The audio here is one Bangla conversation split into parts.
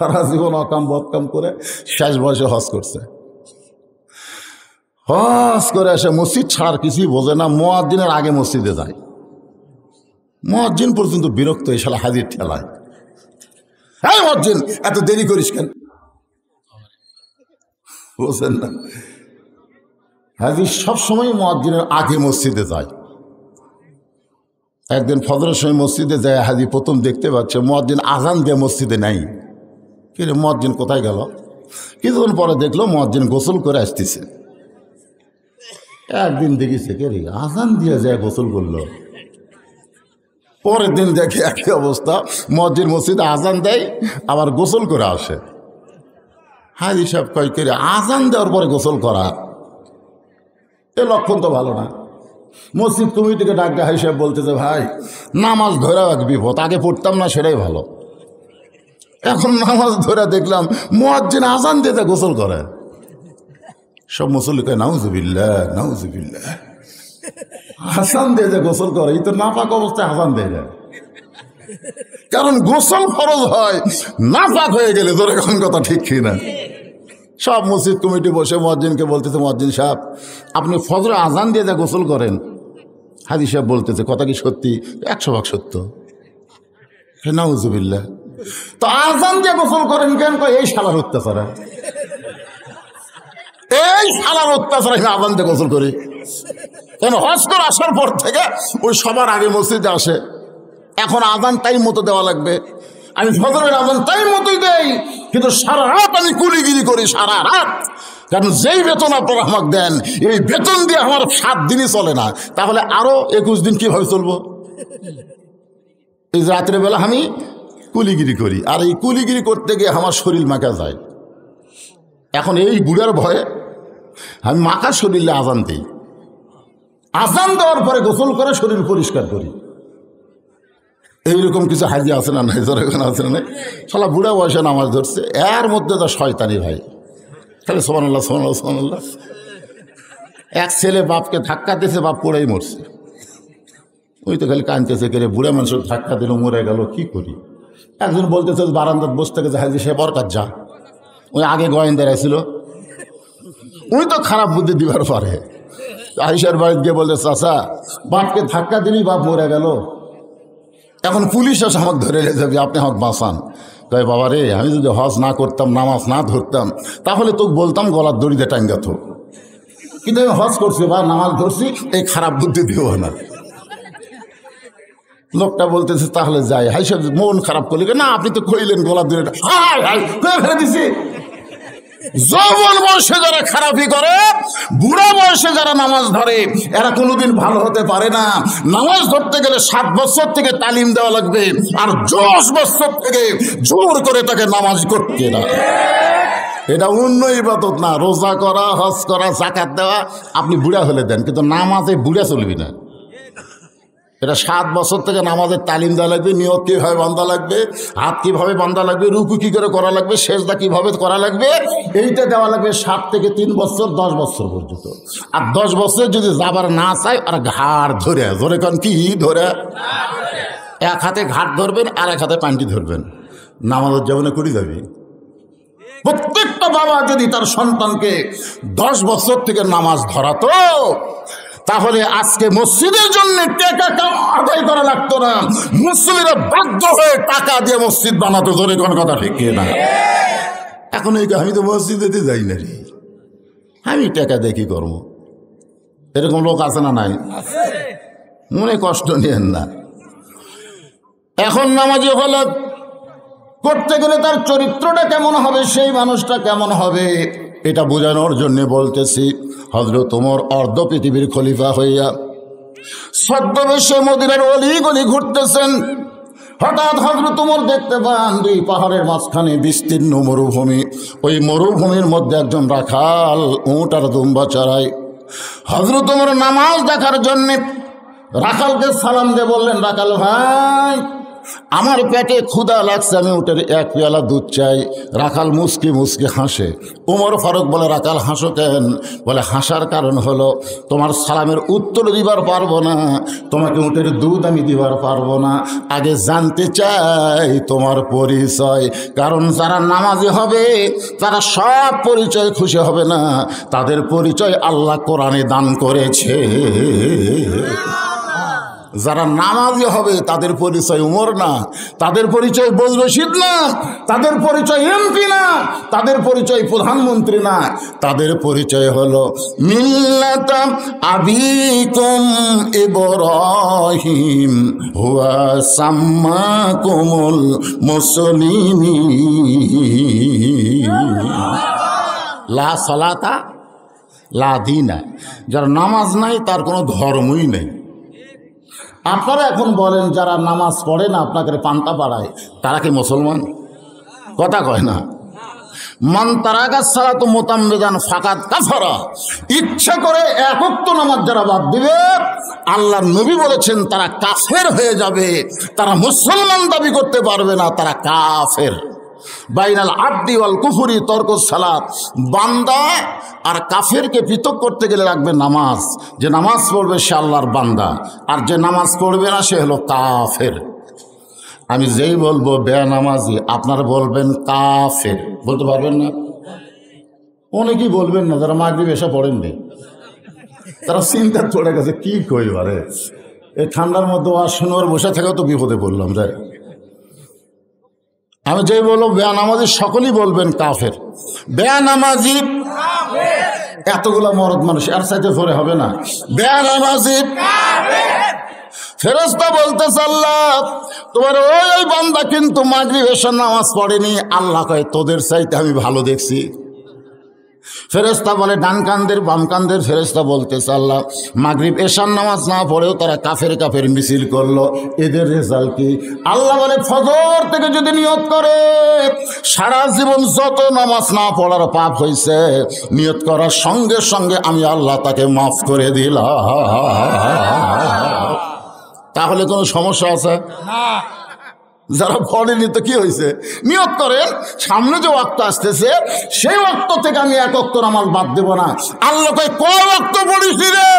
সারা জীবন অকাম বদকাম করে শেষ বয়সে হজ করছে। হজ করে এসে মসজিদ ছাড়ার কিছুই বোঝে না, মুয়াজ্জিনের আগে মসজিদে যায়। মুয়াজ্জিন পর্যন্ত বিরক্ত, এই শালা হাজির ঠেলায়, হ্যাঁ মুয়াজ্জিন এত দেরি করিস কেন? বুঝলেন না, হাজির সবসময় মুয়াজ্জিনের আগে মসজিদে যায়। একদিন ফজরের সময় মসজিদে যায়, হাজি প্রথম দেখতে পাচ্ছে মুয়াজ্জিন আজান দিয়ে মসজিদে নাই। কি রে মুয়াজ্জিন কোথায় গেল? কিছুক্ষণ পরে দেখলো মুয়াজ্জিন গোসল করে আসতেছে। একদিন দেখিছে কে রে আজান দিয়ে যায় গোসল করলো। পরের দিন দেখে একই অবস্থা, মুয়াজ্জিন মসজিদে আজান দেয় আবার গোসল করে আসে। হাজি সাহেব কয় কে রে আজান দেওয়ার পরে গোসল করা, এ লক্ষণ তো ভালো না। মসজিদ কমিটিকে ডাক দেয়, হাজি সাহেব বলতেছে ভাই নামাজ ধরেও এক বিপদ, আগে পড়তাম না সেটাই ভালো, এখন নামাজ ধরে দেখলাম মুয়াজ্জিন আজান দিতে গোসল করে। সব মুসল্লি কয় নাউজুবিল্লাহ নাউজুবিল্লাহ, আজান দিয়ে যে গোসল করে এই তো নাপাক অবস্থায় আজান দেয় না। কারণ গোসল ফরজ হয় নাপাক হয়ে গেলে, তোর এখন কথা ঠিক কিনা? সব মসজিদ কমিটি বসে মুয়াজ্জিনকে বলতেছে মুয়াজ্জিন সাহেব আপনি ফজরে আজান দিয়ে যা গোসল করেন। হাজি সাহেব বলতেছে কথা কি সত্যি? 100% সত্য। নাউজুবিল্লাহ, তো আজান দিয়ে গোসল করেন কেন? এই শালার অত্যাচার, এই শালার অত্যাচার, আমি আজান দিয়ে গোসল করি কেন? হজ করে আসার পর থেকে ওই সবার আগে মসজিদে আসে, এখন আজান টাইম মতো দেওয়া লাগবে। আমি ফজরের আজান টাইম মতোই দেই, কিন্তু সারা রাত আমি কুলিগিরি করি, সারা রাত। কারণ যেই বেতন আপনারা আমাকে দেন, এই বেতন দিয়ে আমার 7 দিনই চলে না, তাহলে আরো 21 দিন কিভাবে চলবো? এই রাত্রে বেলা আমি কুলিগিরি করি, আর এই কুলিগিরি করতে গিয়ে আমার শরীর মাখা যায়। এখন এই বুড়ার ভয়ে আমি মাখা শরীরে আজান দিই, আজান দেওয়ার পরে গোসল করে শরীর পরিষ্কার করি। এইরকম কিছু হাজি আছে না নাই? জোরেখান আছে না নাই? শালা বুড়া বয়সে নামাজ ধরছে, এর মধ্যে তো শয়তানি ভাই, খালি সুবহানাল্লাহ সুবহানাল্লাহ সুবহানাল্লাহ। এক ছেলে বাপকে ধাক্কা দিয়েছে, বাপ পড়েই মরছে। ওই তো খালি কাঁদতেছে, কে রে বুড়া মানুষের ধাক্কা দিল মরে গেল, কি করি? একজন বলতেছে বারান্দাত বসে থেকে হাজি সে বরকাত যা, ওই আগে গোয়েন্দারা ছিল, ওই তো খারাপ বুদ্ধি দিবার পারে। আয়েশার বাড়িতে গিয়ে বলতে চাচা বাপকে ধাক্কা দিলি বাপ মরে গেল, এখন পুলিশ এসে আমাকে ধরে নিয়ে যাবে, আপনি আমাকে বাঁচান। কয় বাবা রে আমি যদি হজ না করতাম, নামাজ না ধরতাম, তাহলে তোকে বলতাম গলার দড়িতে টাঙ্গা থো, কিন্তু আমি হজ করছি বা নামাজ ধরছি, এই খারাপ বুদ্ধি দিও না। লোকটা বলতেছে তাহলে যাই। হাই সাহেব মন খারাপ করলি, না আপনি তো কইলেন গলার দড়িটা, ফেলে দিছি। যৌবন বয়সে যারা খারাপি করে, বুড়া বয়সে যারা নামাজ ধরে, এরা কোনোদিন ভালো হতে পারে না। নামাজ ধরতে গেলে 7 বছর থেকে তালিম দেওয়া লাগবে, আর 10 বছর থেকে জোর করে তাকে নামাজ করতে না। এটা অন্য ইবাদত না। রোজা করা, হজ করা, যাকাত দেওয়া আপনি বুড়া হলে দেন, কিন্তু নামাজে বুড়া চলবি না। এটা 7 বছর থেকে নামাজের তালিম দেওয়া লাগবে, নিয়ত কীভাবে বান্ধা লাগবে, হাত কীভাবে বান্ধা লাগবে, রুকু কী করে করা লাগবে, সেজদা কীভাবে করা লাগবে, এইটা দেওয়া লাগবে 7 থেকে 3 বছর 10 বছর পর্যন্ত। আর 10 বছর যদি যাবার না চায়, আর ঘাড় ধরে, ধরে কারণ কি ধরে, এক হাতে ঘাট ধরবেন আর এক হাতে পান্টি ধরবেন, নামাজের জীবনে করে যাবে। প্রত্যেকটা বাবা যদি তার সন্তানকে 10 বছর থেকে নামাজ ধরাতো, তাহলে আজকে মসজিদের জন্য টাকা আদায় করা লাগতো না, মুসলিমরা বাধ্য হয়ে টাকা দিয়ে মসজিদ বানাতো। ধরে কোন কথা ঠিক না? এখন এই আমি তো মসজিদে যাই না রে, আমি টাকা দিয়ে কি করবো? এরকম লোক আছে না নাই? মনে কষ্ট নিয়েন না। এখন নামাজি হলে করতে গেলে তার চরিত্রটা কেমন হবে, সেই মানুষটা কেমন হবে, এটা বোঝানোর জন্য বলতেছি। হযরত ওমর অর্ধ পৃথিবীর খলিফা হইয়া ছদ্মবেশে মদিনার অলি গলি ঘুরতেছেন। হঠাৎ হযরত ওমর দেখতে পান 2 পাহাড়ের মাঝখানে বিস্তীর্ণ মরুভূমি। ওই মরুভূমির মধ্যে একজন রাখাল উট আর দুম্বা চড়ায়। হযরত ওমর নামাজ দেখার জন্য রাখালকে সালাম দিয়ে বললেন, রাখাল ভাই আমার পেটে ক্ষুধা লাগছে, আমি উটের এক পেয়ালা দুধ চাই। রাখাল মুসকি মুসকি হাসে। ওমর ফারুক বলে, রাখাল হাসো কেন? বলে, হাসার কারণ হলো তোমার সালামের উত্তর দিবার পারবো না, তোমাকে উটের দুধ আমি দিবার পারবো না। আগে জানতে চাই তোমার পরিচয়, কারণ যারা নামাজি হবে তারা সব পরিচয় খুশি হবে না, তাদের পরিচয় আল্লাহ কোরআনে দান করেছে। যারা নামাজি হবে তাদের পরিচয় উমর না, তাদের পরিচয় বজলুল রশিদ না, তাদের পরিচয় এমপি না, তাদের পরিচয় প্রধানমন্ত্রী না, তাদের পরিচয় হলো মিল্লাতা আবিকুম ইব্রাহিম হুয়া সাম্মাকুমুল মুসলিমিন। লা সালাতা লা দীনা, যার নামাজ নাই তার কোনো ধর্মই নেই। আপনারা এখন বলেন যারা নামাজ পড়ে না, আপনাকে পান্তা পাড়ায়, তারা কি মুসলমান? কথা কয় না। মান তারাকা সালাত মুতাম্মিদান ফাকাদ কাফারা, ইচ্ছা করে এক ওয়াক্ত নামাজ যারা বাদ দিবে, আল্লাহর নবী বলেছেন তারা কাফের হয়ে যাবে, তারা মুসলমান দাবি করতে পারবে না, তারা কাফের। বাইনাল আবদি ওয়াল কুফরি তরকুস সালাত, বান্দা আর কাফেরকে পৃথক করতে গেলে রাখবে নামাজ। যে নামাজ পড়বে সে আল্লাহর বান্দা, আর যে নামাজ পড়বে না সে হলো কাফের। আমি যেই বলবো বেনামাজি, আপনারা বলবেন কাফের, বলতে পারবেন না? অনেকেই বলবেন না, যারা মাগরিব এসে পড়েননি, তারা চিন্তা পড়ে গেছে কি কইবারে, এই ঠান্ডার মধ্যে শনিবার বসে থাকাও তো বিপদে পড়লাম। যাই আমি যেই বলবো বেনামাজি, সকলেই বলবেন কাফের। বেনামাজি এতগুলা মরদ মানুষ, আর চাইতে ধরে হবে না। বেনামাজি ফেরেশতা বলতেছে, আল্লাহ তোমার ওই বান্দা কিন্তু মাগরিব এশার নামাজ পড়েনি। আল্লাহ কয় তোদের চাইতে আমি ভালো দেখছি। ফেরেশতা বলে ডান কান্দের বাম কান্দের, ফেরেশতা বলতেছে আল্লাহ মাগরিব এশার নামাজ না পড়েও তারা কাফের কাফের মিছিল করলো, এদের রেজাল্ট কি? আল্লাহ বলে ফজর থেকে যদি নিয়ত করে সারা জীবন যত নামাজ না পড়ার পাপ হয়েছে, নিয়ত করার সঙ্গে সঙ্গে আমি আল্লাহ তাকে মাফ করে দিলাম। তাহলে কোনো সমস্যা আছে না? যারা পড়েনি তো কি হয়েছে? নিয়ত করেন সামনে যে ওয়াক্ত আসতেছে সেই ওয়াক্ত থেকে আমি এক ওয়াক্ত নামাজ বাদ দেব না। আল্লাহ কয় কয় ওয়াক্ত পড়িস রে?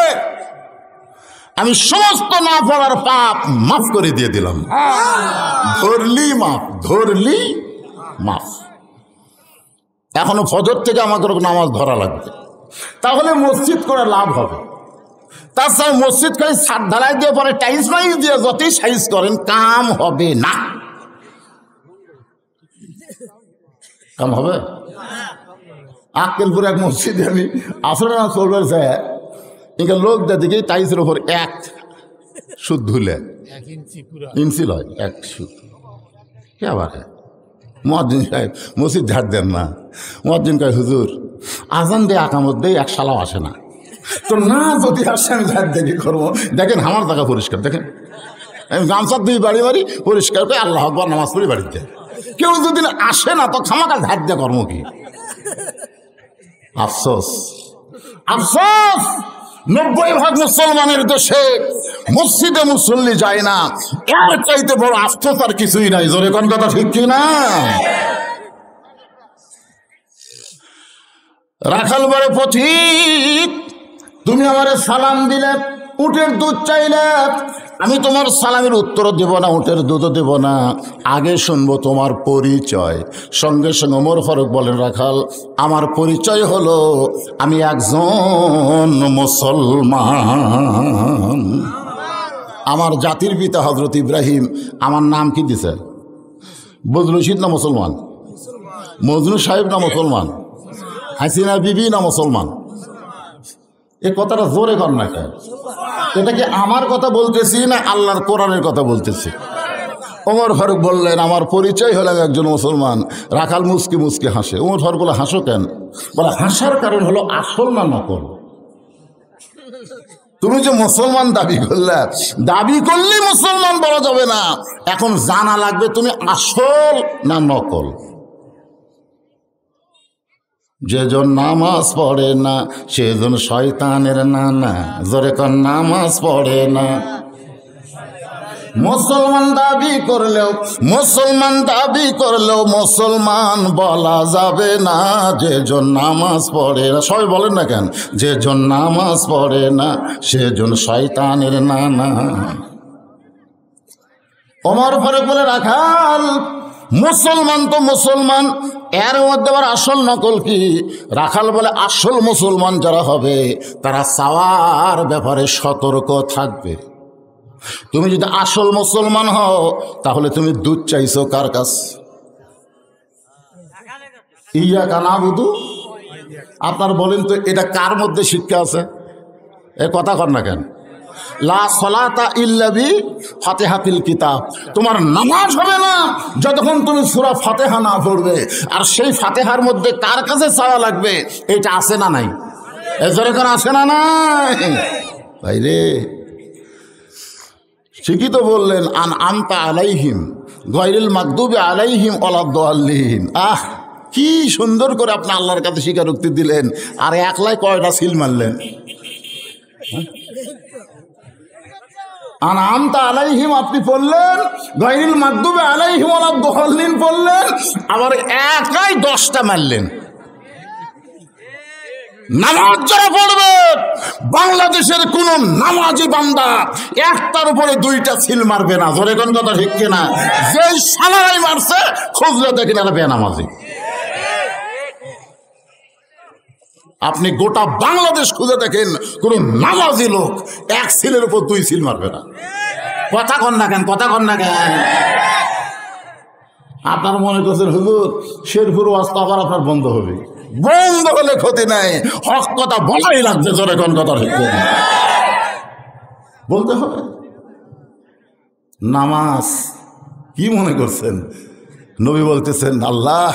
আমি সমস্ত না পড়ার পাপ মাফ করে দিয়ে দিলাম। ধরলি মাফ, ধরলি মাফ। এখনো ফজর থেকে আমাকে নামাজ ধরা লাগবে, তাহলে মসজিদ করে লাভ হবে। তাছাড়া মসজিদ করে ছাদ ঢালাই দিয়ে পরে টাইলস মাইস দিয়ে যতই সাইজ করেন কাম হবে না। কাম হবে? আক্কেলপুর এক মসজিদে আমি আসলে না চলবে এখানে লোক দেখি টাইলসের ওপর এক সুদ ধুলে ইঞ্চি লয়, এক সুদ। কে আবার মুয়াজ্জিন সাহেব মসজিদ ঝাড় দেন না। মুয়াজ্জিন কয় হুজুর আজান দিয়ে আকামত দিয়ে এক শালাও আসে না, তো না যদি আসে আমি ঝাড় দেখি করবো। দেখেন আমার জায়গা পরিষ্কার, দেখেন আমি গামছা দিয়ে বাড়ি বাড়ি পরিষ্কার করে আল্লাহ আকবার নামাজ পড়ি বাড়িতে। কেউ যদি আসে না তো খামাকা ঝাড় দিয়ে কর্ম কি? আফসোস, আফসোস 90% মুসলমানের দেশে মসজিদে মুসল্লি যায় না। এর চাইতে বড় আফসোস আর কিছুই নাই। জোরে কোন কথা ঠিক কি না? রাখাল বড় পথিক, তুমি আমারে সালাম দিলে, উটের দুধ চাইলে, আমি তোমার সালামের উত্তর দেব না, উটের দুধও দেব না, আগে শুনবো তোমার পরিচয়। সঙ্গে সঙ্গে ওমর ফারুক বলেন রাখাল আমার পরিচয় হলো আমি একজন মুসলমান। আমার জাতির পিতা হযরত ইব্রাহিম আমার নাম কি দিছে? বজলুল রশিদ না মুসলমান? মজনু সাহেব না মুসলমান? হাসিনা বিবি না মুসলমান? এ কথাটা জোরে কর না কেন? এটা কি আমার কথা বলতেছি না আল্লাহর কোরআনের কথা বলতেছি? ওমর ফারুক বললেন আমার পরিচয় হলো একজন মুসলমান। রাখাল মুসকি মুসকি হাসে। ওমর ফারুক বলে হাসো কেন? বলে হাসার কারণ হলো আসল না নকল। তুমি যে মুসলমান দাবি করলে, দাবি করলেই মুসলমান বলা যাবে না, এখন জানা লাগবে তুমি আসল না নকল। যেজন নামাজ পড়ে না সেজন শয়তানের নানা। জোরে কোন নামাজ পড়ে না, মুসলমান দাবি করলেও মুসলমান বলা যাবে না যেজন নামাজ পড়ে না। সবাই বলেন না কেন? যেজন নামাজ পড়ে না সেজন শয়তানের নানা। ওমর ফারুক বলে, রাখাল মুসলমান তো মুসলমান, এর মধ্যে আবার আসল নকল কি? রাখাল বলে, আসল মুসলমান যারা হবে তারা চাওয়ার ব্যাপারে সতর্ক থাকবে। তুমি যদি আসল মুসলমান হও তাহলে তুমি দুধ চাইছো কার কাছে? ইয়াকা নাবুদু। আপনার বলেন তো এটা কার মধ্যে শিক্ষা আছে? এ কথা কর না কেন? লা সলাতা ইল্লা বি ফাতিহাতিল কিতাব। তোমার নামাজ হবে না যতক্ষণ তুমি সূরা ফাতিহা না পড়বে। আর সেই ফাতিহার মধ্যে কার কাছে চাওয়া লাগবে এটা আছে না নাই? এজরে কোন আছে না নাই? ভাই রে, ঠিকই তো বললেন, আন আমতা আলাইহিম গায়রিল মাগদুবি আলাইহিম ওয়ালাদ-দাল্লিন। আহ, কি সুন্দর করে আপনি আল্লাহর কাছে স্বীকারোক্তি দিলেন, আর একলাই কয়টা সিল মারলেন। আন আমতা আলাইহিম আপনি পড়লেন, গায়রিল মাগদুবি আলাইহিম ওয়ালাদ-দাল্লিন পড়লেন, আবার একাই 10টা মারলেন। নামাজ যারা পড়বে, বাংলাদেশের কোন নামাজি বান্দা একটার উপরে 2টা সিল মারবে না। ধরে কোন কথা ঠিক কিনা? যে সালারাই মারছে খুঁজলে দেখেন এরা বেনামাজি। আপনি গোটা বাংলাদেশ খুঁজে দেখেন কোন নামাজি লোক এক সিলের উপর 2 সিল মারবে না। কথা কন না কেন? কথা কন না কেন? আপনার মনে করছেন হুজুর শেরপুর ওয়াজ তো আবার আপনার বন্ধ হবে। বন্ধ হলে ক্ষতি নাই, হক কথা বলাই লাগছে। জোরে কোন কথা ঠিক বলতে হবে। নামাজ কি মনে করছেন? নবী বলতেছেন, আল্লাহ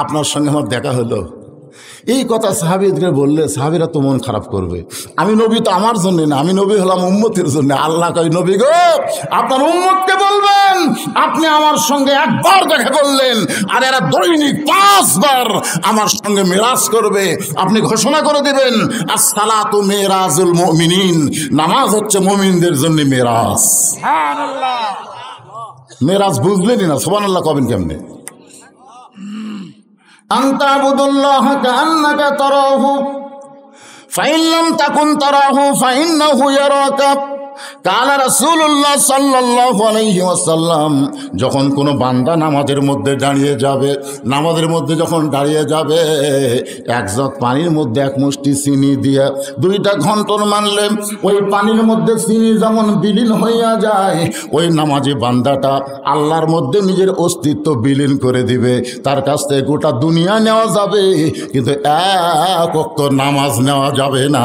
আপনার সঙ্গে আমার দেখা হলো, এই কথা সাহাবীদেরকে বললে সাহাবীরা তো মন খারাপ করবে। আমি নবী তো আমার জন্য না, আমি নবী হলাম উম্মতের জন্য। আল্লাহ কই, নবী গো আপনার উম্মতকে বলবেন আপনি আমার সঙ্গে একবার দেখা করলেন, আর এরা দৈনিক 5 বার আমার সঙ্গে মেরাজ করবে। আপনি ঘোষণা করে দিবেন, আস-সালাতু মিরাজুল মুমিনিন, নামাজ হচ্ছে মুমিনদের জন্য মেরাজ। সুবহানাল্লাহ। মেরাজ বুঝলেনই না, সুবহানাল্লাহ কবেন কেমনে? আনতা আবুদুল্লাহ কান্নাকা তারাহু ফাইন লাম তাকুন তারাহু ফাইন্নাহু ইয়ারাকা। কালা রাসূলুল্লাহ সাল্লাল্লাহু আলাইহি ওয়াসাল্লাম, যখন কোনো বান্দা নামাজের মধ্যে দাঁড়িয়ে যাবে, নামাজের মধ্যে যখন দাঁড়িয়ে যাবে, এক জগ পানির মধ্যে 1 মুষ্টি চিনি দিয়ে 2টা ঘন্টন মানলে ওই পানির মধ্যে চিনি যেমন বিলীন হইয়া যায়, ওই নামাজি বান্দাটা আল্লাহর মধ্যে নিজের অস্তিত্ব বিলীন করে দিবে। তার কাছ থেকে গোটা দুনিয়া নেওয়া যাবে, কিন্তু এক ওয়াক্ত নামাজ নেওয়া যাবে না।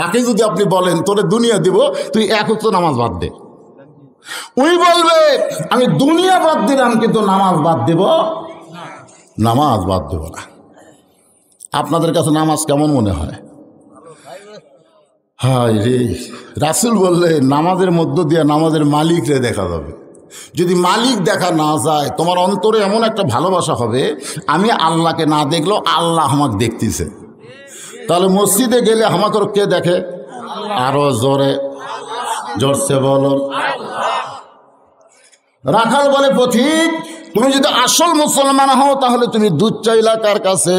তাকে যদি আপনি বলেন তোরে দুনিয়া দিব, তুই 1 ওয়াক্ত নামাজ বাদ দে, ওই বলবে আমি দুনিয়া বাদ দিলাম কিন্তু নামাজ বাদ দেব, নামাজ বাদ দেব না। আপনাদের কাছে নামাজ কেমন মনে হয়? হায় রে, রাসূল বললে নামাজের মধ্য দিয়ে নামাজের মালিকরে দেখা যাবে। যদি মালিক দেখা না যায়, তোমার অন্তরে এমন একটা ভালোবাসা হবে, আমি আল্লাহকে না দেখলেও আল্লাহ আমাকে দেখতেছে। তাহলে মসজিদে গেলে আমাকে কে দেখে? আরো জোরে জোরছে বলো। রাখাল বলে, পথিক তুমি যদি আসল মুসলমান হও তাহলে তুমি দুধ চাইলা কার কাছে?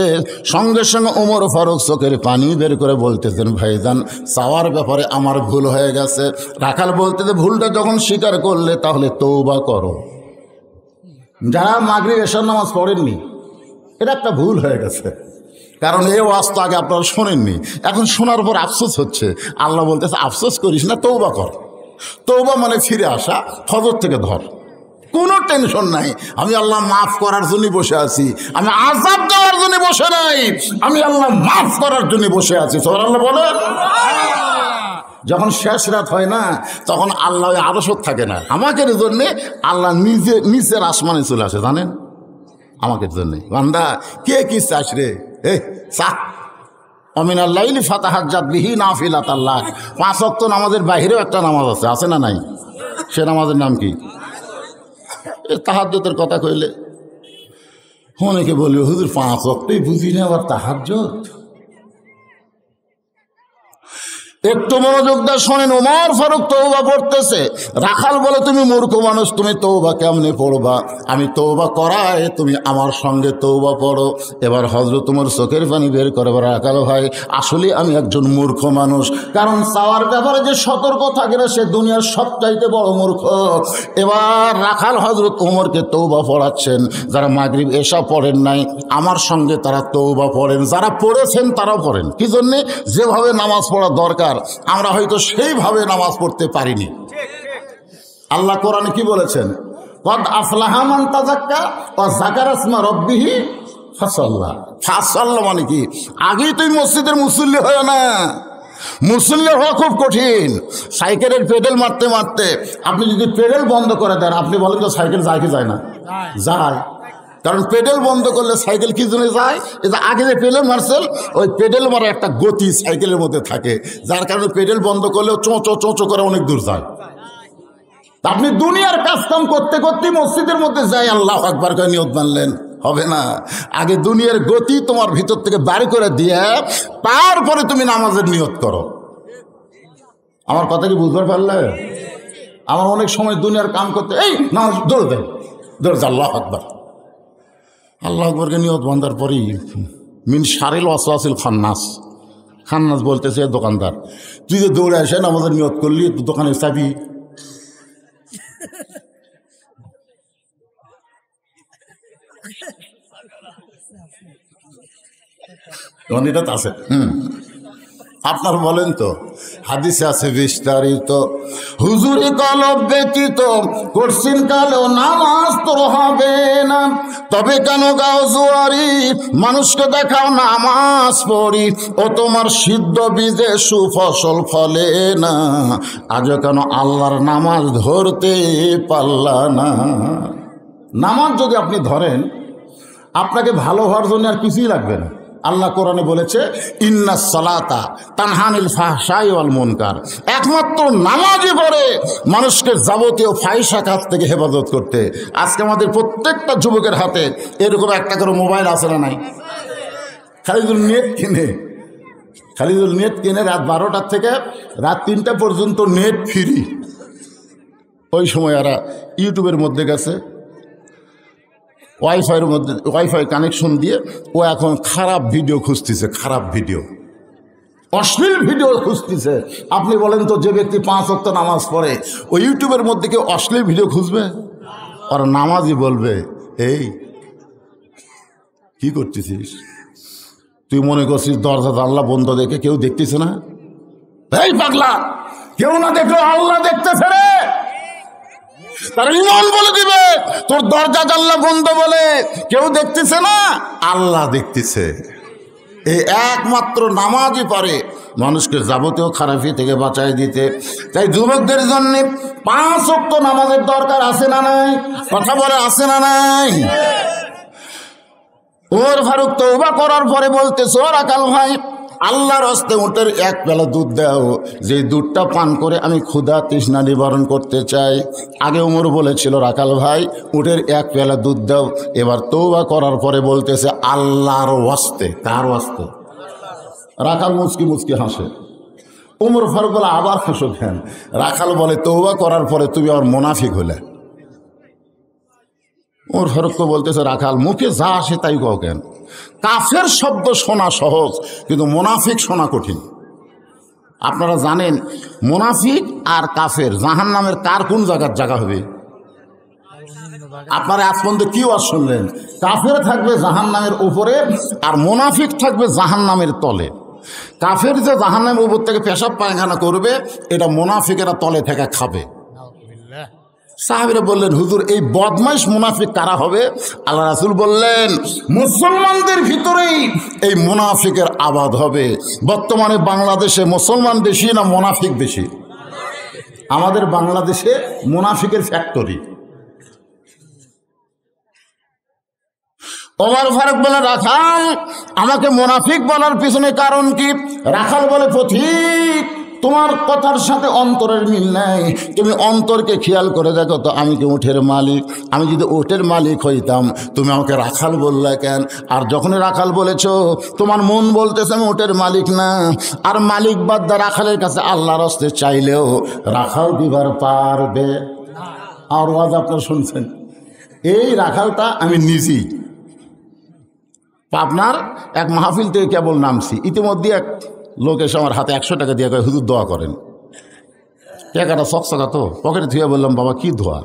সঙ্গে সঙ্গে ওমর ফারুক চোখের পানি বের করে বলতেছেন, ভাইজান চাওয়ার ব্যাপারে আমার ভুল হয়ে গেছে। রাখাল বলতেছে, ভুলটা যখন স্বীকার করলে তাহলে তওবা করো। যারা মাগরিব এশার নামাজ পড়েননি, এটা একটা ভুল হয়ে গেছে, কারণ এই ওয়াজ তো আগে আপনারা শোনেননি, এখন শোনার পর আফসোস হচ্ছে। আল্লাহ বলতেছে, আফসোস করিস না, তওবা কর। তওবা মানে ফিরে আসা, ফজর থেকে ধর, কোনো টেনশন নাই। আমি আল্লাহ মাফ করার জন্য বসে আছি, আমি আযাব দেওয়ার জন্য বসে নাই, আমি আল্লাহ মাফ করার জন্য বসে আছি। সুবহানাল্লাহ বলেন। যখন শেষ রাত হয় না, তখন আল্লাহ আরশত থাকে না, আমাদের জন্য আল্লাহ নিজে নিচের আসমানে চলে আসে, জানেন? আমাদের জন্য বান্দা কে কি চাস রে? অমিনাল লাইলি ফাতাহাজ্জাত বিহি নাফিলাতাল লাক। 5 ওয়াক্ত নামাজের বাইরেও একটা নামাজ আছে, আছে না নাই? সে নামাজের নাম কি? তাহাজ্জুদের কথা কইলে অনেকে বলবে, হুজুর 5 ওয়াক্তই বুঝি না, আবার তাহাজ্জুদ। একটু মনোযোগ দিয়ে শোনেন। ওমর ফারুক তওবা পড়তেছে, রাখাল বলে তুমি মূর্খ মানুষ, তুমি তওবা কেমনে পড়বা? আমি তওবা করাই, তুমি আমার সঙ্গে তওবা পড়ো। এবার হযরত ওমর চোখের পানি বের করে, রাখাল ভাই আসলে আমি একজন মূর্খ মানুষ, কারণ চাওয়ার ব্যাপারে যে সতর্ক থাকে না সে দুনিয়ার সবচাইতে বড় মূর্খ। এবার রাখাল হযরত ওমরকে তওবা পড়াচ্ছেন। যারা মাগরিব এশা পড়েন নাই আমার সঙ্গে তারা তওবা পড়েন, যারা পড়েছেন তারাও পড়েন। কি জন্যে? যেভাবে নামাজ পড়া দরকার আমরা হয়তো সেইভাবে নামাজ পড়তে পারিনি। আল্লাহ কোরআনে কি বলেছেন? কদ আফলাহা মান তাযাক্কা ওয়া যাকারা ইসমা রাব্বিহি ফাসাল্লা। ফাসাল্লা মানে কি? আগেই তুই মসজিদের মুসল্লি হয় না। মুসল্লি হওয়া খুব কঠিন। সাইকেলের পেডেল মারতে মারতে আপনি যদি পেডেল বন্ধ করে দেন, আপনি বলেন তো সাইকেল যায় কি যায় না? যায়। কারণ পেডেল বন্ধ করলে সাইকেল কি জন্য যায়? এটা আগে যে পেডেল মারছেন ওই পেডেল মারা একটা গতি সাইকেলের মধ্যে থাকে, যার কারণে পেডেল বন্ধ করলেও চোঁচো চোঁচো করে অনেক দূর যায়। আপনি দুনিয়ার কাজ কাম করতে করতে মসজিদের মধ্যে যাই আল্লাহু আকবার করে নিয়ত বানলেন, হবে না। আগে দুনিয়ার গতি তোমার ভিতর থেকে বাড়ি করে দিয়ে তারপরে তুমি নামাজের নিয়ত করো। আমার কথা কি বুঝতে পারলে? আমার অনেক সময় দুনিয়ার কাম করতে এই নামাজ দৌড় দেয়, দৌড় যা আল্লাহু আকবার। আল্লাহু আকবরকে নিয়ত বান্ধার পরই মিন শারিল ওয়াসওয়াসিল খান্নাস। খান্নাস বলতেছে দোকানদার, তুই যে দৌড়ে আসে নামাজের নিয়ত করলি, দোকানের চাবি। এটা তো আছে। আপনার বলেন তো, হাদিসে আছে বিস্তারিত, হুজুরি কলব ব্যতীত কঠিন কালেও নামাজ তোর হবে না। তবে কেন গাও জুয়ারি, মানুষকে দেখাও নামাজ পড়ি, ও তোমার সিদ্ধ বীজে সুফসল ফলে না। আজও কেন আল্লাহর নামাজ ধরতে পারলা না? নামাজ যদি আপনি ধরেন, আপনাকে ভালো হওয়ার জন্য আর কিছুই লাগবে না। আল্লাহ কোরআনে বলেছে ইন্নাস সালাতা তানহানিল ফাহশাই ওয়াল মুনকার। একমাত্র নামাজই পড়ে মানুষকে যাবতীয় ফাহিশা কাজ থেকে হেফাজত করতে। আজকে আমাদের প্রত্যেকটা যুবকের হাতে এরকম একটা করে মোবাইল আছে না নাই? খালিদুল নেট কিনে রাত 12টার থেকে রাত 3টা পর্যন্ত নেট ফ্রি। ওই সময় এরা ইউটিউবের মধ্যে গেছে, ওয়াইফাইয়ের মধ্যে ওয়াইফাই কানেকশন দিয়ে ও এখন খারাপ ভিডিও খুঁজতেছে, খারাপ ভিডিও, অশ্লীল ভিডিও খুঁজতেছে। আপনি বলেন তো, যে ব্যক্তি 5 ওয়াক্ত নামাজ পড়ে ওই ইউটিউবের মধ্যে কেউ অশ্লীল ভিডিও খুঁজবে? আর নামাজই বলবে, এই কি করতেছিস? তুই মনে করছিস দরজা জানলা বন্ধ দেখে কেউ দেখতেছে না? এই পাগলা, কেউ না দেখলো আল্লাহ দেখতেছে রে। তার ইমান বলে দিবে তোর দরজা জানলা বন্ধ বলে কেউ দেখতেছে না, আল্লাহ দেখতেছে। এই একমাত্র নামাজই পারে মানুষকে যাবতীয় খারাপি থেকে বাঁচাই দিতে। তাই যুবকদের জন্য 5 ওয়াক্ত নামাজের দরকার আছে না নাই? কথা বলে আছে না নাই? ওমর ফারুক তওবা করার পরে বলতেছে, ও রাখাল ভাই, আল্লাহর হস্তে উটের 1 পেলা দুধ দাও, যে দুধটা পান করে আমি ক্ষুধা তৃষ্ণা নিবারণ করতে চাই। আগে ওমর বলেছিল রাখাল ভাই উটের 1 পেলা দুধ দাও। এবার তওবা করার পরে বলতেছে আল্লাহর হস্তে। কার হস্তে? রাখাল মুচকি মুচকি হাসে। ওমর ফারুক বলে আবার হাসো কেন? রাখাল বলে তওবা করার পরে তুমি আবার মুনাফিক হলে। ওমর ফারুক তো বলতেছে রাখাল মুখে যা আসে তাই কও কেন? কাফের শব্দ শোনা সহজ, কিন্তু মুনাফিক শোনা কঠিন। আপনারা জানেন মুনাফিক আর কাফের জাহান্নামের কার কোন জায়গার জায়গা হবে? আপনারা আজ পর্যন্ত কি ওয়াজ শুনলেন? কাফের থাকবে জাহান্নামের উপরে আর মুনাফিক থাকবে জাহান্নামের তলে। কাফের যে জাহান্নামের উপর থেকে পেশাব পায়খানা করবে, এটা মুনাফিকেরা তলে থেকে খাবে। সাহাবীরা বললেন হুজুর এই বদমাইশ মুনাফিক কারা হবে? আল্লাহ রাসূল বললেন মুসলমানদের ভিতরেই এই মুনাফিকের আবাদ হবে। বর্তমানে বাংলাদেশে মুসলমান বেশি না মুনাফিক বেশি? আমাদের বাংলাদেশে মুনাফিকের ফ্যাক্টরি। ওমর ফারুক বলে রাখাল আমাকে মুনাফিক বলার পিছনে কারণ কি? রাখাল বলে পথিক তোমার কথার সাথে অন্তরের মিল নাই। তুমি অন্তরকে খেয়াল করে দেখো তো, আমি কি উটের মালিক? আমি যদি উটের মালিক হইতাম তুমি আমাকে রাখাল বললে কেন? আর যখনই রাখাল বলেছো তোমার মন বলতেছে আমি উটের মালিক না। আর মালিক বাদ্দা রাখালের কাছে আল্লাহর হস্তে চাইলেও রাখাল দিবার পারবে। আর ওয়াজ আপনারা শুনছেন, এই রাখালটা আমি নিজেই আপনার এক মাহফিল থেকে কেবল নামছি, ইতিমধ্যে এক লোক এসে আমার হাতে 100 টাকা দিয়ে কয় হুজুর দোয়া করেন। টাকাটা চকচকা তো পকেটে ধুয়ে বললাম বাবা কি ধোয়া?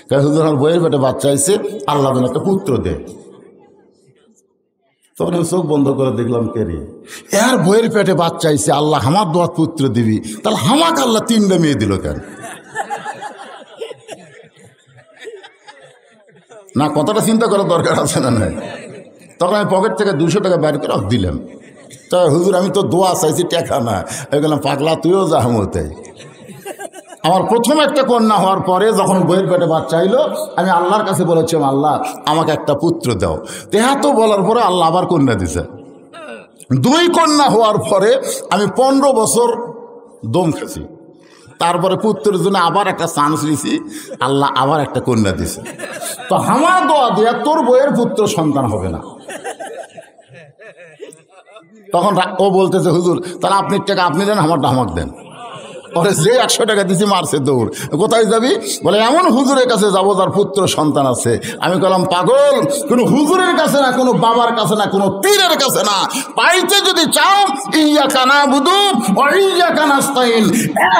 কয় হুজুর আমার বইয়ের পেটে বাচ্চা আইছে, আল্লাহ যেন একটা পুত্র দে। তখন আমি চোখ বন্ধ করে দেখলাম কে রে, এর বইয়ের পেটে বাচ্চা আইছে, আল্লাহ আমার দোয়া পুত্র দিবি, তাহলে হামাক আল্লাহ 3টা মেয়ে দিল কেন? না কথাটা চিন্তা করার দরকার আছে না? নাই। তখন আমি পকেট থেকে 200 টাকা বের করে দিলাম। তা হুজুর আমি তো দোয়া চাইছি, টাকা না। আমি বললাম পাগলা তুইও যা হামতে। আমার প্রথম একটা কন্যা হওয়ার পরে যখন বইয়ের পেটে বাচ্চা আইলো, আমি আল্লাহর কাছে বলেছিলাম আল্লাহ আমাকে একটা পুত্র দাও। তেহা তো বলার পরে আল্লাহ আবার কন্যা দিছে। 2 কন্যা হওয়ার পরে আমি 15 বছর দম খেছি। তারপরে পুত্রের জন্য আবার একটা চান্স দিয়েছি, আল্লাহ আবার একটা কন্যা দিছে। তো আমার দোয়া দিয়া তোর বইয়ের পুত্র সন্তান হবে না। তখন ও বলতেছে হুজুর তাহলে আপনি টাকা আপনি দেন, আমারটা আমাকে দেন। ওরে যে 100 টাকা দিছি মারছে দৌড়। কোথায় যাবি? বলে এমন হুজুরের কাছে যাবো যার পুত্র সন্তান আছে। আমি বললাম পাগল, কোনো হুজুরের কাছে না, কোনো বাবার কাছে না, কোনো পীরের কাছে না। পাইতে যদি চাও ইয়াকা নাবুদু ওয়া ইয়াকা নাস্তাইন,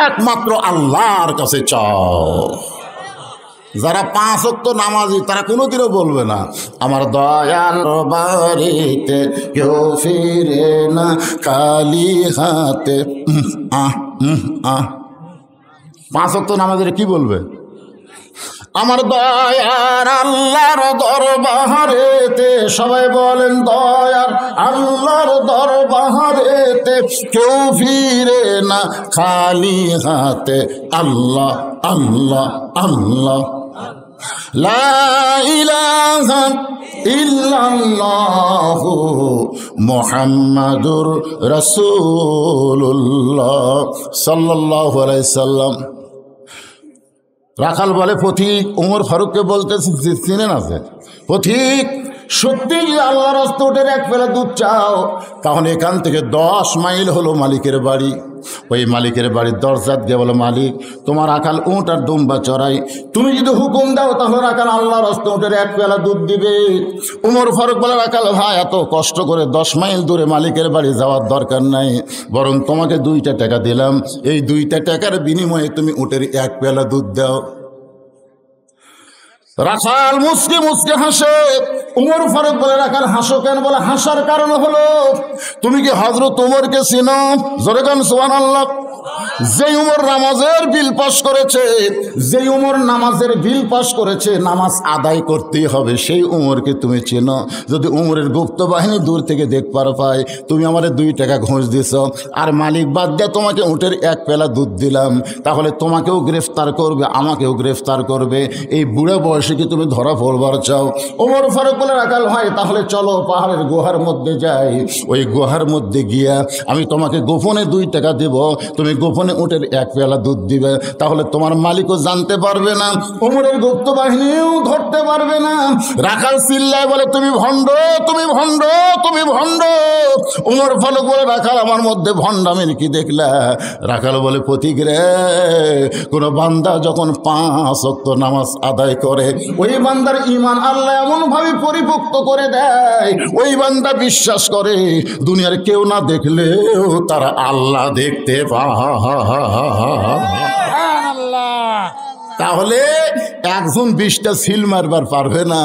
একমাত্র আল্লাহর কাছে চাও। যারা 5 ওয়াক্ত নামাজি তারা কোনোদিনও বলবে না আমার দয়াল বাড়িতে কেউ ফিরে না খালি হাতে। 5 ওয়াক্ত নামাজিরা কি বলবে? আমার দয়ার আল্লাহর দরবারেতে, সবাই বলেন দয়ার আল্লাহর দরবারেতে কেউ ফিরে না খালি হাতে। আল্লাহ আল্লাহ আল্লাহ লা ইলাহা ইল্লাল্লাহু মুহাম্মাদুর রাসূলুল্লাহ সাল্লাল্লাহু আলাইহি সাল্লাম। রাখাল বলে পথিক, উমর ফারুককে বলতেছে চিনেন আছে পথিক, সত্যি আল্লাহর রাস্তা উঠে 1 পেলা দুধ চাও, তখন এখান থেকে 10 মাইল হলো মালিকের বাড়ি। ওই মালিকের বাড়ির দরজা দিয়ে বলো মালিক তোমার রাখাল উঁট আর দুম্বা চড়াই, তুমি যদি হুকুম দাও তাহলে রাখাল আল্লাহর রাস্তা উঠে 1 পেলা দুধ দিবে। উমর ফারুক বলে রাখাল ভাই এত কষ্ট করে 10 মাইল দূরে মালিকের বাড়ি যাওয়ার দরকার নাই, বরং তোমাকে 2টা টাকা দিলাম, এই 2টা টাকার বিনিময়ে তুমি উটের 1 পেলা দুধ দাও। রাখাল মুসকে মুসকে হাসে। উমর ফারুক বলে রাখাল হাসো কেন? বলে হাসার কারণ হলো তুমি কি হযরত উমরকে চিনো? জোরে গান সুবহানাল্লাহ। যেই উমর নামাজের বিল পাস করেছে, যেই উমর নামাজের বিল পাস করেছে, নামাজ আদায় করতেই হবে, সেই উমরকে তুমি চেনো। যদি উমরের গুপ্ত বাহিনী দূর থেকে দেখবার পায় তুমি আমারে 2 টাকা ঘুষ দিছ, আর মালিক বাদ দিয়ে তোমাকে উটের 1 পেলা দুধ দিলাম, তাহলে তোমাকেও গ্রেফতার করবে, আমাকেও গ্রেফতার করবে। এই বুড়ো বয়সে কি তুমি ধরা পড়বার চাও? ওমর ফারুক বলে রাখাল ভাই তাহলে চলো পাহাড়ের গুহার মধ্যে যাই, ওই গুহার মধ্যে গিয়া আমি তোমাকে গোপনে 2 টাকা দেব, তুমি গোপনে উটের 1 পেলা দুধ দিবে, তাহলে তোমার মালিকও জানতে পারবে না, ওমরের গুপ্ত বাহিনীও ধরতে পারবে না। রাখাল চিল্লায় বলে তুমি ভণ্ড, তুমি ভণ্ড, তুমি ভণ্ড। ওমর ফারুক বলে রাখাল আমার মধ্যে ভণ্ডামির কি দেখলা? রাখাল বলে পথিক রে, কোন বান্দা যখন 5 ওয়াক্ত নামাজ আদায় করে ওই বান্দার ঈমান আল্লাহ এমন ভাবে পরিপক্ত করে দেয়, ওই বান্দা বিশ্বাস করে দুনিয়ার কেউ না দেখলেও তারা আল্লাহ দেখতে পায়। তাহলে একজন 20টা সিল মারবার পারবে না,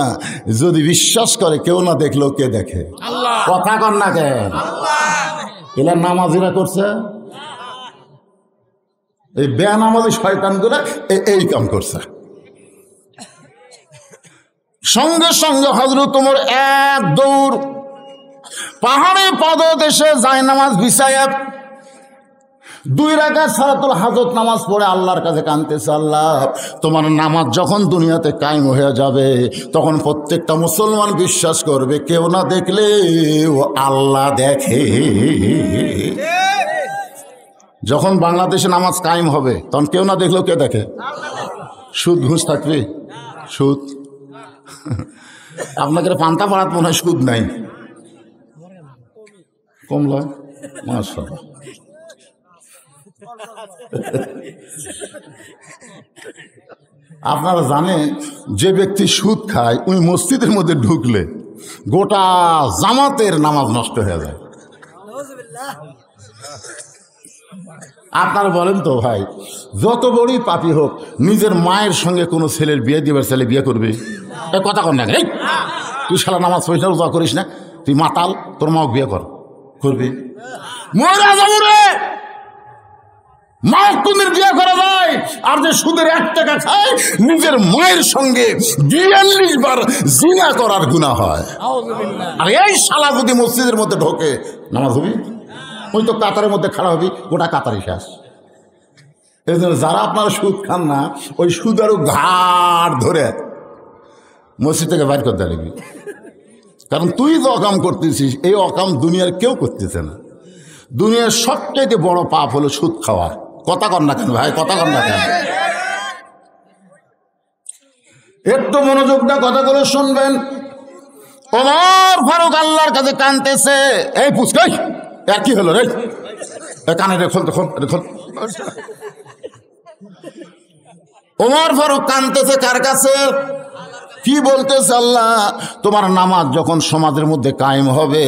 যদি বিশ্বাস করে কেউ না দেখলেও কে দেখে? কথা কর না কেন? এলা নামাজিরা করছে, এই বেনামাজি শয়তানগুলো এই কাম করছে। সঙ্গে সঙ্গে হযরত ওমর 1 দৌড় পাহাড়ে পাদদেশে যায় নামাজ বিছায়া 2 রাকাত সালাতুল হাজত নামাজ পড়ে আল্লাহর কাছে কাঁদতেছে, আল্লাহ তোমার নামাজ যখন দুনিয়াতে কায়েম হয়ে যাবে তখন প্রত্যেকটা মুসলমান বিশ্বাস করবে কেউ না দেখলে ও আল্লাহ দেখে। যখন বাংলাদেশে নামাজ কায়েম হবে তখন কেউ না দেখলেও কে দেখে? সুদ ঘুষ থাকবে? সুদ আপনাকে পান্তা পাড়াত মনে হয় সুদ নাই, কমলা মাশাআল্লাহ। আপনারা জানেন যে ব্যক্তি সুদ খায় ওই মসজিদের মধ্যে ঢুকলে গোটা জামাতের নামাজ নষ্ট হয়ে যায়। আপনারা বলেন তো ভাই, যত বড়ই পাপী হোক নিজের মায়ের সঙ্গে কোনো ছেলের বিয়ে দিবার ছেলে বিয়ে করবে? এ কথা কর না, তুই শালা নামাজ পড়িস না, রোজা করিস না, তুই মাতাল, তোর মাও বিয়ে করবি? মরা যাবো রে, মা কোনদিন বিয়ে করা যায়? আর যে সুদের 1 টাকা খায় নিজের মায়ের সঙ্গে 42 বার জিনা করার গুনাহ হয়। আর এই শালা যদি মসজিদের মধ্যে ঢোকে নামাজ হবি? ওই তো কাতারের মধ্যে খাড়া হবি, গোটা কাতারই শেষ। এই জন্য যারা আপনারা সুদ খান না, ওই সুদ আরো ঘাড় ধরে মসজিদ থেকে বাইর করতে লাগবি। কারণ তুই যে অকাম করতেছিস এই অকাম দুনিয়ার কেউ করতেছে না। দুনিয়ার সবচেয়ে বড় পাপ হলো সুদ খাওয়া। কথা কর না কেন ভাই, কথা কর না কেন? একটু মনোযোগ দিয়ে কথাগুলো শুনবেন। ওমর ফারুক আল্লাহর কাছে কাঁদতেছে। এই পুষ্কাই আর কি হলো রে? কানে রে, খোল। ওমর ফারুক কাঁদতেছে কার কাছে? কি বলতেছে? আল্লাহ, তোমার নামাজ যখন সমাজের মধ্যে কায়েম হবে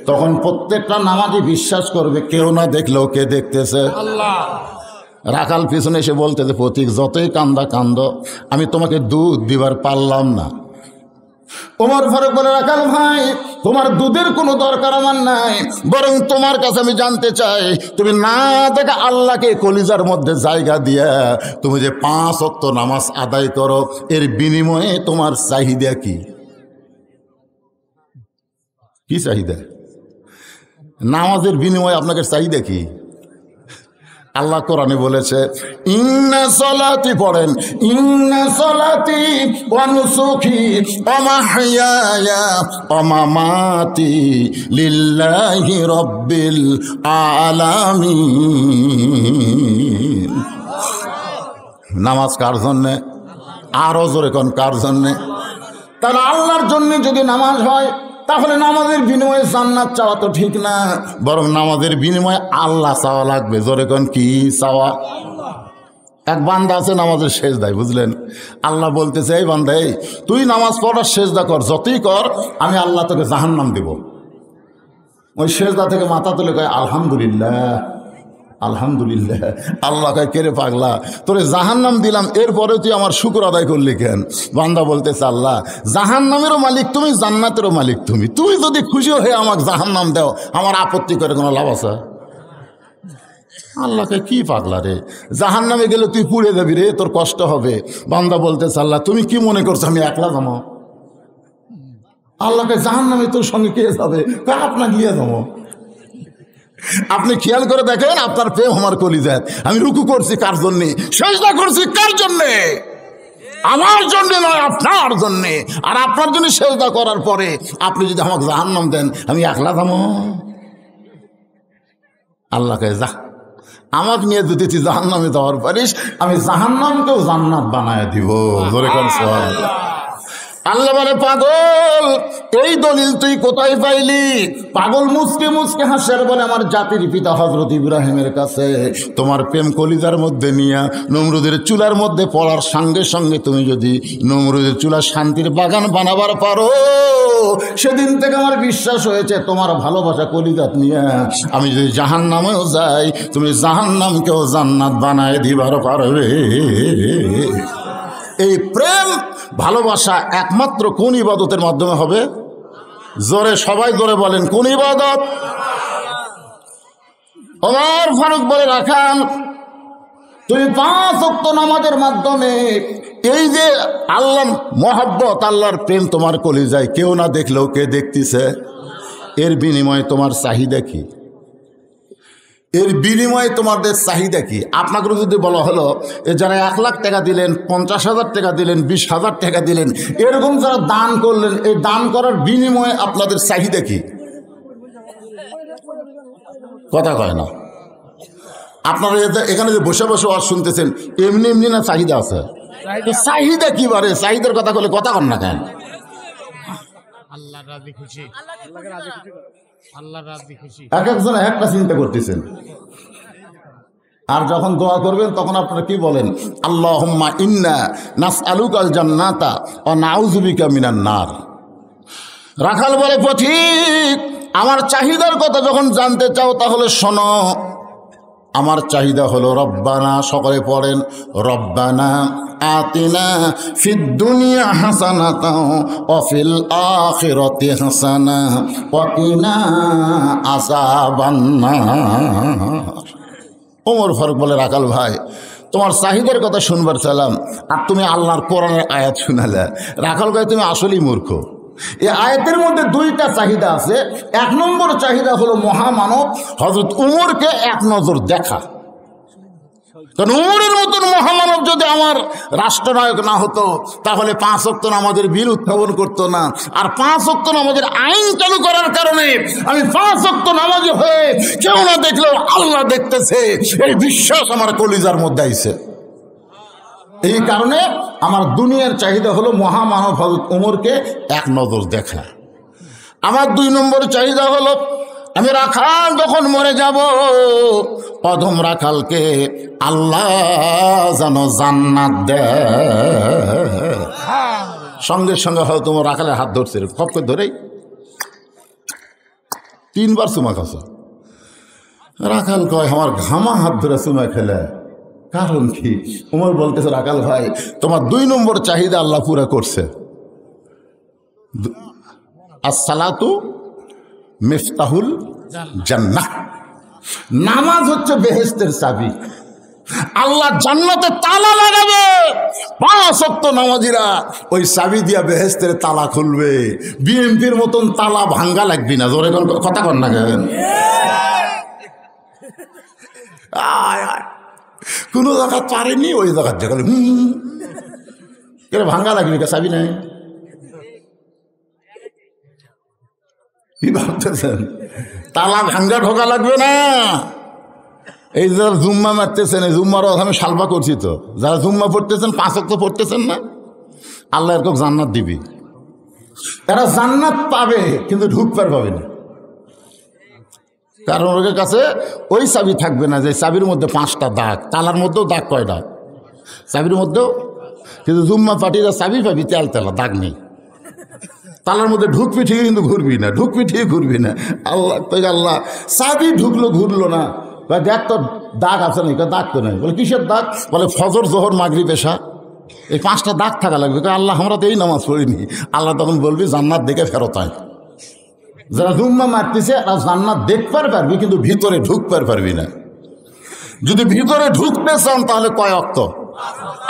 তখন প্রত্যেকটা নামাজই বিশ্বাস করবে কেউ না দেখলেও কে দেখতেছে? আল্লাহ। রাখাল পিছনে এসে বলতেছে, প্রতীক যতই কান্দ আমি তোমাকে দুধ দিবার পারলাম না। ওমর ফারুক বলে, রাখাল ভাই, তোমার দুধের কোনো দরকার আমার নাই, বরং তোমার কাছে আমি জানতে চাই তুমি না দেখে আল্লাহকে কলিজার মধ্যে জায়গা দিয়া তুমি যে 5 ওয়াক্ত নামাজ আদায় করো এর বিনিময়ে তোমার চাহিদা কি? কি চাহিদা? নামাজের বিনিময়ে আপনাকে চাহিদা কি? আল্লাহ কোরআনে বলেছে, ইন্না সলাতি, পড়েন, ইন্না সলাতি ওয়া নুসুকি ওয়া মাহইয়ায়া ওয়া মামাতি লিল্লাহি রাব্বিল আলামিন। নামাজ কার জন্যে? আরো জোরে কোন কার জন্যে? তাহলে আল্লাহর জন্য যদি নামাজ হয় তাহলে নামাজের বিনিময়ে জান্নাত চাওয়া তো ঠিক না, বরং নামাজের বিনিময়ে আল্লাহ চাওয়া লাগবে। জোরে কোন কি চাওয়া? এক বান্দা আছে নামাজের সেজদায়, বুঝলেন? আল্লাহ বলতেছে, এই বান্দা, তুই নামাজ পড়ার সেজদা কর, যতই কর, আমি আল্লাহ তোকে জাহান্নাম দেব। ওই সেজদা থেকে মাথা তুলে কয় আলহামদুলিল্লাহ, আলহামদুলিল্লাহ। আল্লাহ কয়, কে রে পাগলা, তোরে জাহান্নাম দিলাম, এরপরে তুই আমার শুকর আদায় করলি কেন? বান্দা বলতেছে, আল্লাহ, জাহান্নামেরও মালিক তুমি, জান্নাতেরও মালিক তুমি, তুই যদি খুশি হয়ে আমাকে জাহান্নাম দাও আমার আপত্তি করে কোনো লাভ আছে? আল্লাহকে কি পাগলা রে, জাহান্নামে গেলে তুই পুড়ে যাবি রে, তোর কষ্ট হবে। বান্দা বলতেছে, আল্লাহ, তুমি কি মনে করছো আমি একলা যাবো? আল্লাহকে জাহান্নামে তোর সঙ্গে কে যাবে? আপনাকে নিয়ে যাবো। আপনি খেয়াল করে দেখেন, আপনার প্রেম আমার কলিজায়। আমি রুকু করছি কার জন্যে? সেজদা করছি কার জন্যে? আমার জন্যে নয়, আপনার জন্যে। আর আপনার জন্য সেজদা করার পরে আপনি যদি আমাকে জাহান্নাম দেন আমি একলা যাবো? আল্লাহকে যা, আমাকে নিয়ে যদি তুই জাহান্নামে যাওয়ার পারিস আমি জাহান্নামকেও জান্নাত বানায় দিব। ধরে কোন সুবহানাল্লাহ। আল্লাহ বলে, পাগল, এই দলিল তুই কোথায় পাইলি? পাগল মুচকে মুচকে হাসের বলে, আমার জাতির পিতা হযরত ইব্রাহিমের কাছে তোমার প্রেম কলিজার মধ্যে নিয়ে নমরুদের চুলার মধ্যে পড়ার সঙ্গে সঙ্গে তুমি যদি নমরুদের চুলা শান্তির বাগান বানাবার পারো, সেদিন থেকে আমার বিশ্বাস হয়েছে তোমার ভালোবাসা কলিজাত নিয়ে আমি যদি জাহান্নামেও যাই তুমি জাহান্নামকেও জান্নাত বানায় দিবার পারবে। এই প্রেম ভালোবাসা একমাত্র কোন ইবাদতের মাধ্যমে হবে? জোরে, সবাই জোরে বলেন, কোন ইবাদত? ওমর ফারুক বলে, রাখান, তুমি 5 ওয়াক্ত নামাজের মাধ্যমে এই যে আল্লাহ মহব্বত, আল্লাহর প্রেম তোমার কলিজায় কেউ না দেখলেও কে দেখতেছে, এর বিনিময়ে তোমার চাহিদা কি? এর বিনিময়ে তোমাদের চাহিদা কি? আপনাকে যদি বলা হলো যারা 1 লাখ টাকা দিলেন, 50,000 টাকা দিলেন, 20,000 টাকা দিলেন, এরকম যারা দান করলেন, এই দান করার বিনিময়ে আপনাদের চাহিদা কি? কথা কয় না। আপনারা এখানে যে বসে বসে ওয়াজ শুনতেছেন, এমনি এমনি না চাহিদা আছে? চাহিদা কি বারে? চাহিদার কথা বলে কথা কন না কেন? আল্লাহ রাজি খুশি, আল্লাহ রাজি খুশি। এক একজন একটা চিন্তা করতেছেন। আর যখন দোয়া করবেন তখন আপনারা কি বলেন? আল্লাহুম্মা ইন্না নাসআলুকাল জান্নাতা ওয়া নাউযু বিকা মিনান নার। রাখাল বলে, পথিক, আমার চাহিদার কথা যখন জানতে চাও তাহলে শোনো। আমার চাহিদা হলো রব্বানা, সকলে পড়েন, রব্বানা আতিনা ফিদ দুনিয়া হাসানাতাও ওয়া ফিল আখিরাতি হাসানা ওয়া কিনা আযাবান্নার। ওমর ফারুক বলে, রাখাল ভাই, তোমার চাহিদার কথা শুনবার চাইলাম আর তুমি আল্লাহর কোরআনের আয়াত শুনালে। রাখাল ভাই, তুমি আসলেই মূর্খ। এই আয়াতের মধ্যে দুইটা চাহিদা আছে। এক নম্বর চাহিদা হলো মহামানব হযরত উমরকে এক নজর দেখা। কারণ উমরের মতন মহামানব যদি আমার রাষ্ট্রনায়ক না হতো তাহলে 5 ওয়াক্ত নামাজের বিল উত্থাপন করতো না। আর 5 ওয়াক্ত নামাজের আইন চালু করার কারণে আমি 5 ওয়াক্ত নামাজি হয়ে কেউ না দেখলেও আল্লাহ দেখতেছে, এই বিশ্বাস আমার কলিজার মধ্যে আইছে। এই কারণে আমার দুনিয়ার চাহিদা হলো মহামানব হযরত উমরকে এক নজর দেখা। আমার 2 নম্বর চাহিদা হলো আমি রাখাল যখন মরে যাব, অধম রাখালকে আল্লাহ যেন জান্নাত দেয়। সঙ্গে সঙ্গে হয়তো তোমার রাখালের হাত ধরছে, খপকে ধরেই 3 বার চুমা খাচ্ছ। রাখাল কয়, আমার ঘামা হাত ধরে চুমা খেলে, কারণ কি? উমর বলতেছে, রাখাল ভাই, তোমার 2 নম্বর চাহিদা আল্লাহ পুরা করছে। আসসালাতু মিফতাহুল জান্নাহ। নামাজ হচ্ছে বেহেশতের চাবি। আল্লাহ জান্নাতে তালা লাগাবে, 5 ওয়াক্ত নামাজিরা ওই চাবি দিয়া বেহেশতের তালা খুলবে। বিএমপির মতন তালা ভাঙ্গা লাগবি না। জোরে কথা কন না কেন? কোন জায়গা পারেনি, ওই জায়গার জায়গা ভাঙ্গা লাগবি, চাবি নাই। কি ভাবতেছেন? তালা ভাঙ্গা ঢোকা লাগবে না। এই যারা জুম্মা মারতেছেন, এই জুম্মার আমি সালবা করছি তো, যারা জুম্মা পড়তেছেন 5 ওয়াক্ত পড়তেছেন না, আল্লাহ এরকম জান্নাত দিবি। তারা জান্নাত পাবে কিন্তু ঢুকবার পাবে না। কারণ ওদের কাছে ওই চাবি থাকবে না যে চাবির মধ্যে 5টা দাগ। তালার মধ্যেও দাগ কয়টা? চাবির মধ্যেও। কিন্তু জুম্মা পাটিরা চাবি পাবি তেল তেলা, দাগ নেই। তালার মধ্যে ঢুকবি ঠিকই কিন্তু ঘুরবি না, ঢুকবি ঠিক ঘুরবি না। আল্লাহ তো আল্লাহ চাবি ঢুকলো ঘুরলো না, দেখ তো দাগ আছে না? দাগ তো নেই। বলে কিসের দাগ? বলে ফজর, জোহর, মাগরিব, এশা, এই 5টা দাগ থাকা লাগবে। আল্লাহ আমরা তো এই নামাজ পড়িনি। আল্লাহ তখন বলবি জান্নাত দেখে ফেরত আয়। যারা জুম্মা মারতেছে আর জান্নাত দেখবার পারবি কিন্তু ভিতরে ঢুকবার পারবি না। যদি ভিতরে ঢুকতে চান তাহলে কয় ওয়াক্ত?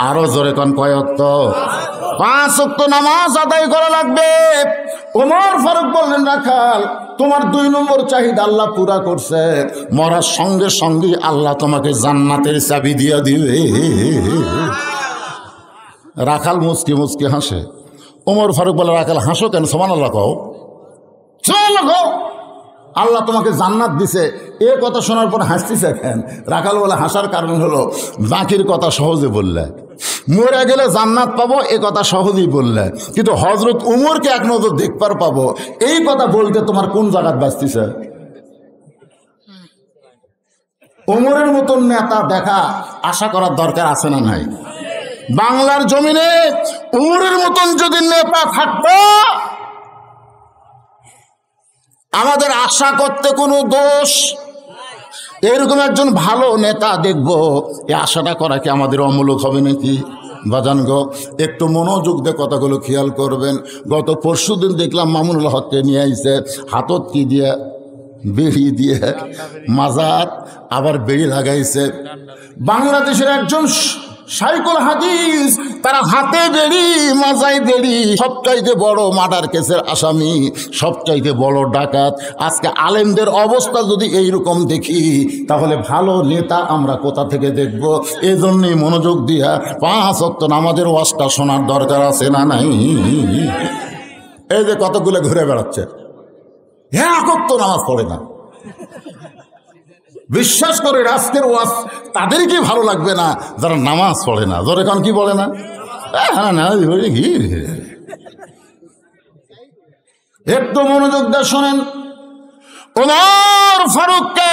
আরো জোরে কোন কয় ওয়াক্ত? 5 ওয়াক্ত নামাজ আদায় করা লাগবে। ওমর ফারুক বললেন, রাখাল, তোমার 2 নম্বর চাহিদা আল্লাহ পুরা করছে। মরার সঙ্গে সঙ্গে আল্লাহ তোমাকে জান্নাতের চাবি দিয়ে দিবে। রাখাল মুচকি মুচকি হাসে। ওমর ফারুক বলে, রাখাল হাসো কেন? সুবহানাল্লাহ কও, সুবহানাল্লাহ কও। আল্লাহ তোমাকে জান্নাত দিছে, এ কথা শোনার পর হাসতেছে কেন? রাখাল বলে, হাসার কারণ হলো বাকির কথা সহজে বললে, মরে গেলে জান্নাত পাবো এ কথা সহজেই বললে, কিন্তু হযরত উমরকে এক নজর দেখবার পাবো এই কথা বলতে তোমার কোন জায়গায় বাঁচতেছে? উমরের মতন নেতা দেখা আশা করার দরকার আছে না নাই? বাংলার জমিনে উমরের মতন যদি নেতা থাকতো আমাদের আশা করতে কোনো দোষ। এরকম একজন ভালো নেতা দেখবো, এই আশাটা করা কি আমাদের অমূলক হবে নাকি? বাজান গো, একটু মনোযোগ দিয়ে কথাগুলো খেয়াল করবেন। গত পরশুদিন দেখলাম মামুনুল হককে নিয়ে আইছে, হাতত কি দিয়ে? বেড়ি দিয়ে মাজার, আবার বেড়ি লাগাইছে। বাংলাদেশের একজন শাইখুল হাদিস, তারা হাতে বেড়ি, মাজায় বেড়ি, সবচাইতে বড় মার্ডার কেসের আসামি, সবচাইতে বড় ডাকাত। আজকে আলেমদের অবস্থা যদি এইরকম দেখি তাহলে ভালো নেতা আমরা কোথা থেকে দেখব? এজন্যই মনোযোগ দিয়া 5 ওয়াক্ত নামাজের ওয়াজটা শোনার দরকার আছে না নাই? এই যে কতগুলো ঘুরে বেড়াচ্ছে, 1 ওয়াক্ত নামাজ পড়ে না, বিশ্বাস করে আজকের ওয়াজ তাদেরকে ভালো লাগবে না যারা নামাজ পড়ে না। জোরে কান কি বলে না? হ্যাঁ না, একটু মনোযোগ দিয়ে শোনেন। ওমর ফারুককে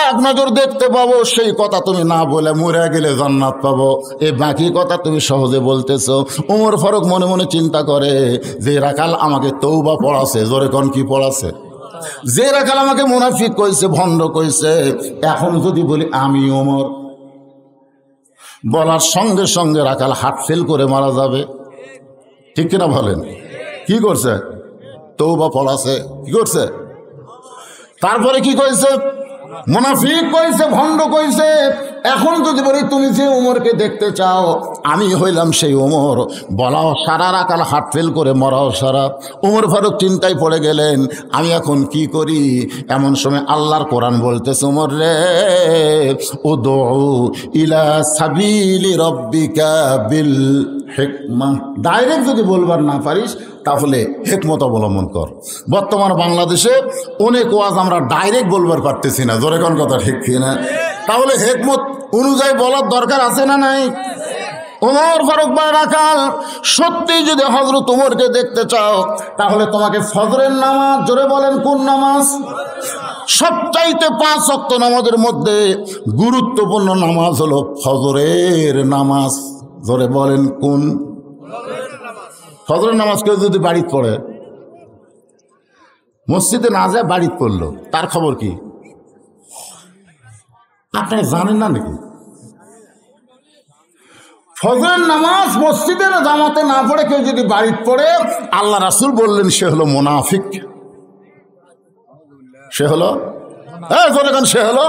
এক নজর দেখতে পাবো, সেই কথা তুমি না বলে মরে গেলে জান্নাত পাবো, এই বাকি কথা তুমি সহজে বলতেছো। ওমর ফারুক মনে মনে চিন্তা করে, যে রাখাল আমাকে তৌবা পড়াছে, জোরে কোন কি পড়াছে, যে রাখাল আমাকে মুনাফিক কইছে, ভণ্ড কইছে, এখন যদি বলি আমি ওমর, বলার সঙ্গে সঙ্গে রাখাল হার্ট ফেল করে মারা যাবে। ঠিক কিনা বলেন? কি করছে? তৌবা পড়াছে। কি করছে? তারপরে কি কইছে? মুনাফিক কইছে, ভণ্ড কইছে। এখন যদি বলি তুমি যে ওমরকে দেখতে চাও, আমি হইলাম সেই ওমর, বলাও সারা, রাখাল হার্ট ফেল করে মরাও সারা। ওমর ফারুক চিন্তায় পড়ে গেলেন, আমি এখন কি করি? এমন সময় আল্লাহর কোরআন বলতেছে, ওমর রে, উদউ ইলা সাবিলি রব্বিকা বিল হিকমা। ডাইরেক্ট যদি বলবার না পারিস তাহলে হেকমত অবলম্বন কর। বর্তমান বাংলাদেশে অনেক ওয়াজ আমরা ডাইরেক্ট বলবার পারতেছি না, জোরে কোন কথা ঠিক কিনা? তাহলে হেকমত অনুযায়ী বলার দরকার আছে না নাই? ওমর ফারুক বা রাখাল, সত্যি যদি হযরত ওমরকে দেখতে চাও তাহলে তোমাকে ফজরের নামাজ, জোরে বলেন কোন নামাজ? সবচাইতে 5 ওয়াক্ত নামাজের মধ্যে গুরুত্বপূর্ণ নামাজ হলো ফজরের নামাজ। জোরে বলেন কোন? ফজরের নামাজ কেউ যদি বাড়িতে পড়ে, মসজিদে না যায় বাড়িতে পড়লো, তার খবর কি আপনারা জানেন না নাকি? ফজরের নামাজ মসজিদের জামাতে না পড়ে কেউ যদি বাড়িতে পড়ে, আল্লাহ রাসূল বললেন সে হলো মুনাফিক। সে হলো, সে হলো,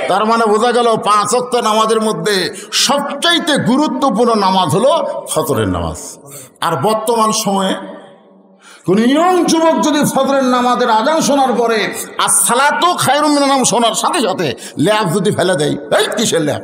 তার মানে বোঝা গেল 5 ওয়াক্ত নামাজের মধ্যে সবচাইতে গুরুত্বপূর্ণ নামাজ হলো ফজরের নামাজ। আর বর্তমান সময়ে কোন ইয়ং যুবক যদি ফজরের নামাজের আজান শোনার পরে আসসালাতু খায়রুম মিনান নাম শোনার সাথে সাথে ল্যাব যদি ফেলে দেয়, এই কিসের ল্যাব?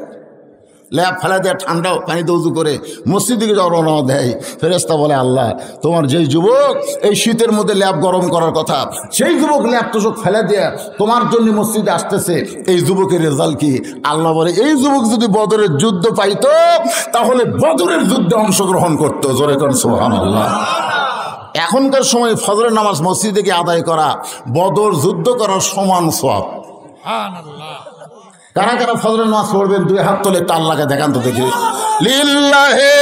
ল্যাব ফেলে দেয়, ঠান্ডা পানিতে উজু করে মসজিদে রওনা দেয়। ফেরেশতা বলে, আল্লাহ, তোমার যেই যুবক এই শীতের মধ্যে ল্যাব গরম করার কথা, সেই যুবক ল্যাব তোষক ফেলে দিয়ে তোমার জন্য মসজিদে আসতেছে, এই যুবকের রেজাল্ট কি? আল্লাহ বলে, এই যুবক যদি বদরের যুদ্ধ পাইতো তাহলে বদরের যুদ্ধে অংশগ্রহণ করতো। জোরে করেন সুবহানাল্লাহ। এখনকার সময় ফজরের নামাজ মসজিদে গিয়ে আদায় করা বদর যুদ্ধ করার সমান সওয়াব। কারা কারা ফজরের নামাজ পড়বেন? 2 হাত তোলে, একটা আল্লাহকে দেখান তো দেখি। লিল্লাহি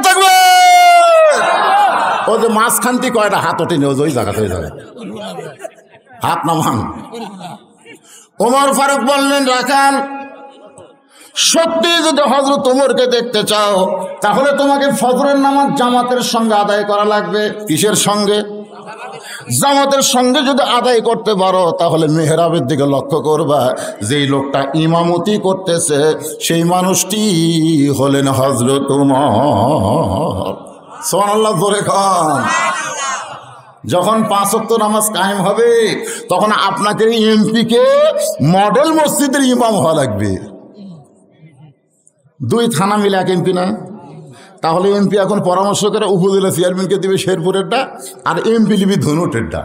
তাকবীর। ও যে মাঝখানটি কয়টা হাত ওঠেনি, ওই জায়গাতে, ওই জায়গায় হাত নামান। ওমর ফারুক বললেন, রাখাল, সত্যি যদি হযরত ওমরকে দেখতে চাও তাহলে তোমাকে ফজরের নামাজ জামাতের সঙ্গে আদায় করা লাগবে। কিসের সঙ্গে? জামাতের সঙ্গে যদি আদায় করতে পারো তাহলে মেহরাবের দিকে লক্ষ্য করবা, যেই লোকটা ইমামতি করতেছে সেই মানুষটি হলেন হযরত ওমর। সুবহানাল্লাহ, জোরে খান। যখন 5 ওয়াক্ত নামাজ কায়েম হবে তখন আপনাকে এমপিকে মডেল মসজিদের ইমাম হওয়া লাগবে। 2 থানা মিলে 1 এমপি না? তাহলে এমপি এখন পরামর্শ করে উপজেলা চেয়ারম্যানকে দিবে শেরপুরেরটা, আর এমপি লিবি ধনুটেরটা।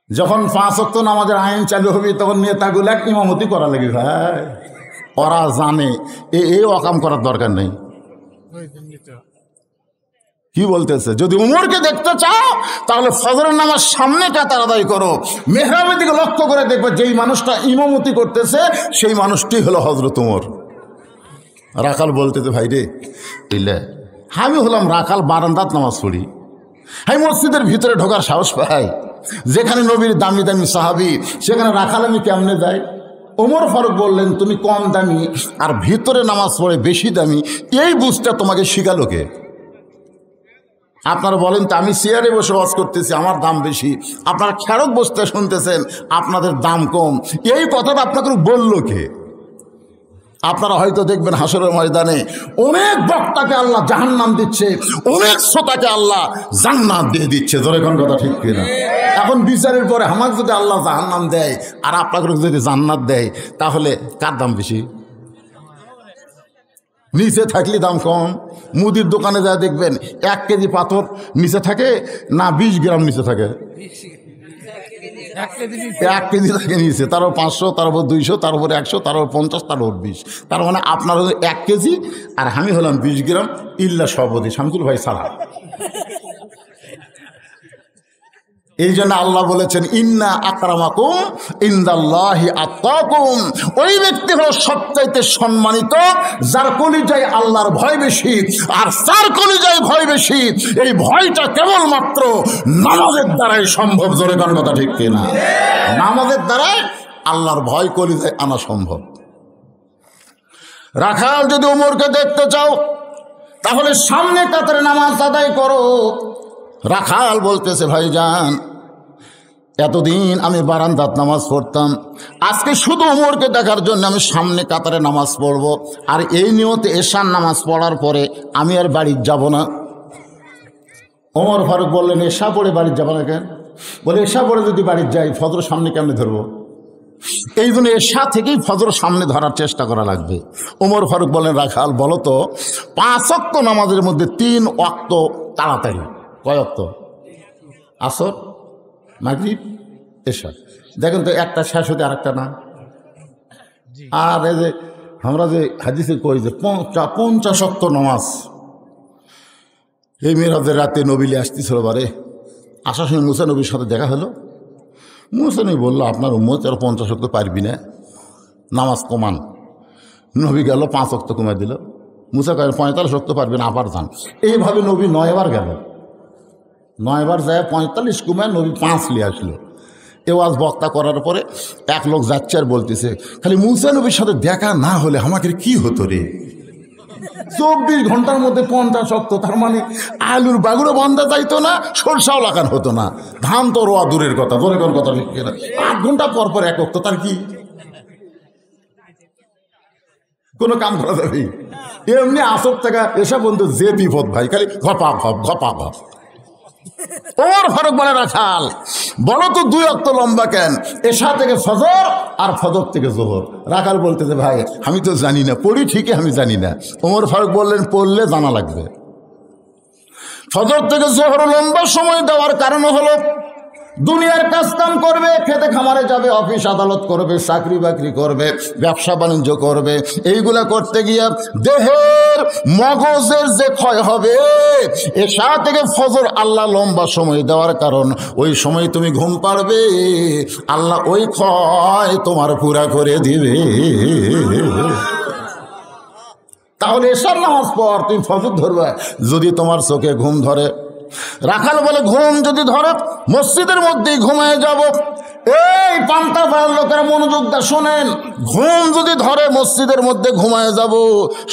যখন 5 ওয়াক্ত নামাজের আইন চালু হবে তখন নেতাগুলা ইমামতি করা লাগে। ভাই, ওরা জানে এই অকাম করার দরকার নেই। কি বলতেছে? যদি উমরকে দেখতে চাও তাহলে ফজরের নামাজ সামনে কাতার আদায় করো, মেহরাবের দিকে লক্ষ্য করে দেখবে যেই মানুষটা ইমামতি করতেছে সেই মানুষটি হলো হযরত ওমর। রাখাল বলতেছে, ভাই রে, আমি হলাম রাখাল, বারান্দাত নামাজ পড়ি, আমি মসজিদের ভিতরে ঢোকার সাহস পাই, যেখানে নবীর দামি দামি সাহাবী সেখানে রাখাল আমি কেমনে যাই? ওমর ফারুক বললেন, তুমি কম দামি আর ভিতরে নামাজ পড়ে বেশি দামি, এই বুঝটা তোমাকে শিখালো কে? আপনারা বলেন তো, আমি চেয়ারে বসে ওয়াজ করতেছি, আমার দাম বেশি, আপনারা খেরক বসতে শুনতেছেন, আপনাদের দাম কম, এই কথাটা আপনাকে বললো কে? আপনারা হয়তো দেখবেন হাসরের ময়দানে অনেক বক্তাকে আল্লাহ জাহান্নাম দিচ্ছে, অনেক শ্রোতাকে আল্লাহ জান্নাত দিয়ে দিচ্ছে। জোরে কোন কথা ঠিক কিনা? এখন বিচারের পরে আমাকে যদি আল্লাহ জাহান্নাম দেয় আর আপনাকে যদি জান্নাত দেয় তাহলে কার দাম বেশি? নিচে থাকলে দাম কম। মুদির দোকানে যা দেখবেন 1 কেজি পাথর নিচে থাকে না 20 গ্রাম নিচে থাকে? 1 কেজি থেকে নিয়েছে, তার উপর 500, তার উপর 200, তার উপর 100, তার উপর 50, তার উপর 20। তার মানে আপনার হলো 1 কেজি আর আমি হলাম 20 গ্রাম, ইল্লা সভাপতি শামসুল ভাই ছাড়া। এই জন্য আল্লাহ বলেছেন ইন্না আকরামাকুম ইনদাল্লাহি আত্তাকুম, ওই ব্যক্তি হলো সবচাইতে সম্মানিত যার কলিজায় আল্লাহর ভয় বেশি। আর যার কলিজায় ভয় বেশি, এই ভয়টা কেবলমাত্র নামাজের দ্বারাই সম্ভব। জোরে কোন কথা ঠিক কিনা? নামাজের দ্বারাই আল্লাহর ভয় কলিজায় আনা সম্ভব। রাখাল যদি ওমরকে দেখতে চাও তাহলে সামনে কাতারে নামাজ আদায় করো। রাখাল বলতেছে ভাইজান, এতদিন আমি বারান্দাত নামাজ পড়তাম, আজকে শুধু ওমরকে দেখার জন্য আমি সামনে কাতারে নামাজ পড়ব, আর এই নিয়তে এশার নামাজ পড়ার পরে আমি আর বাড়ি যাব না। ওমর ফারুক বললেন, এশা পড়ে বাড়ি যাব না কেন? বলে এশা পড়ে যদি বাড়ি যাই ফজর সামনে কেমনে ধরবো? এই জন্য এশা থেকেই ফজর সামনে ধরার চেষ্টা করা লাগবে। ওমর ফারুক বলেন, রাখাল বলো তো 5 ওয়াক্ত নামাজের মধ্যে 3 ওয়াক্ত তাড়াতাড়ি কয় ওয়াক্ত? আসর, মাগরিব, এশা। দেখেন তো একটা শেষ হতে আরেকটা না। আর এই যে আমরা যে হাদিসে কই যে 50 ওয়াক্ত নামাজ, এই মেরাজের রাতে নবীলি আসতেছিল, বারে আসার সময় মুসা নবীর সাথে দেখা হলো। মুসা নবী বললো, আপনার উম্মত আর 50 ওয়াক্ত পারবি না, নামাজ কমান। নবী গেল 5 ওয়াক্ত কমাই দিল। মুসা কয় 45 ওয়াক্ত পারবেন, আবার যান। এইভাবে নবী 9 বার গেল। 9 বার যায় 45 কমায় নবী 5 নিয়ে আসলো। এ ওয়াজ বক্তা করার পরে এক লোক যাচ্ছে আর বলতেছে, খালি মুসা নবীর সাথে দেখা না হলে আমাকে কি হতো রে? 24 ঘন্টার মধ্যে 50 ওয়াক্ত, তার মানে আলুর বাগুড়ো বান্ধা যাইতো না, সরষাও লাগানো হতো না, ধান তো রোয়া দূরের কথা। ধরে কোন কথা ঠিক না? 8 ঘন্টা পর পর 1 ওয়াক্ত, তার কি কোনো কাম করা যাবে? এমনি আসর থেকে এসব বন্ধু যে বিপদ ভাই, খালি ঘপা ঘপ ঘপা ঘপ। ওমর ফারুক বলে, রাখাল বলো তো 2 ওয়াক্ত লম্বা কেন? এশা থেকে ফজর আর ফজর থেকে জোহর। রাখাল বলতেছে, ভাই আমি তো জানি না, পড়ি ঠিকই, আমি জানি না। ওমর ফারুক বললেন, পড়লে জানা লাগবে। ফজর থেকে জোহর লম্বা সময় দেওয়ার কারণ হলো দুনিয়ার কাজ কাম করবে, খেতে খামারে যাবে, অফিস আদালত করবে, চাকরি বাকরি করবে, ব্যবসা বাণিজ্য করবে। এইগুলা করতে গিয়ে দেহের মগজের যে ক্ষয় হবে, এশা থেকে ফজর আল্লাহ লম্বা সময় দেওয়ার কারণ, ওই সময় তুমি ঘুম পাড়বে, আল্লাহ ওই ক্ষয় তোমার পুরা করে দিবে। তাহলে এশার নামাজ পর তুমি ফজর ধরবে যদি তোমার চোখে ঘুম ধরে। রাখাল বলে, ঘুম যদি ধরে মসজিদের মধ্যেই ঘুমিয়ে যাব। এই পান্তা পায়ের লোকের মনোযোগ দা শোনেন, ঘুম যদি ধরে মসজিদের মধ্যে ঘুমিয়ে যাব।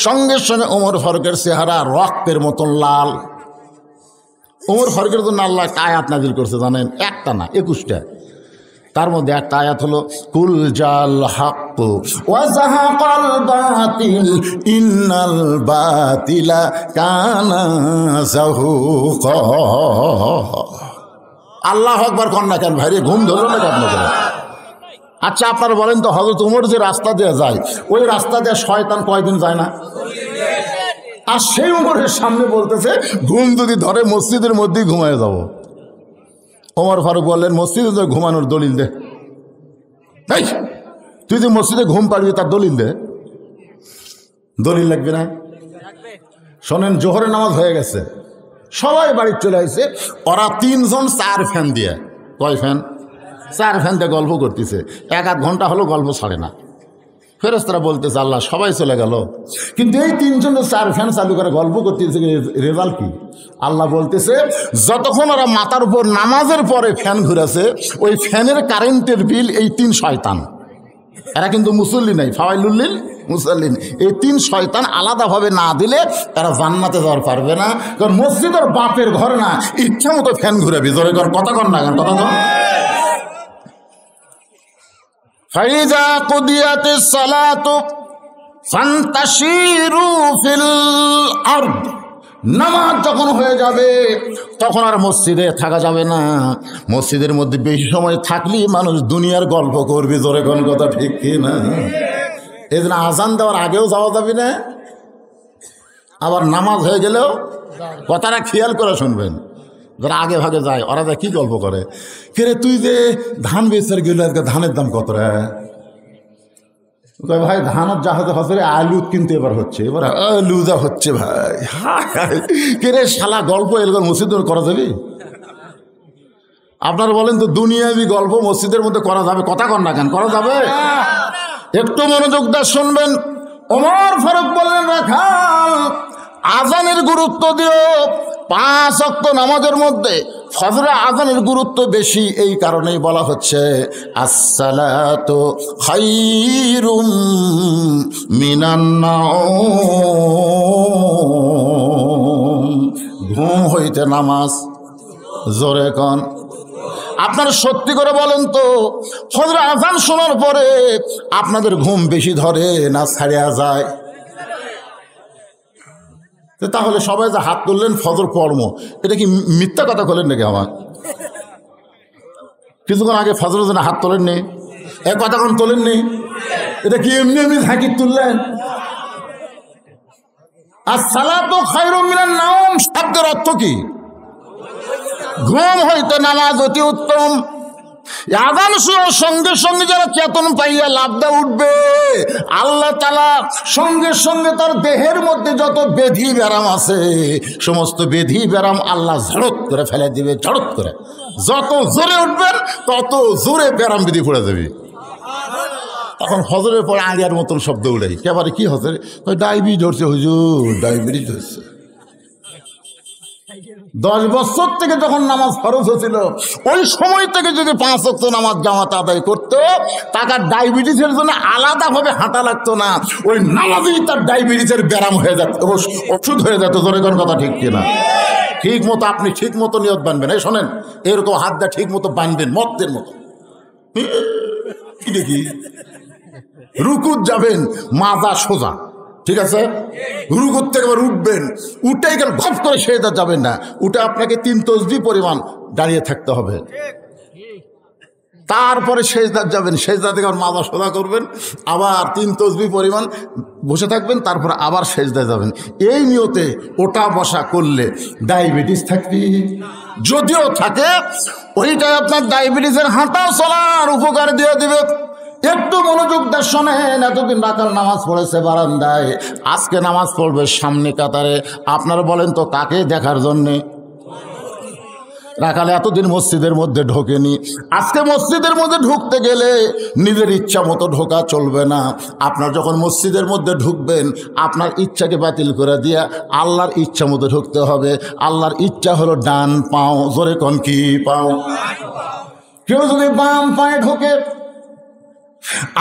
সঙ্গে সঙ্গে ওমর ফারুকের চেহারা রক্তের মতন লাল। ওমর ফারুকের জন্য আল্লাহ আয়াত নাজিল করছে জানেন, একটা না 21টা। তার মধ্যে একটা আয়াত হলো, কুল জাল হক ওয়া যাহাকাল বাতিল ইন্নাল বাতিলা কানা যাহুকা। আল্লাহু আকবার কন্যা কেন ভাই রে? ঘুম ধরলো না আপনাদের? আচ্ছা আপনারা বলেন তো, হযরত ওমর যে রাস্তা দিয়ে যায়, ওই রাস্তা দিয়ে শয়তান কয়দিন যায় না? আর সেই ওমরের সামনে বলতেছে, ঘুম যদি ধরে মসজিদের মধ্যেই ঘুমায় যাব। ওমর ফারুক বললেন, মসজিদে ঘুমানোর দলিল দে। এই তুই যে মসজিদে ঘুম পাড়বি তার দলিল দে। দলিল লাগবে না? শোনেন, জোহরের নামাজ হয়ে গেছে, সবাই বাড়ি চলে আসছে। ওরা 3 জন 4 ফ্যান দিয়ে, কয় ফ্যান? 4 ফ্যান দিয়ে গল্প করতেছে। 1-1 ঘন্টা হলো গল্প ছাড়ে না। ফেরেশতারা বলতেছে, আল্লাহ সবাই চলে গেল, কিন্তু এই 3 জন 4 ফ্যান চালু করে গল্প করতেছে, রেজাল্ট কি? আল্লাহ বলতেছে, যতক্ষণ ওরা মাথার উপর নামাজের পরে ফ্যান ঘুরেছে, ওই ফ্যানের কারেন্টের বিল এই 3 শয়তান। এরা কিন্তু মুসল্লি নাই, ফাওয়াইলুল মুসল্লিন। এই 3 শয়তান আলাদাভাবে না দিলে এরা জান্নাতে যাওয়ার পারবে না। কারণ মসজিদের বাপের ঘর না, ইচ্ছা মতো ফ্যান ঘুরাবি। জোরে কর, কথা কর না কেন? কথা কর। ফাইজা কুদিয়াতিস সালাতু ফান্তাশিরু ফিল আরদ। নামাজ যখন হয়ে যাবে তখন আর মসজিদে থাকা যাবে না। মসজিদের মধ্যে বেশি সময় থাকলেই মানুষ দুনিয়ার গল্প করবে। জোরে কোন কথা ঠিক কি না? এই জন্য আজান দেওয়ার আগেও যাওয়া যাবে না, আবার নামাজ হয়ে গেলেও। কথাটা খেয়াল করে শুনবেন, যারা আগে ভাগে যায় ওরা যায় কি গল্প করে, কে রে তুই যে ধান বেচার গেলে আজকে ধানের দাম কত রে? ভাই ধানের জাহাজে হচ্ছে আলু কিন্তু এবার হচ্ছে, এবার আলু যা হচ্ছে ভাই, কে রে শালা গল্প এরকম মসজিদের করা যাবে? আপনারা বলেন তো দুনিয়াবি গল্প মসজিদের মধ্যে করা যাবে? কথা কন না কেন, করা যাবে? একটু মনোযোগ দিয়ে শুনবেন। ওমর ফারুক বললেন, রাখাল আজানের গুরুত্ব দিও 5 ওয়াক্ত নামাজের মধ্যে ফজরে আজানের গুরুত্ব বেশি, এই কারণেই বলা হচ্ছে আসসালাতু খায়রুম মিনান নাওম, ঘুম হইতে নামাজ। জোরে কন, আপনারা সত্যি করে বলেন তো ফজরে আজান শোনার পরে আপনাদের ঘুম বেশি ধরে না ছাড়িয়া যায়? তাহলে সবাই যে হাত তুললেন ফজর পড়ব, এটা কি মিথ্যা কথা বলেন নাকি? আমার কিছুক্ষণ আগে ফজরের জন্য হাত তোলেননি, এক কথা কোন তোলেননি, এটা কি এমনি এমনি ঝাঁকি তুললেন? আসসালাতু খায়রুম মিনান নাওম শব্দের অর্থ কি? ঘুম হইতে নামাজ অতি উত্তম। আযান শোনার সঙ্গে সঙ্গে যারা চেতন পাইয়া লাফদা উঠবে, আল্লাহ তাআলা সঙ্গে সঙ্গে তার দেহের মধ্যে যত ব্যাধি ব্যারাম আছে সমস্ত ব্যাধি ব্যারাম আল্লাহ ঝড়ত করে ফেলে দিবে। ঝড়ত করে যত জোরে উঠবেন তত জোরে ব্যারাম বিধি পড়ে যাবে। তখন ফজরের পরে আলিয়ার মতন শব্দ উড়াই, একেবারে কি হচ্ছে, ডায়াবেটিস ধরছে হুজুর, ডায়াবেটিস ধরছে। 10 বছর থেকে যখন নামাজ ফরজ হয়েছিল ওই সময় থেকে যদি 5 ওয়াক্ত নামাজ জামাত আদায় করতো, তার ডায়াবেটিসের জন্য আলাদাভাবে হাঁটা লাগতো না, ওই নামাজেই তার ডায়াবেটিসের ব্যারাম হয়ে যেত, ওষুধ হয়ে যেত। জোরে কোন কথা ঠিক কিনা? ঠিক মতো আপনি ঠিক মতো নিয়ত বানবেন। এই শোনেন, এরকম হাত দিয়ে ঠিক মতো বানবেন মতের মতো। কি দেখি রুকুত যাবেন মাজা সোজা, ঠিক আছে? রুকুত থেকে আবার উঠবেন, উঠে গেলে ঘপ করে সেজদা যাবেন না, উঠে আপনাকে 3 তসবিহ পরিমাণ দাঁড়িয়ে থাকতে হবে। তারপরে সেজদা যাবেন, সেজদা থেকে আবার মাজা সোজা করবেন, আবার 3 তসবিহ পরিমাণ বসে থাকবেন, তারপরে আবার সেজদায় যাবেন। এই নিয়তে ওটা বসা করলে ডায়াবেটিস থাকবে, যদিও থাকে ওইটাই আপনার ডায়াবেটিসের হাঁটা চলার উপকার দিয়ে দিবে। একটু মনোযোগ দিয়ে শোনেন। এতদিন রাকাল নামাজ পড়েছে বারান্দায়, আজকে নামাজ পড়বে সামনে কাতারে। আপনারা বলেন তো কাকে দেখার জন্যে? রাকালে এতদিন মসজিদের মধ্যে ঢোকেনি, আজকে মসজিদের মধ্যে ঢুকতে গেলে নিজের ইচ্ছা মতো ঢোকা চলবে না। আপনার যখন মসজিদের মধ্যে ঢুকবেন আপনার ইচ্ছাকে বাতিল করে দিয়া আল্লাহর ইচ্ছা মতো ঢুকতে হবে। আল্লাহর ইচ্ছা হলো ডান পাও। জোরে কোন কি পাও? কেউ যদি বাম পায়ে ঢোকে,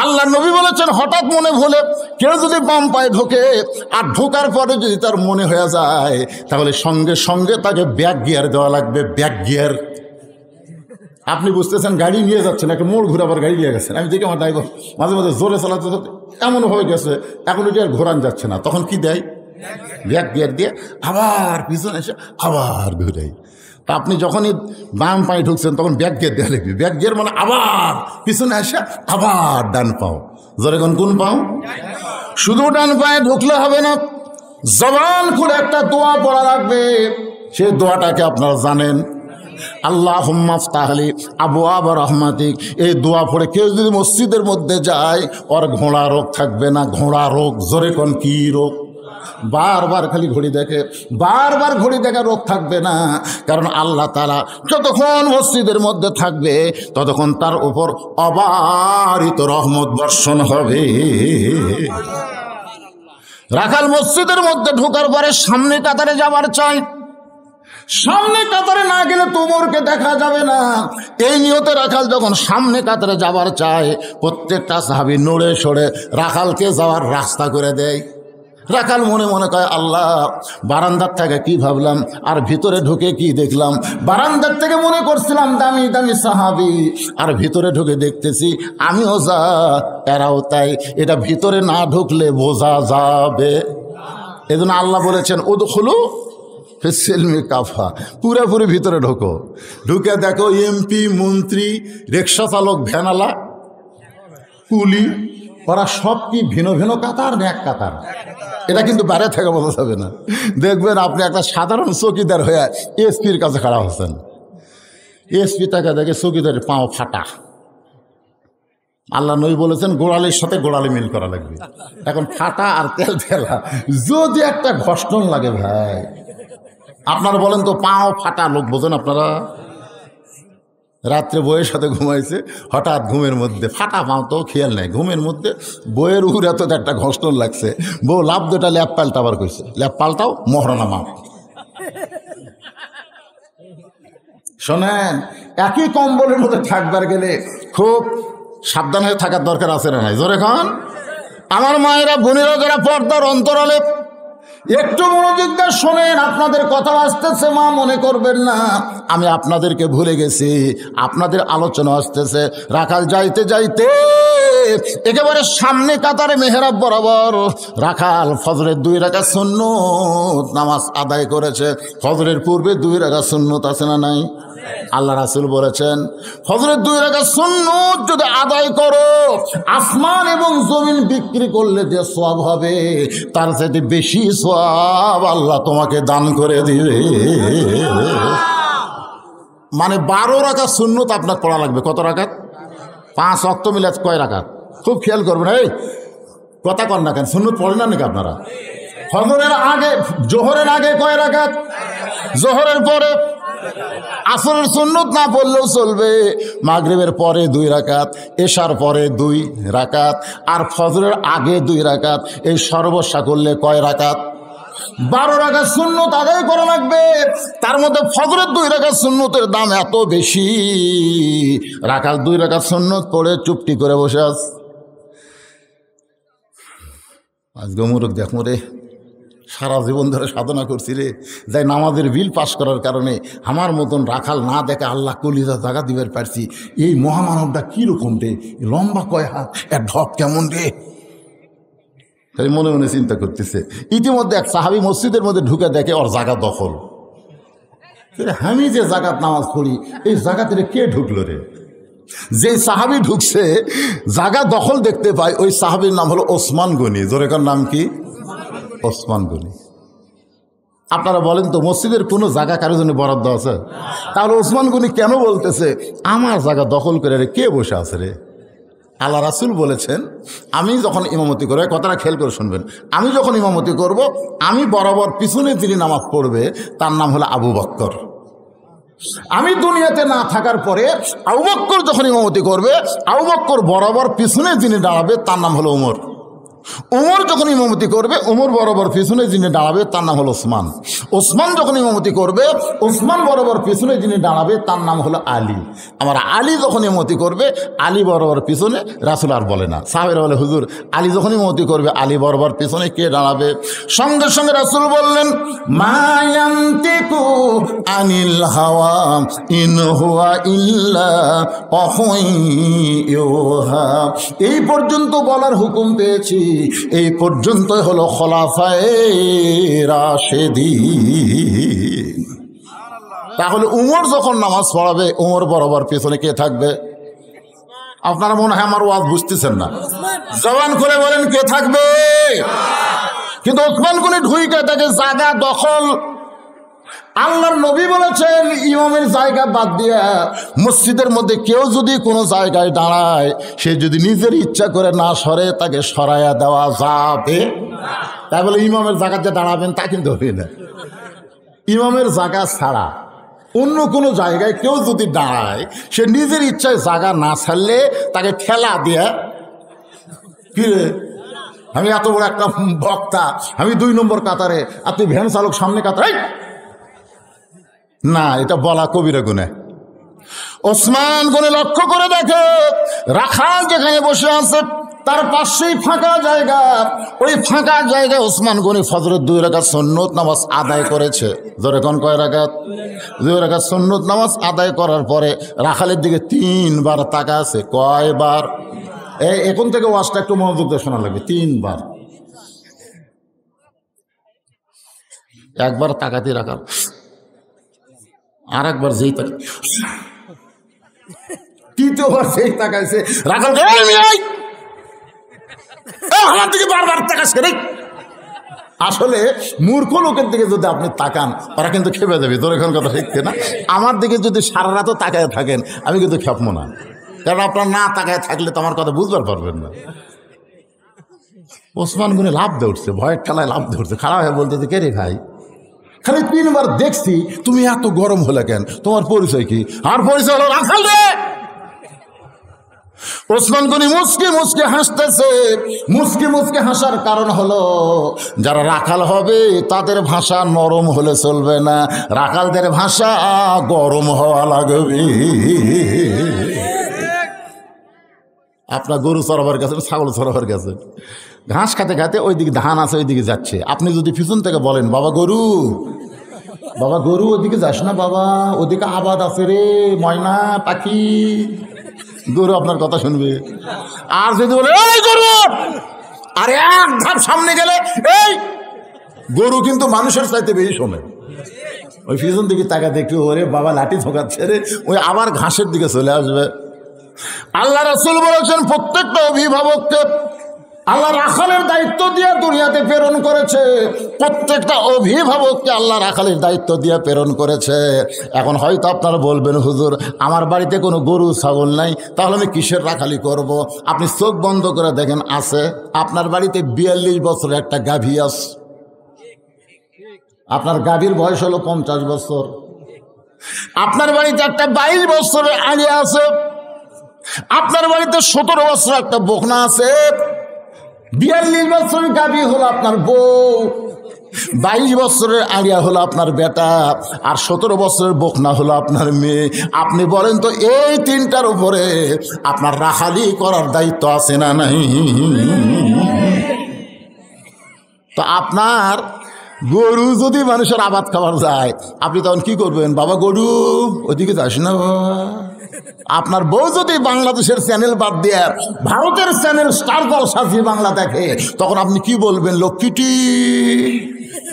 আল্লাহ নবী বলেছেন হঠাৎ মনে ভুলে কেউ যদি বাম পায়ে ঢোকে আর ঢোকার পরে যদি তার মনে হয়ে যায়, তাহলে সঙ্গে সঙ্গে তাকে ব্যাক গিয়ার দেওয়া লাগবে। ব্যাক গিয়ার আপনি বুঝতেছেন, গাড়ি নিয়ে যাচ্ছেন, একটা মোড় ঘুরাবার গাড়ি নিয়ে গেছেন। আমি দেখি আমার ড্রাইভার মাঝে মাঝে জোরে চালাতে এমন হয়ে গেছে এখন ওইটা আর ঘোরান যাচ্ছে না, তখন কি দেয়? ব্যাক গিয়ার দিয়ে আবার পিছনে এসে আবার ঘুরাই। তা আপনি যখনই বাম পায়ে ঢুকছেন তখন ব্যাক গিয়ার দেওয়া লাগবে। ব্যাক গিয়ার মানে আবার পিছনে এসে আবার ডান পাও। জোরে কোন পাও? শুধু ডান পায়ে ঢুকলে হবে না, জবান খুলে একটা দোয়া পড়া লাগবে। সেই দোয়াটাকে আপনারা জানেন, আল্লাহুম্মা ফতাহলি আবওয়াব রাহমাতিক। এই দোয়া পড়ে কেউ যদি মসজিদের মধ্যে যায় ওর ঘোড়া রোগ থাকবে না। ঘোড়া রোগ, জোরে কোন কি রোগ? বারবার খালি ঘড়ি দেখে, বারবার ঘড়ি দেখা রোগ থাকবে না। কারণ আল্লাহ তাআলা যতক্ষণ মসজিদের মধ্যে থাকবে ততক্ষণ তার উপর অবারিত রহমত বর্ষণ হবে। রাখাল মসজিদের মধ্যে ঢোকার পরে সামনে কাতারে যাবার চাই, সামনে কাতারে না গেলে তোমরকে দেখা যাবে না। এই নিয়তে রাখাল যখন সামনে কাতারে যাবার চায়, প্রত্যেকটা সাহাবী নড়ে সরে রাখালকে যাওয়ার রাস্তা করে দেয়। রাখাল মনে মনে কয়, আল্লাহ বারান্দার থেকে কি ভাবলাম আর ভিতরে ঢুকে কি দেখলাম। বারান্দার থেকে মনে করছিলাম দামি দামি সাহাবী, আর ভিতরে ঢুকে দেখতেছি আমিও যা এরাও তাই। এটা ভিতরে না ঢুকলে বোঝা যাবে। এজন্য আল্লাহ বলেছেন উদখুলু ফিস-সিলমি কাফা, পুরোপুরি ভিতরে ঢোকো। ঢুকে দেখো এমপি, মন্ত্রী, রিক্সা চালক, ভ্যানালা, কুলি ওরা সব কি ভিন্ন ভিন্ন কাতার না এক কাতার? এটা কিন্তু বাইরে থেকে বলা যাবে না। দেখবেন আপনি একটা সাধারণ চৌকিদার হয়ে এসপির কাছে খাড়া হচ্ছেন, এসপি তাকে দেখে চৌকিদারের পাও ফাটা। আল্লাহ নবী বলেছেন গোড়ালির সাথে গোড়ালি মিল করা লাগবে। এখন ফাটা আর তেল ফেলা যদি একটা ঘর্ষণ লাগে ভাই, আপনারা বলেন তো পাও ফাটা লোক বোঝেন আপনারা? রাত্রে বইয়ের সাথে ঘুমাইছে, হঠাৎ ঘুমের মধ্যে ফাটা পাও, তো খেয়াল নাই, ঘুমের মধ্যে বইয়ের উপরে তো একটা ঘর্ষণ লাগছে, বউ লাভ দুটা ল্যাপ পাল্টাবার কইছে, ল্যাপ পাল্টাও মহরানা মাপ। শোনেন, একই কম্বলের মধ্যে থাকবার গেলে খুব সাবধান হয়ে থাকার দরকার আছে না নাই? জোরে খান আমার মায়েরা বোনেরা যারা পর্দার অন্তরালে, একটু মনোযোগ দিয়ে শোনেন, আপনাদের কথা আসতেছে, মা মনে করবেন না আমি আপনাদেরকে ভুলে গেছি, আপনাদের আলোচনা আসতেছে। রাখাল যাইতে যাইতে একেবারে সামনে কাতারে মেহরাব বরাবর রাখাল ফজরের 2 রাকাত সুন্নত নামাজ আদায় করেছে। ফজরের পূর্বে 2 রাকাত সুন্নত আছে না নাই? আল্লাহ রাসূল বলেছেন ফজরের 2 রাকাত সুন্নত যদি আদায় করো, আসমান এবং জমিন বিক্রি করলে যে সওয়াব হবে তার চেয়ে বেশি সওয়াব আল্লাহ তোমাকে দান করে দিবে। মানে 12 রাকাত সুন্নত আপনার পড়া লাগবে। কত রাকাত? 5 ওয়াক্ত মিলে কয় রাকাত? খুব খেয়াল করবেন। এই কথা কর না কেন, সুন্নত পড়েন না নাকি আপনারা? ফজরের আগে, জোহরের আগে কয় রাকাত? জোহরের পরে। আসরের সুন্নত না পড়লেও চলবে। মাগরিবের পরে 2 রাকাত, এশার পরে 2 রাকাত, আর ফজরের আগে 2 রাকাত। এই সর্বস্বা করলে কয় রাকাত? 12 রাকাত সুন্নত আদায় করা লাগবে। তার মধ্যে ফজরের 2 রাকাত সুন্নতের দাম এত বেশি, রাকাত 2 রাকাত সুন্নত পড়ে চুপটি করে বসে আছ। আজকে মুরুখ দেখো রে, সারা জীবন ধরে সাধনা করছি রে, যাই নামাজের বিল পাস করার কারণে আমার মতন রাখাল না দেখে আল্লাহ কলিজা জায়গা দিবার পারছি। এই মহামানবটা কীরকম রে, লম্বা কয় হাত, এর ঢপ কেমন রে, তাই মনে মনে চিন্তা করতেছে। ইতিমধ্যে এক সাহাবি মসজিদের মধ্যে ঢুকে দেখে ওর জায়গা দখল। আমি যে জায়গাত নামাজ পড়ি এই জায়গাতে কে ঢুকলো রে? যে সাহাবি ঢুকছে জায়গা দখল দেখতে পায়, ওই সাহাবির নাম হলো ওসমান গনি। জোরেকার নাম কি? ওসমান গনি। আপনারা বলেন তো মসজিদের কোনো জায়গা কারোর জন্য বরাদ্দ আছে? তাহলে ওসমান গনি কেন বলতেছে আমার জায়গা দখল করে রে কে বসে আছে রে? আল্লাহ রাসূল বলেছেন আমি যখন ইমামতি করব, কথাটা খেয়াল করে শুনবেন, আমি যখন ইমামতি করব আমি বরাবর পিছনে যিনি নামাজ পড়বে তার নাম হলো আবু বকর। আমি দুনিয়াতে না থাকার পরে আবু বকর যখন ইমামতি করবে, আবু বকর বরাবর পিছনে যিনি দাঁড়াবে তার নাম হলো ওমর। ওমর যখন ইমামতি করবে, ওমর বরাবর পিছনে যিনি দাঁড়াবে তার নাম হলো ওসমান। ওসমান যখন ইমামতি করবে, ওসমান বরাবর পিছনে যিনি দাঁড়াবে তার নাম হলো আলী। আমার আলী যখন ইমামতি করবে, আলী বরাবর পিছনে। রাসূল আর বলে না, সাহাবীরা বলে হুজুর আলী যখন ইমামতি করবে আলী বরাবর পিছনে কে দাঁড়াবে? সঙ্গে সঙ্গে রাসূল বললেন মা ইয়ানতিকু আনিল হাওয়া ইন হুয়া ইল্লা ওয়াহয়ুহা। এই পর্যন্ত বলার হুকুম পেয়েছি, এই পর্যন্তই হলো খোলাফায়ে রাশেদিন। তাহলে উমর যখন নামাজ পড়াবে উমর বরাবর পেছনে কে থাকবে? আপনারা মনে হয় আমার ওয়াজ বুঝতেছেন না, জবান খুলে বলেন কে থাকবে? কিন্তু ওসমান গনি ঢুইকে তাকে জায়গা দখল। আল্লাহর নবী বলেছেন ইমামের জায়গা বাদ দিয়া মসজিদের মধ্যে কেউ যদি কোনো জায়গায় দাঁড়ায়, সে যদি নিজের ইচ্ছা করে না সরে তাকে সরাইয়া দেওয়া যাবে। তাই বলে ইমামের জায়গাতে দাঁড়াবেন তা কিন্তু হবে না। ইমামের জায়গা ছাড়া অন্য কোনো জায়গায় কেউ যদি দাঁড়ায়, সে নিজের ইচ্ছায় জায়গা না ছাড়লে তাকে ঠেলা দিয়ে, কি রে আমি এত বড় একটা বক্তা, আমি 2 নম্বর কাতারে আর তুই ভ্যান চালক সামনে কাতারে, না, এটা বলা কবিরা গুনাহ। ওসমান গনি লক্ষ্য করে দেখে রাখাল যেখানে বসে আছে তার পাশেই ফাঁকা জায়গা। ওই ফাঁকা জায়গায় ওসমান গনি ফজরের 2 রাকাত সুন্নত নামাজ আদায় করেছে। ধরে কোন কয় রাকাত? 2 রাকাত সুন্নত নামাজ আদায় করার পরে রাখালের দিকে 3 বার তাকাছে। কয়বার? এখন থেকে ওয়াজটা একটু মনোযোগ দিয়ে শোনা লাগবে। 3 বার। একবার তাকাতে রাখাল, আর একবার যেই তাকাই, তৃতীয়বার যেই তাকাইছে রাখাল আমার দিকে বারবার তাকাচ্ছে রে। আসলে মূর্খ লোকের দিকে যদি আপনি তাকান ওরা কিন্তু খেপে যাবে, তোর এখন কথা শিখছে না। আমার দিকে যদি সারা রাতও তাকায় থাকেন আমি কিন্তু খেপবো না, কারণ আপনার না তাকায় থাকলে তো আমার কথা বুঝবার পারবেন না। ওসমান গনি লাভ দিয়ে উঠছে, ভয়ের খেলায় লাভ দিয়ে উঠছে, খারাপ হয়ে বলতেছে কে রে ভাই, খালি 3 বার দেখছি তুমি এত গরম হলে কেন, তোমার পরিচয় কি? আর পরিচয় হলো রাখাল রে। ওসমান গনি মুচকি মুচকি হাসতেছে। মুচকি মুচকি হাসার কারণ হলো যারা রাখাল হবে তাদের ভাষা নরম হলে চলবে না, রাখালদের ভাষা গরম হওয়া লাগবে। আপনার গরু চড়াবার গেছেন, ছাগল চড়াবার গেছেন, ঘাস খাতে খাতে ওইদিকে ধান আছে ওইদিকে যাচ্ছে, আপনি যদি পিছন থেকে বলেন বাবা গরু, বাবা গরু ওদিকে যাস না বাবা, ওদিকে আবাদ আছে রে, ময়না পাখি, গরু আপনার কথা শুনবে। আর যদি বলে এই গরু, আর এক ধাপ সামনে গেলে এই গরু কিন্তু মানুষের চাইতে বেশি শোনে। ওই পিছন দিকে তাকা দেখি ওরে বাবা লাঠি ঠোকাচ্ছে রে, ওই আবার ঘাসের দিকে চলে আসবে। আল্লাহ রাসূল বলেছেন প্রত্যেকটা অভিভাবককে আল্লাহ রাখালের দায়িত্ব দিয়ে দুনিয়াতে প্রেরণ করেছে, প্রত্যেকটা অভিভাবককে আল্লাহ রাখালের দায়িত্ব দিয়ে প্রেরণ করেছে। এখন হয়তো আপনারা বলবেন হুজুর আমার বাড়িতে কোনো গরু ছাগল নাই, তাহলে আমি কিসের রাখালি করব? আপনি চোখ বন্ধ করে দেখেন, আছে আপনার বাড়িতে 42 বছরের একটা গাভী আছে, আপনার গাভীর বয়স হলো 50 বছর। আপনার বাড়িতে একটা 22 বছরের আড়িয়া আছে, আপনার বাড়িতে 17 বছর একটা বকনা আছে। 42 বছরের গাভী হলো আপনার বউ, 22 বছরের আড়িয়া হলো আপনার বেটা, আর 17 বছরের বকনা হলো আপনার মেয়ে। আপনি বলেন তো এই 3টার উপরে আপনার রাখালি করার দায়িত্ব আছে না নাই? তো আপনার গরু যদি মানুষের আবাদ খাবার যায়, আপনি তখন কি করবেন? বাবা গরু ওইদিকে যাস না বাবা। আপনার বউ যদি বাংলাদেশের চ্যানেল বাদ দিয়ে ভারতের চ্যানেল স্টার জলসা জি বাংলা দেখে, তখন আপনি কি বলবেন? লক্ষ্মীটি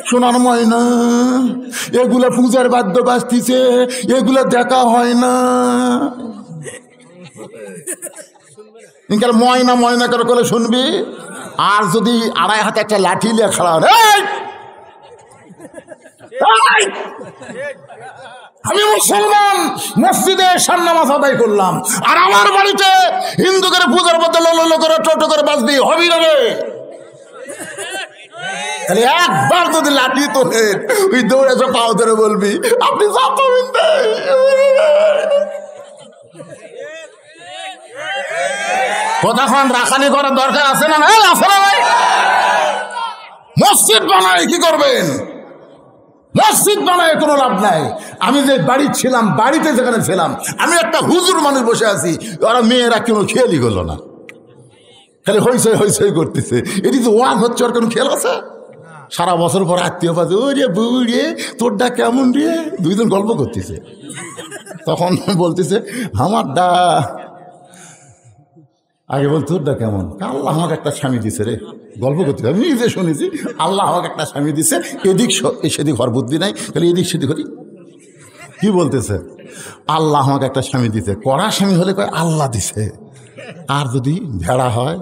সোনার ময়না, এগুলা পূজার বাদ্য বাজতিছে, এগুলা দেখা হয় না। ময়না ময়না করে শুনবি। আর যদি 2.5 হাতে একটা লাঠি নিয়ে খাড়া, আমি মুসলমান মসজিদে এশার নামাজ আদায় করলাম, আর আমার বাড়িতে হিন্দু করে পূজার মধ্যে লোলো করে টোটো করে বাজবি, হবি না রে? তাহলে একবার যদি লাঠি তোলে ওই দৌড়েছে পাও ধরে বলবি আপনি কতক্ষণ রাখালি করার দরকার আছে না? আছে না ভাই? মসজিদ বানায় কি করবেন? মসজিদ বানায় কোনো লাভ নাই। আমি যে বাড়ি ছিলাম, বাড়িতে যেখানে ছিলাম, আমি একটা হুজুর মানুষ বসে আছি, ওরা মেয়েরা কোনো খেয়ালই করলো না, খালি হইচই হইচই করতেছে। এটি তো ওয়াজ হচ্ছে, ওর কোনো খেয়াল আছে? সারা বছর পর আত্মীয় পাচ্ছে, ওই রে বউ রে তোরটা কেমন রে, 2 জন গল্প করতেছে। তখন বলতেছে আমারটা, আগে বল তোরটা কেমন? আল্লাহ আমাকে একটা স্বামী দিছে রে, গল্প করতে আমি নিজে শুনেছি, আল্লাহ আমাকে একটা স্বামী দিছে, এদিক সেদিক হওয়ার বুদ্ধি নাই, তাহলে এদিক সেদিক করি। কি বলতেছে? আল্লাহ আমাকে একটা স্বামী দিছে, কড়া স্বামী হলে কয় আল্লাহ দিছে। আর যদি ভেড়া হয়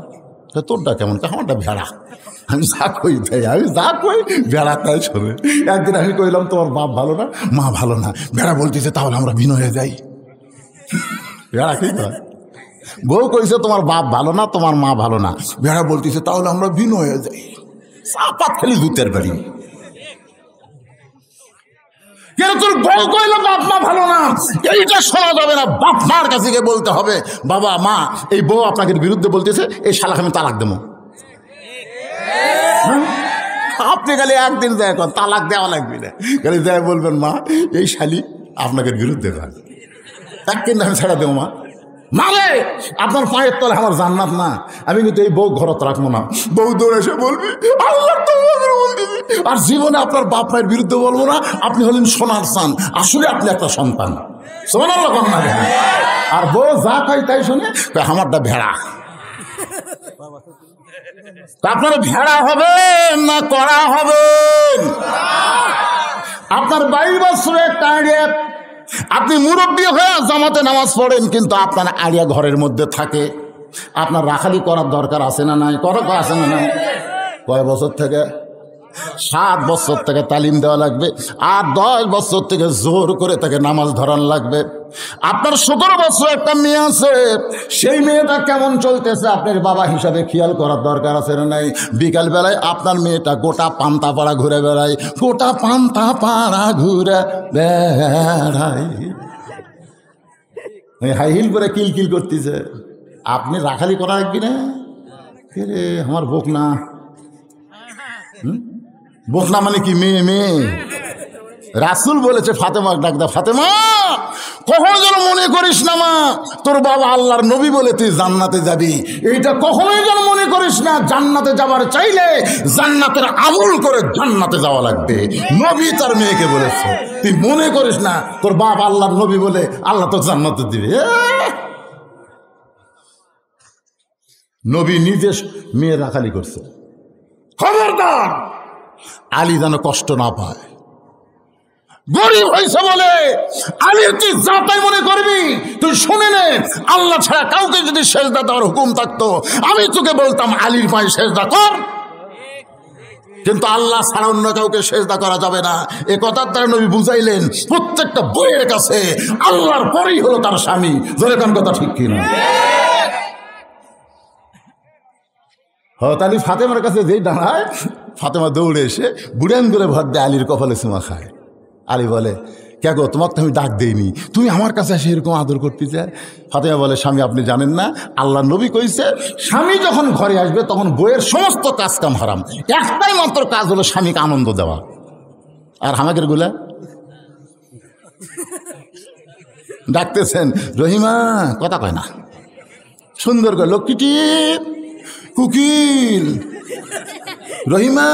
তোরটা কেমন? আমারটা ভেড়া। আমি যা কই ভাই, আমি যা কই ভেড়া তাই শোনে। একদিন আমি কইলাম তোমার বাপ ভালো না, মা ভালো না, ভেড়া বলতেছে তাহলে আমরা ভিন্ন হয়ে যাই। ভেড়া কি কয়? বউ কইছে তোমার বাপ ভালো না, তোমার মা ভালো না, ভেড়া বলতেছে তাহলে আমরা ভিন্ন হয়ে যাই। চাপাত খালি জুতের বাড়ি। তোর বউ কইলে বাপ মা ভালো না, এইটা শোনা যাবে না। বাপ মার কাছে গিয়ে বলতে হবে বাবা মা এই বউ আপনাকে বিরুদ্ধে বলতেছে, এই শালাকে আমি তালাক দেবো। আপনি খালি একদিন যায় তালাক দেওয়া লাগবে না, খালি যাই বলবেন মা এই শালি আপনাকে বিরুদ্ধে যায়, এক কিন্তু আমি ছেড়ে দেবো মা। মারে আপনার পায়ের তলে আমার জান্নাত না, আমি কিন্তু এই বউ ঘরত রাখবো না। বউ দৌড়ে এসে বলবি আল্লাহ তোমাদের বলতেছি, আর জীবনে আপনার বাপ মায়ের বিরুদ্ধে বলবো না। আপনি হলেন সোনার চান, আসলে আপনি একটা সন্তান। সুবহানাল্লাহ কম না? আর বউ যা খাই তাই শুনে আমারটা ভেড়া। আপনার ভেড়া হবেন না করা হবেন? আপনার 22 বছরের একটা আইডিয়া, আপনি মুরব্বী হয়ে জামাতে নামাজ পড়েন, কিন্তু আপনার আড়িয়া ঘরের মধ্যে থাকে। আপনার রাখালি করার দরকার আছে না নাই? কত আছে না নাই? কয় বছর থেকে? 7 বছর থেকে তালিম দেওয়া লাগবে, আর 10 বছর থেকে জোর করে তাকে নামাজ ধরান লাগবে। আপনার 17 বছর একটা মেয়ে আছে, সেই মেয়েটা কেমন চলতেছে আপনার বাবা হিসাবে খেয়াল করার দরকার আছে না নাই? বিকাল বেলায় আপনার মেয়েটা গোটা পান্তা পাড়া ঘুরে বেড়ায়, গোটা পান্তা পাড়া ঘুরে বেড়ায়, হাই হিল করে কিলকিল করতেছে। আপনি রাখালি করা রাখবি না? রে আমার বোকনা, বোকনা মানে কি? মেয়ে মেয়ে। রাসূল বলেছে ফাতেমা ডাক দা, ফাতেমা কখনো যেন মনে করিস না মা তোর বাবা আল্লাহর নবী বলে তুই জান্নাতে যাবি, এইটা কখনোই যেন মনে করিস না। জান্নাতে যাবার চাইলে জান্নাতের আমল করে জান্নাতে যাওয়া লাগবে। নবী তার মেয়েকে বলেছে, তুই মনে করিস না তোর বাবা আল্লাহর নবী বলে আল্লাহ তো জান্নাতে দিবে। নবী নিজে মেয়ে রাখালি করছে। খবরদার আলী যেন কষ্ট না পায়। গরিব হয়েছে বলে আলী তুই যাতাই মনে করবি, তুই শুনে নে, আল্লাহ ছাড়া কাউকে যদি সেজদা দেওয়ার হুকুম থাকতো আমি তোকে বলতাম আলীর পায়ে সেজদা কর, কিন্তু আল্লাহ ছাড়া অন্য কাউকে সেজদা করা যাবে না। এ কথার দ্বারা নবী বুঝাইলেন প্রত্যেকটা বইয়ের কাছে আল্লাহর পরেই হলো তার স্বামী। জোরে কোন কথা ঠিক কিনা? হত আলী ফাতেমার কাছে যেই দাঁড়ায়, ফাতেমা দৌড়ে এসে বুড়ান করে ভর দেয়, আলীর কপালে চুমা খায়। আলী বলে, কে গো, তোমাকে তো আমি ডাক দেইনি, তুমি আমার কাছে এসে এরকম আদর করতে চায়? ফাতেমা বলে, স্বামী আপনি জানেন না, আল্লাহ নবী কইছে স্বামী যখন ঘরে আসবে তখন বইয়ের সমস্ত কাজ কাম হারাম, একটাই মাত্র কাজ হলো স্বামীকে আনন্দ দেওয়া। আর হামাকের গুলা ডাকতেছেন রহিমা, কথা কয় না, সুন্দর করে লক্ষ্মীটি কুকিল রহিমা,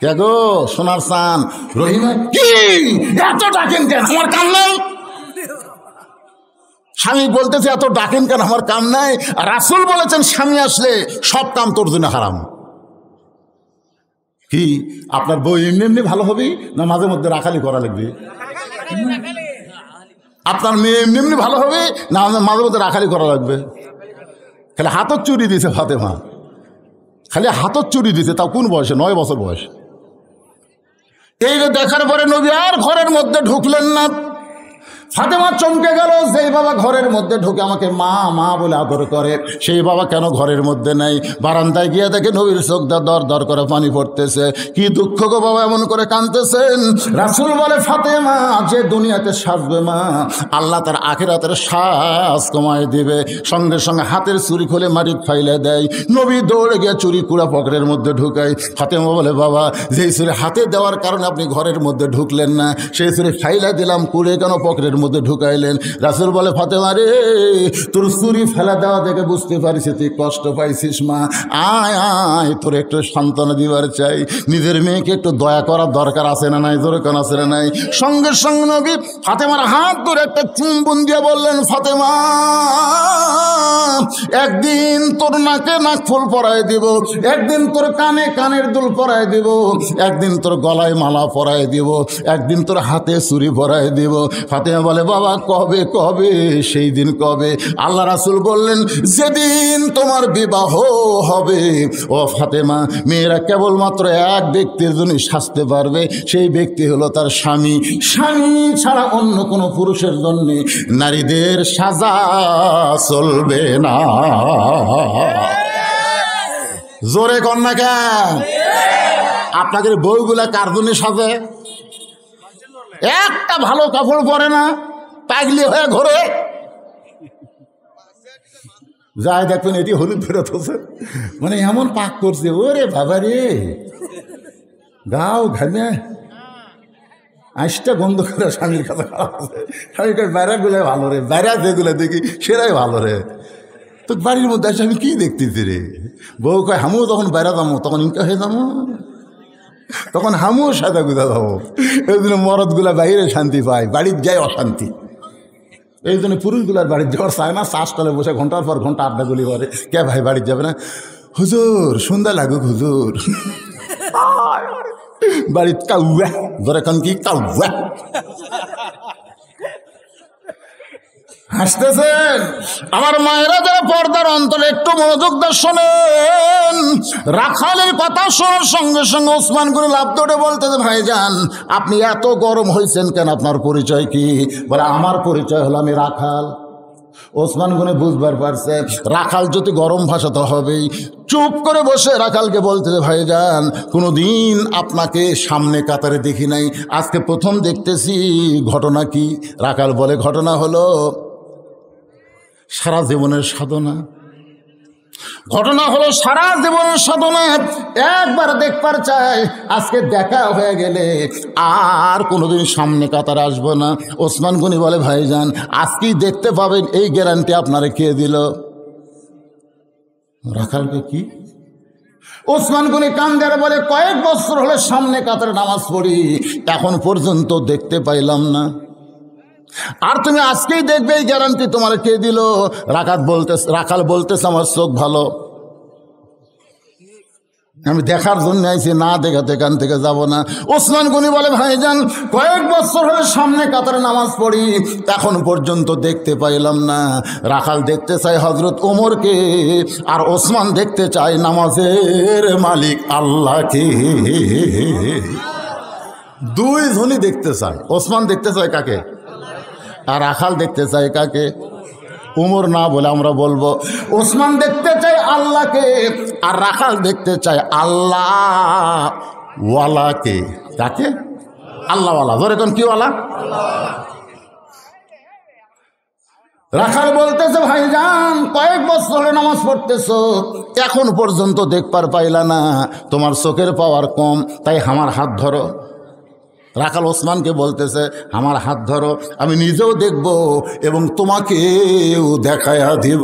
কে গো সোনার চান রহিমা, কি এত ডাকেন কেন, আমার কাম নাই? স্বামী বলতেছে এত ডাকেন কেন, আমার কাম নাই? আর রাসূল বলেছেন স্বামী আসলে সব কাম তোর জন্য হারাম। কি আপনার বউ এমনি এমনি ভালো হবে না মাঝে মধ্যে রাখালি করা লাগবে? আপনার মেয়ে এমনি এমনি ভালো হবে না মাঝে মধ্যে রাখালি করা লাগবে? খালি হাতত চুরি দিয়েছে ফাতেমা, খালি হাতত চুরি দিয়েছে, তাও কোন বয়সে? 9 বছর বয়স। এই যে দেখার পরে নবী আর ঘরের মধ্যে ঢুকলেন না। ফাতেমা চমকে গেল, যেই বাবা ঘরের মধ্যে ঢুকে আমাকে মা মা বলে আদর করে, সেই বাবা কেন ঘরের মধ্যে নেই? বারান্দায় গিয়ে দেখে নবীর চোখ দর দর করে পানি পড়তেছে। কি দুঃখ গো বাবা, এমন করে কাঁদতেছেন। রাসূল বলে, ফাতেমা যে দুনিয়াতে সাজবে মা, আল্লাহ তার আখিরাতের শ্বাস কমায় দিবে। সঙ্গে সঙ্গে হাতের চুরি খুলে মাটির ফাইলে দেয়। নবী দৌড়ে গিয়ে চুরি কুড়া পকেটের মধ্যে ঢুকায়। ফাতেমা বলে, বাবা যেই চুরি হাতে দেওয়ার কারণে আপনি ঘরের মধ্যে ঢুকলেন না, সেই চুরি ফাইলা দিলাম, কুড়ে কেন পকেটের মধ্যে ঢুকাইলেন? রাসূল বলে, ফাতেমা রে, তোর চুরি ফেলা দেওয়া দেখে বুঝতে পারিস তুই কষ্ট পাইছিস মা, আয় আয় তোর একটু সান্ত্বনা দিবার চাই, নিজের মেয়েকে একটু দয়া করার দরকার আছে না নাই? জোরে কেন আছে না নাই? সঙ্গে সঙ্গে নবী ফাতেমার হাত ধরে একটা চুম্বন দিয়ে বললেন, ফাতেমা একদিন তোর নাকে নাক ফুল পরায় দিব, একদিন তোর কানে কানের দুল পরায় দিব, একদিন তোর গলায় মালা পরায় দিব, একদিন তোর হাতে চুরি পরায় দিব। ফাতেমা বলে, বাবা কবে কবে, সেই দিন কবে? আল্লাহ রাসূল বললেন, যেদিন তোমার বিবাহ হবে। ও ফাতেমা, মেয়েরা কেবলমাত্র এক ব্যক্তির জন্য সাজতে পারবে, সেই ব্যক্তি হলো তার স্বামী। স্বামী ছাড়া অন্য কোনো পুরুষের জন্য নারীদের সাজা চলবে না। জোরে কন্যা কেন? আপনাদের বউগুলা কার জন্য সাজে? একটা ভালো কাপড় পরে না, পাগলি হয়ে ঘোরে। যাই দেখবেন এটি হলুদ ফেরত হচ্ছে, মানে এমন পাক করছে, ওরে বাবা রে, গাও ঘামে আইসটা বন্ধ করে স্বামীর কাছে খারাপ আছে। স্বামীর কাছে বাইরাগুলো ভালো রে, বাইরা যেগুলো দেখি সেটাই ভালো রে। তো বাড়ির মধ্যে আসে আমি কি দেখতেছি রে? বউ কয় হামু তখন বাইরা যাবো, তখন ইনকা হয়ে যাবো, তখন হামুও সাদা গুদা যাবো। এই জন্য মরদগুলা বাইরে শান্তি পায়, বাড়ির যায় অশান্তি। এই জন্য পুরুষগুলার বাড়ির যাওয়ার চায় না, শ্বাসতলে বসে ঘন্টার পর ঘন্টা আড্ডা গুলি করে। কে ভাই বাড়ির যাবে না? হুজুর সন্ধ্যা লাগুক হুজুর, বাড়ির কাউয়া ধরে কান কি কাউয়া। হাসতেছেন আমার মায়েরা, যারা পর্দার অন্তরে একটু মনোযোগ দিয়ে শোনেন। রাখালের কথা শোনার সঙ্গে সঙ্গে ওসমান গনি লাফ দৌড়ে বলতেছে, ভাইজান আপনি এত গরম হয়েছেন কেন? আপনার পরিচয় কি? বলে আমার পরিচয় হলো আমি রাখাল। ওসমান গনি বুঝবার পারছে রাখাল যদি গরম ভাষা তো হবেই। চুপ করে বসে রাখালকে বলতেছে, ভাইজান কোনোদিন আপনাকে সামনে কাতারে দেখি নাই, আজকে প্রথম দেখতেছি, ঘটনা কি? রাখাল বলে, ঘটনা হলো সারা জীবনের সাধনা। ঘটনা হলো সারা জীবনের সাধনা একবার দেখবার চাই, আজকে দেখা হয়ে গেলে আর কোনোদিন সামনে কাতার আসবো না। ওসমান গনি বলে, ভাইজান আজকেই দেখতে পাবেন, এই গ্যারান্টি আপনারে কে দিল? রাখালকে কি? ওসমান গনি কান্দের বলে, কয়েক বছর হলে সামনে কাতারে নামাজ পড়ি, এখন পর্যন্ত দেখতে পাইলাম না, আর তুমি আজকেই দেখবে, এই গ্যারান্টি তোমার কে দিল? রাখাল বলতেছে, আমার চোখ ভালো, আমি দেখার জন্য আইছি, না দেখাতে এখান থেকে যাব না। ওসমান গনি বলে, ভাইজান কয়েক বছর হলে সামনে কাতারে নামাজ পড়ি, এখন পর্যন্ত দেখতে পাইলাম না। রাখাল দেখতে চাই হযরত ওমরকে, আর ওসমান দেখতে চায় নামাজের মালিক আল্লাহকে। দুইজনই দেখতে চায়। ওসমান দেখতে চায় কাকে? আর রাখাল দেখতে চায় কাকে? উমর না বলে আমরা বলবো ওসমান দেখতে চাই আল্লাহকে, আর রাখাল দেখতে চায় আল্লাহ ওয়ালাকে। কাকে? আল্লাহ ওয়ালা। ধরে কোন কি ওয়ালা? রাখাল বলতেছে, ভাইজান কয়েক বছর হলে নামাজ পড়তেছো, এখন পর্যন্ত দেখবার পাইলা না, তোমার চোখের পাওয়ার কম, তাই আমার হাত ধরো। রাখাল ওসমানকে বলতেছে, আমার হাত ধরো, আমি নিজেও দেখব এবং তোমাকেও দেখায়া দিব।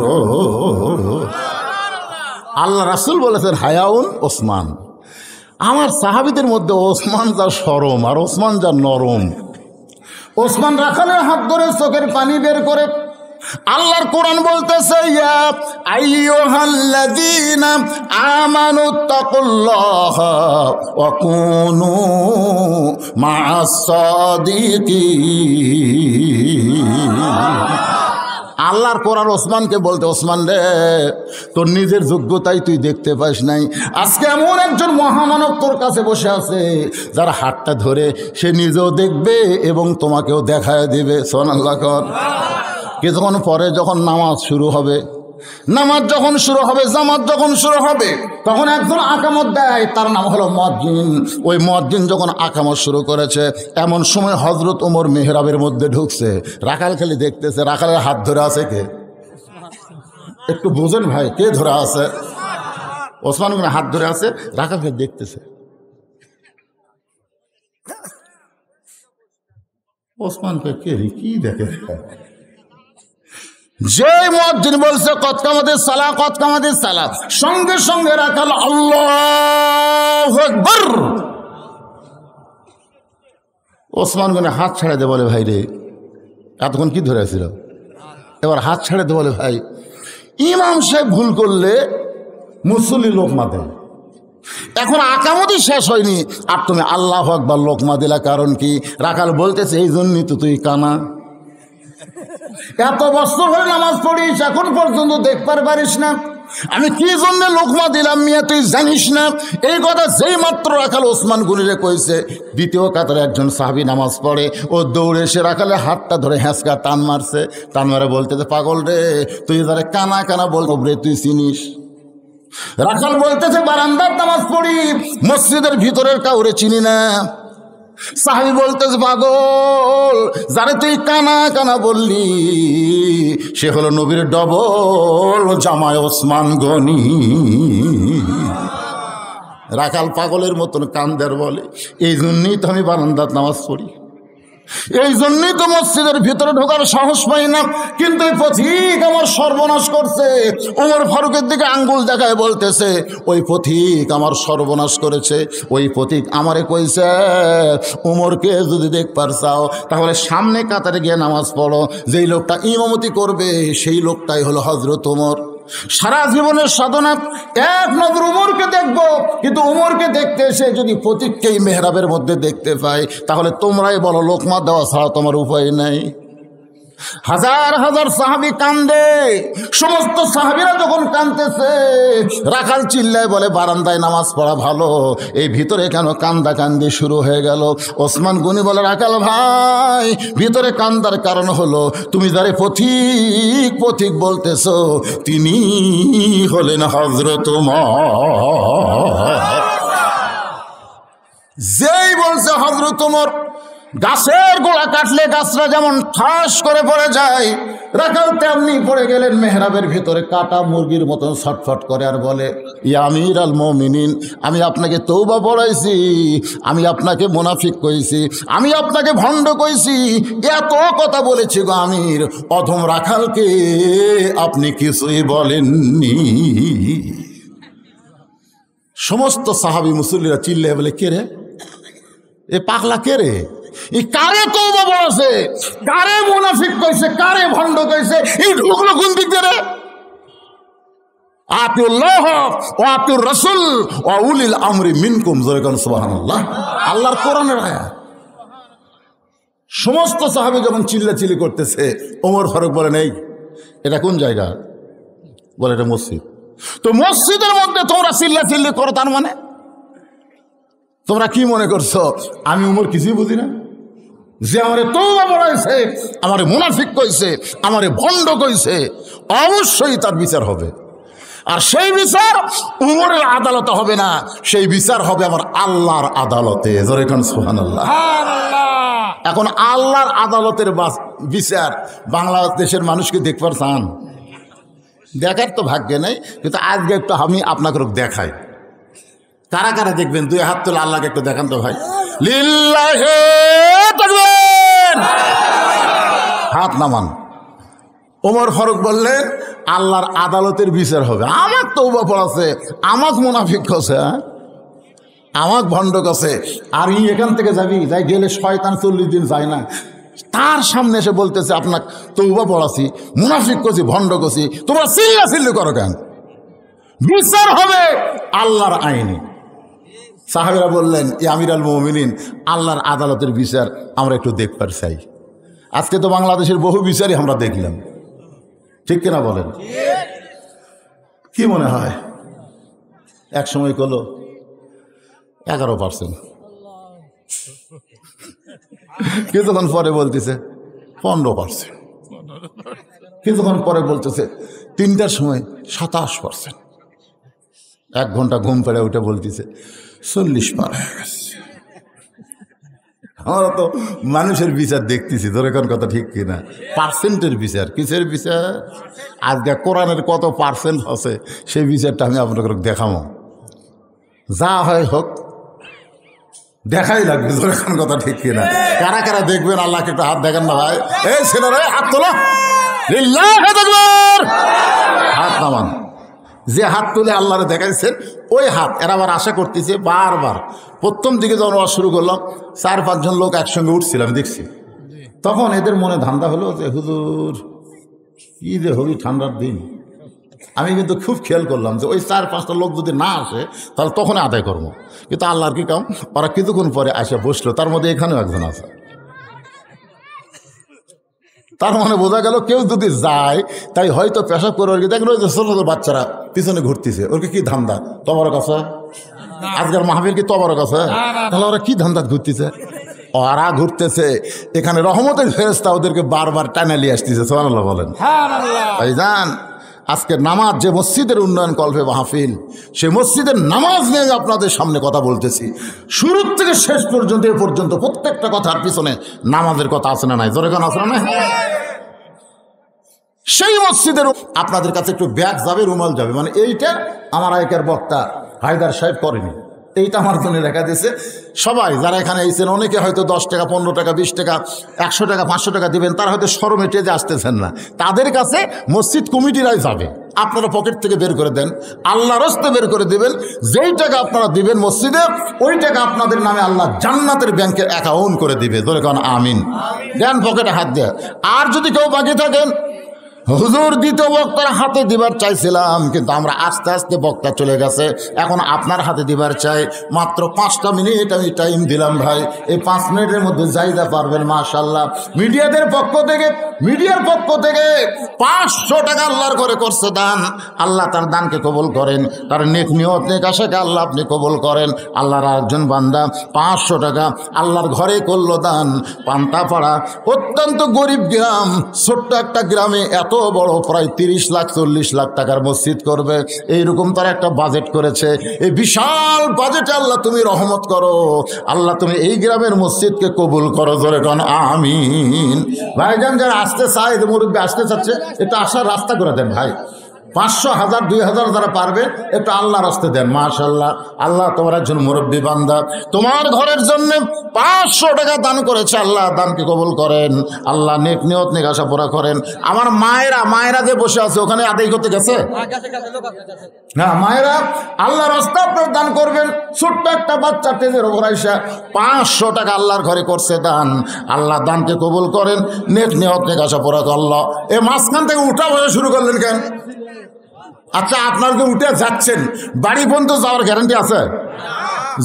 আল্লাহ রাসূল বলেছেন, হায়াউন ওসমান। আমার সাহাবীদের মধ্যে ওসমান যা সরম আর ওসমান যা নরম। ওসমান রাখালের হাত ধরে চোখের পানি বের করে। আল্লাহর কোরআন বলতেছে, ইয়া আইয়ুহাল্লাযীনা আমানুত্তাকুল্লাহা ওয়া কুনু মা'আস সাদিকিন। আল্লাহর কোরআন ওসমানকে বলতে, ওসমান রে তোর নিজের যোগ্যতাই তুই দেখতে পাস নাই, আজকে এমন একজন মহামানব তোর কাছে বসে আছে যার হাতটা ধরে সে নিজেও দেখবে এবং তোমাকেও দেখায় দিবে। সুবহানাল্লাহ। কিছুক্ষণ পরে যখন নামাজ শুরু হবে, জামাত যখন শুরু হবে, তখন একজন আকামত দেয়, তার নাম হলো মুয়াজ্জিন। ওই মুয়াজ্জিন যখন আকামত শুরু করেছে, এমন সময় হযরত ওমর মেহরাবের মধ্যে ঢুকছে। রাখাল খালি দেখতেছে, রাখালের হাত ধরে আছে কে? একটু বুঝেন ভাই, কে ধরে আছে? ওসমান গনি হাত ধরে আছে, রাখালকে দেখতেছে। ওসমানকে কে কি দেখে? যে মুয়াজ্জিন বলছে কদ কামাতিস সালাহ, কদ কামাতিস সালাহ, সঙ্গে সঙ্গে রাখাল আল্লাহু আকবার। ওসমান গনি হাত ছাড়ে দে বলে, ভাই রে এতক্ষণ কি ধরে আছিল? এবার হাত ছাড়ে দে বলে, ভাই ইমাম সাহেব ভুল করলে মুসল্লি লোকমা দেয়, এখন আকামতই শেষ হয়নি আর তুমি আল্লাহু আকবার লোকমা দিলা, কারণ কি? রাখাল বলতেছে, এই জন্যই তো তুই কানা, এত বছর হয়ে নামাজ পড়িস, এখন পর্যন্ত দেখবার পারিস না, আমি কি জন্য লোকমা দিলাম মিয়া তুই জানিস না? এই কথা যেই মাত্র রাখাল ওসমান গনিরে কইছে, দ্বিতীয় কাতারে একজন সাহাবী নামাজ পড়ে, ও দৌড়ে এসে রাখালে হাতটা ধরে হ্যাঁচকা টান মারছে। টান মারে বলতেছে, পাগল রে তুই যারা কানা কানা বলতো রে তুই চিনিস? রাখাল বলতেছে, বারান্দার নামাজ পড়ি, মসজিদের ভিতরের কাউরে চিনি না। সাহাবী বলতেছে, পাগল যারে তুই কানা কানা বললি সে হলো নবীর ডবল জামাই ওসমান গনি। রাখাল পাগলের মতন কান্দার বলে, এই জন্যই তো আমি বারান্দার নামাজ পড়ি, এই জন্যই তো মসজিদের ভিতরে ঢোকার সাহস পাই না, কিন্তু এই পথিক আমার সর্বনাশ করছে। ওমর ফারুকের দিকে আঙ্গুল দেখায় বলতেছে, ওই পথিক আমার সর্বনাশ করেছে, ওই পথিক আমারে কইছে ওমরকে যদি দেখবার চাও তাহলে সামনে কাতারে গিয়ে নামাজ পড়ো, যেই লোকটা ইমামতি করবে সেই লোকটাই হলো হযরত ওমর। সারা জীবনের সাধনা এক নজর উমরকে দেখবো, কিন্তু উমরকে দেখতে এসে যদি প্রতীককেই মেহরাবের মধ্যে দেখতে পাই, তাহলে তোমরাই বলো লোকমা দেওয়া ছাড়া তোমার উপায় নাই। হাজার হাজার সাহাবী কান্দে। সমস্ত সাহাবীরা যখন কাঁদতেছে, রাখাল চিল্লায় বলে বারান্দায় নামাজ পড়া ভালো, এই ভিতরে কেন কান্দা কান্দি শুরু হয়ে গেল? ওসমান গনি বলে রাখাল ভাই, ভিতরে কান্দার কারণ হলো তুমি যারে পথিক পথিক বলতেছো তিনি হলেন হযরত ওমর। যেই বলছে হযরত ওমর, গাছের গোড়া কাটলে গাছরা যেমন ঠাস করে পড়ে যায়, রাখাল তেমনি পড়ে গেলেন মেহরাবের ভিতরে কাটা মুরগির মতন ছটফট করে আর বলে, ইয়া আমির আল মুমিনিন, আমি আপনাকে তওবা পড়াইছি, আমি আপনাকে মুনাফিক কইছি, আমি আপনাকে ভণ্ড কইছি, এত কথা বলেছি গো আমির, অধম রাখালকে আপনি কিছুই বলেননি। সমস্ত সাহাবী মুসল্লিরা চিল্লে বলে, কে রে এ পাগলা, কে রে, এই কারে তওবা বলেছে, কারে মুনাফিক কইছে, কারে ভণ্ড কইছে, এই ঢুকলো কোন দিক দিয়ে রে? আতিউল্লাহ ওয়া আতিউর রাসূল ওয়া উলিল আমরি মিনকুম, জোরে কোন সুবহানাল্লাহ। আল্লাহর কোরআনের আয়াত। সমস্ত সাহাবী যখন চিল্লাচিল্লি করতেছে, ওমর ফারুক বলেন, এই এটা কোন জায়গা? বলে এটা মসজিদ। তো মসজিদের মধ্যে তোমরা চিল্লাচিল্লি করো, তার মানে তোমরা কি মনে করছো আমি উমর কিছুই বুঝি না? যে আমারে তওবা পড়াইছে, আমারে মুনাফিক কইছে, আমারে ভণ্ড কইছে, অবশ্যই তার বিচার হবে। আর সেই বিচার উমরের আদালতে হবে না, সেই বিচার হবে আমার আল্লাহর আদালতে। জোরে কোন সুবহানাল্লাহ। এখন আল্লাহর আদালতের বিচার বাংলাদেশের মানুষকে দেখবার চান? দেখার তো ভাগ্যে নেই, কিন্তু আজকে একটু আমি আপনাকে দেখাই। কারা কারা দেখবেন? দুই হাত তুলে আল্লাহকে একটু দেখান তো ভাই। লিল্লাহি তাকবীর, হাত নামান। ওমর ফারুক বললেন, আল্লাহর আদালতের বিচার হবে। আমার তওবা পড়াছে, আমাকে মুনাফিক কছে, আমাকে ভণ্ড কছে, আর ই এখান থেকে যাবি, যাই গেলে শয়তান 40 দিন যায় না, তার সামনে এসে বলতেছে আপনাকে তওবা পড়াছি, মুনাফিক করছি, ভণ্ড করছি, তোমরা চিল্লাচিল্লি করো কেন? বিচার হবে আল্লাহর আইনে। সাহাবীরা বললেন, এ আমির আল মুমিনিন, আল্লাহর আদালতের বিচার আমরা একটু দেখবার চাই। আজকে তো বাংলাদেশের বহু বিচারই আমরা দেখলাম, ঠিক কিনা বলেন? কি মনে হয় এক সময় কলো 11%, কিছুক্ষণ পরে বলতেছে 15%, কিছুক্ষণ পরে বলতেছে 3টার সময় 27%, 1 ঘন্টা ঘুম পেড়ে উঠে বলতেছে 40 পার হয়ে গেছে। আমরা তো মানুষের বিচার দেখতেছি, ধরে কোন কথা ঠিক কিনা? পার্সেন্টের বিচার, কিসের বিচার? আজকে কোরআনের কত পার্সেন্ট আছে সেই বিচারটা আমি আপনাকে দেখাবো। যা হয় হোক, দেখাই লাগবে, ধরে কোন কথা ঠিক কিনা? কারা কারা দেখবেন আল্লাহকে একটু হাত দেখেন না ভাই? এই ছেলেরা হাত তোলো, লিল্লাহি তাকবীর, হাত নামান। যে হাত তুলে আল্লাহরে দেখাইছেন ওই হাত এরা আবার আশা করতেছে বারবার। প্রথম দিকে যখন ওয়াজ শুরু করলাম 4-5 জন লোক একসঙ্গে উঠছিলাম, দেখছি, তখন এদের মনে ধান্দা হলো যে হুজুর কি যে হবি ঠান্ডার দিন। আমি কিন্তু খুব খেয়াল করলাম যে ওই 4-5টা লোক যদি না আসে তাহলে তখন আদায় করবো, কিন্তু আল্লাহর কি কাম, ওরা কিছুক্ষণ পরে আসে বসলো, তার মধ্যে এখানেও একজন আছে। তার মানে বোঝা গেল কেউ যদি যায় তাই হয়তো পেশাব করে, দেখলো যে ছোট ছোট বাচ্চারা পিছনে ঘুরতেছে, ওরকে কি ধান্দা? তবরক আছে আজকের মাহফিল, কি তবরক আছে? তাহলে ওরা কি ধান্দা ঘুরতেছে? ওরা ঘুরতেছে এখানে রহমতের ফেরেশতা ওদেরকে বারবার টানা নিয়ে আসতেছে। সুবহানাল্লাহ বলেন। ভাইজান, আজকে নামাজ, যে মসজিদের উন্নয়ন কল্পে মাহফিল, সে মসজিদের নামাজ নিয়ে আপনাদের সামনে কথা বলতেছি। শুরু থেকে শেষ পর্যন্ত এ পর্যন্ত প্রত্যেকটা কথার পিছনে নামাজের কথা আছে না নাই? জোরে গান আছে না? সেই মসজিদের আপনাদের কাছে একটু ব্যাগ যাবে, রুমাল যাবে, মানে এইটা আমার আগেকার বক্তা হায়দার সাহেব করেনি, এইটা আমার জন্য রেখা দিয়েছে। সবাই যারা এখানে এসেছেন, অনেকে হয়তো 10 টাকা, 15 টাকা, 20 টাকা, 100 টাকা, 500 টাকা দিবেন, তারা হয়তো শরমে টেজে আসতেছেন না, তাদের কাছে মসজিদ কমিটিরাই যাবে। আপনারা পকেট থেকে বের করে দেন, আল্লাহর রাস্তে বের করে দিবেন। যেই টাকা আপনারা দিবেন মসজিদে, ওই টাকা আপনাদের নামে আল্লাহ জান্নাতের ব্যাংকে অ্যাকাউন্ট করে দিবে। ধরে কারণ আমিন, দেন পকেটে হাত দেয়। আর যদি কেউ বাকি থাকেন হুজুর দ্বিতীয় বক্তার হাতে দিবার চাইছিলাম, কিন্তু আমরা আস্তে আস্তে বক্তা চলে গেছে, এখন আপনার হাতে দিবার চাই। মাত্র 5টা মিনিট আমি টাইম দিলাম ভাই, এই 5 মিনিটের মধ্যে যাইতে পারবেন মাশাআল্লাহ। মিডিয়ার পক্ষ থেকে 500 টাকা আল্লাহর করে করছে দান। আল্লাহ তার দানকে কবুল করেন, তার নেক নিয়ত নেক আশাকে আল্লাহ আপনি কবুল করেন। আল্লাহর একজন বান্দা 500 টাকা আল্লাহর ঘরে করলো দান। পান্তাপাড়া অত্যন্ত গরিব গ্রাম, ছোট্ট একটা গ্রামে এত বড় প্রায় 30 লাখ 40 লাখ টাকার মসজিদ করবে, এইরকম তার একটা বাজেট করেছে। এই বিশাল বাজেটে আল্লাহ তুমি রহমত করো, আল্লাহ তুমি এই গ্রামের মসজিদকে কবুল করো, জোরে কোন আমিন। ভাইজান যারা আসতে চায়, মুরব্বী আসতে চাচ্ছে, একটু আসার রাস্তা করে দেন ভাই। 500, 1000, 2000 যারা পারবে একটু আল্লাহর রাস্তে দেন। মাশাআল্লাহ, আল্লাহ তোমার একজন মুরব্বী বান্দা তোমার ঘরের জন্য 500 টাকা দান করেছে, আল্লাহ দানকে কবুল করেন, আল্লাহ নেক নিয়ত নেক আশা পুরা করেন। আমার মায়েরা যে বসে আছে ওখানে আদায় করতে গেছে না, মায়েরা আল্লাহ রাস্তা আপনার দান করবেন। ছোট্ট একটা বাচ্চা টেজের ওপর আইসা 500 টাকা আল্লাহর ঘরে করছে দান, আল্লাহ দানকে কবুল করেন, নেক নিয়ত নেক আশা পুরা আল্লাহ। এই মাঝখান থেকে উঠা বসা শুরু করলেন কেন? আচ্ছা, আপনার যে উঠে যাচ্ছেন বাড়ি পর্যন্ত যাওয়ার গ্যারান্টি আছে?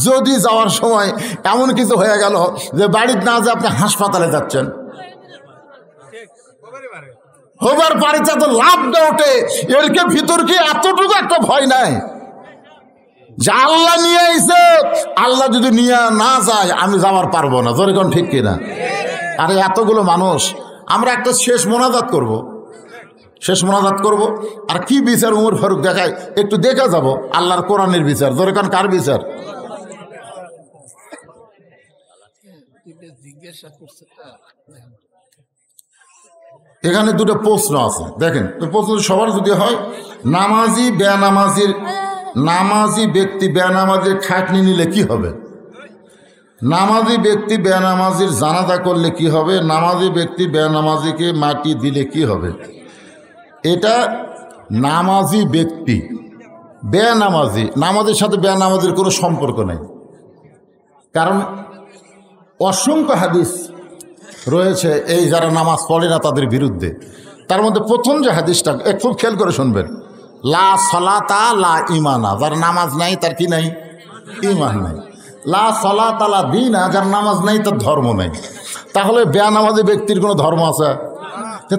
যদি যাওয়ার সময় এমন কিছু হয়ে গেল যে বাড়িতে না যে আপনি হাসপাতালে যাচ্ছেন, হবার বাড়িতে তো লাভ না ওঠে, এরকে ভিতর কি এতটুকু একটা ভয় নাই যে আল্লাহ নিয়ে আইছে, আল্লাহ যদি নিয়ে না যায় আমি যাওয়ার পারবো না, জোরে কোন ঠিক কিনা? আরে এতগুলো মানুষ, আমরা একটা শেষ মোনাজাত করব, আর কি বিচার উমর ফারুক দেখায় একটু দেখা যাব, আল্লাহর কোরআনের বিচার, জোরে কোন কার বিচার? এখানে দুটো প্রশ্ন আছে, দেখেন প্রশ্ন সবার যদি হয়, নামাজি ব্যক্তি বেনামাজির খাটনি নিলে কি হবে? নামাজি ব্যক্তি বেনামাজির জানাজা করলে কি হবে? নামাজি ব্যক্তি বেনামাজিকে মাটি দিলে কি হবে? এটা নামাজি ব্যক্তি নামাজের সাথে বেনামাজির কোনো সম্পর্ক নেই, কারণ অসংখ্য হাদিস রয়েছে এই যারা নামাজ পড়ে না তাদের বিরুদ্ধে। তার মধ্যে প্রথম যে হাদিসটা খুব খেয়াল করে শুনবেন, লা সলাতা লা ইমানা, যার নামাজ নাই তার কি নাই? ইমান নাই। লা সলাতা লা দীনা, যার নামাজ নাই তার ধর্ম নাই। তাহলে বেনামাজি ব্যক্তির কোনো ধর্ম আছে?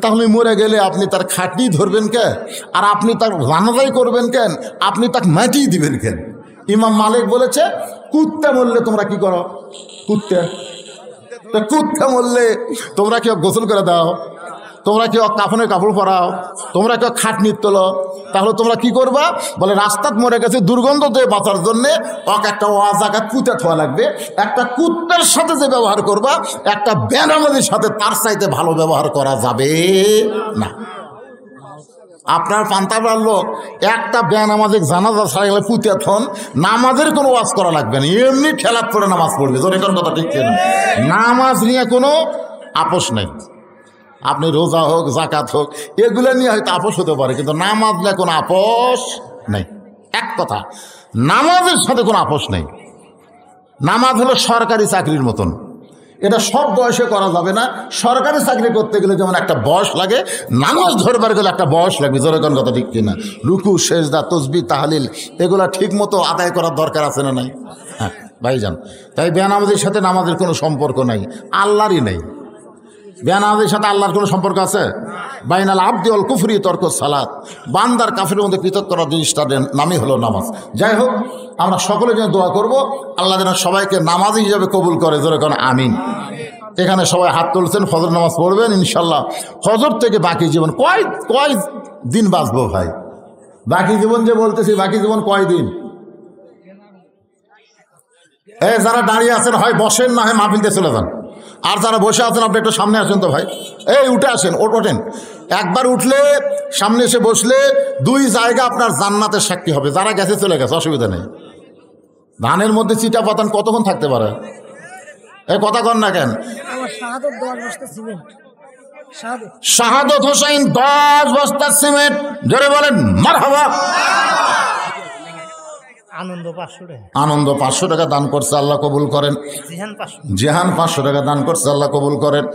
তাহলে মরে গেলে আপনি তার খাটনি ধরবেন কেন? আর আপনি তার জানাজাই করবেন কেন? আপনি তাকে মাটি দিবেন কেন? ইমাম মালিক বলেছে, কুত্তে মরলে তোমরা কি করো? কুত্তে মরলে তোমরা কেউ গোসল করে দাও, তোমরা কেউ কাফনের কাপড় পরাও, তোমরা কেউ খাটনি তোলো, তাহলে তোমরা কি করবা? বলে রাস্তাত মরে গেছে, দুর্গন্ধ দিয়ে বাঁচার জন্যে একটা জায়গা কুত্তে থোয়া লাগবে। একটা কুত্তের সাথে যে ব্যবহার করবা, একটা বেনামাজির সাথে তার চাইতে ভালো ব্যবহার করা যাবে না। আপনার পান্তাপাড়ার লোক একটা বেনামাজিক জানাজা ছাড়া গেলে পুঁতে থন, নামাজের কোনো ওয়াজ করা লাগবে না, এমনি ঠেলাত করে নামাজ পড়বে। তোর এখন কথা ঠিক না, নামাজ নিয়ে কোনো আপোষ নেই। আপনি রোজা হোক জাকাত হোক এগুলো নিয়ে হয়তো আপোষ হতে পারে, কিন্তু নামাজ নিয়ে কোনো আপোষ নেই। এক কথা, নামাজের সাথে কোনো আপোষ নেই। নামাজ হলো সরকারি চাকরির মতন, এটা সব বয়সে করা যাবে না। সরকারি চাকরি করতে গেলে যেমন একটা বয়স লাগে, নামাজ ধরবার গেলে একটা বয়স লাগবে। জোরে কোন কথা ঠিক কিনা? রুকু সেজদা তসবিহ তাহলিল এগুলা ঠিক মতো আদায় করার দরকার আছে না নাই? হ্যাঁ ভাইজান, তাই বেনামাজির সাথে নামাজের কোনো সম্পর্ক নাই, আল্লাহরই নেই। বেনামাজির সাথে আল্লাহর কোনো সম্পর্ক আছে? বাইনাল আবদি ওয়াল কুফরি তরকুস সালাত, বান্দার কাফেরের মধ্যে পৃথক করার জিনিসটার নামই হলো নামাজ। যাই হোক, আমরা সকলে যেন দোয়া করব আল্লাহ যেন সবাইকে নামাজি হিসাবে কবুল করে, জোরে কোন আমিন। এখানে সবাই হাত তুলছেন, ফজর নামাজ পড়বেন ইনশাল্লাহ। ফজর থেকে বাকি জীবন কয় দিন বাঁচবো ভাই? বাকি জীবন যে বলতেছি, বাকি জীবন কয় দিন? যারা দাঁড়িয়ে আছেন হয় বসেন, না হয় মাহফিলতে চলে যান। আর যারা বসে আছেন আপনি একটু সামনে আসেন তো ভাই, উঠে আসেন, ওঠেন। একবার উঠলে সামনে এসে বসলে 2 জায়গা আপনার জান্নাতের সাক্ষী হবে। যারা গেছে চলে গেছে, অসুবিধা নেই। ধানের মধ্যে চিটা পাতান কতক্ষণ থাকতে পারে? কথা কন না কেন? শাহাদত হোসেন 10 বস্তা সিমেন্ট, জোরে বলেন মারহাবা। আনন্দ 500 টাকা দান করছে, আল্লাহ কবুল করেন। জেহান 500 টাকা দান করছে, আল্লাহ কবুল করেন।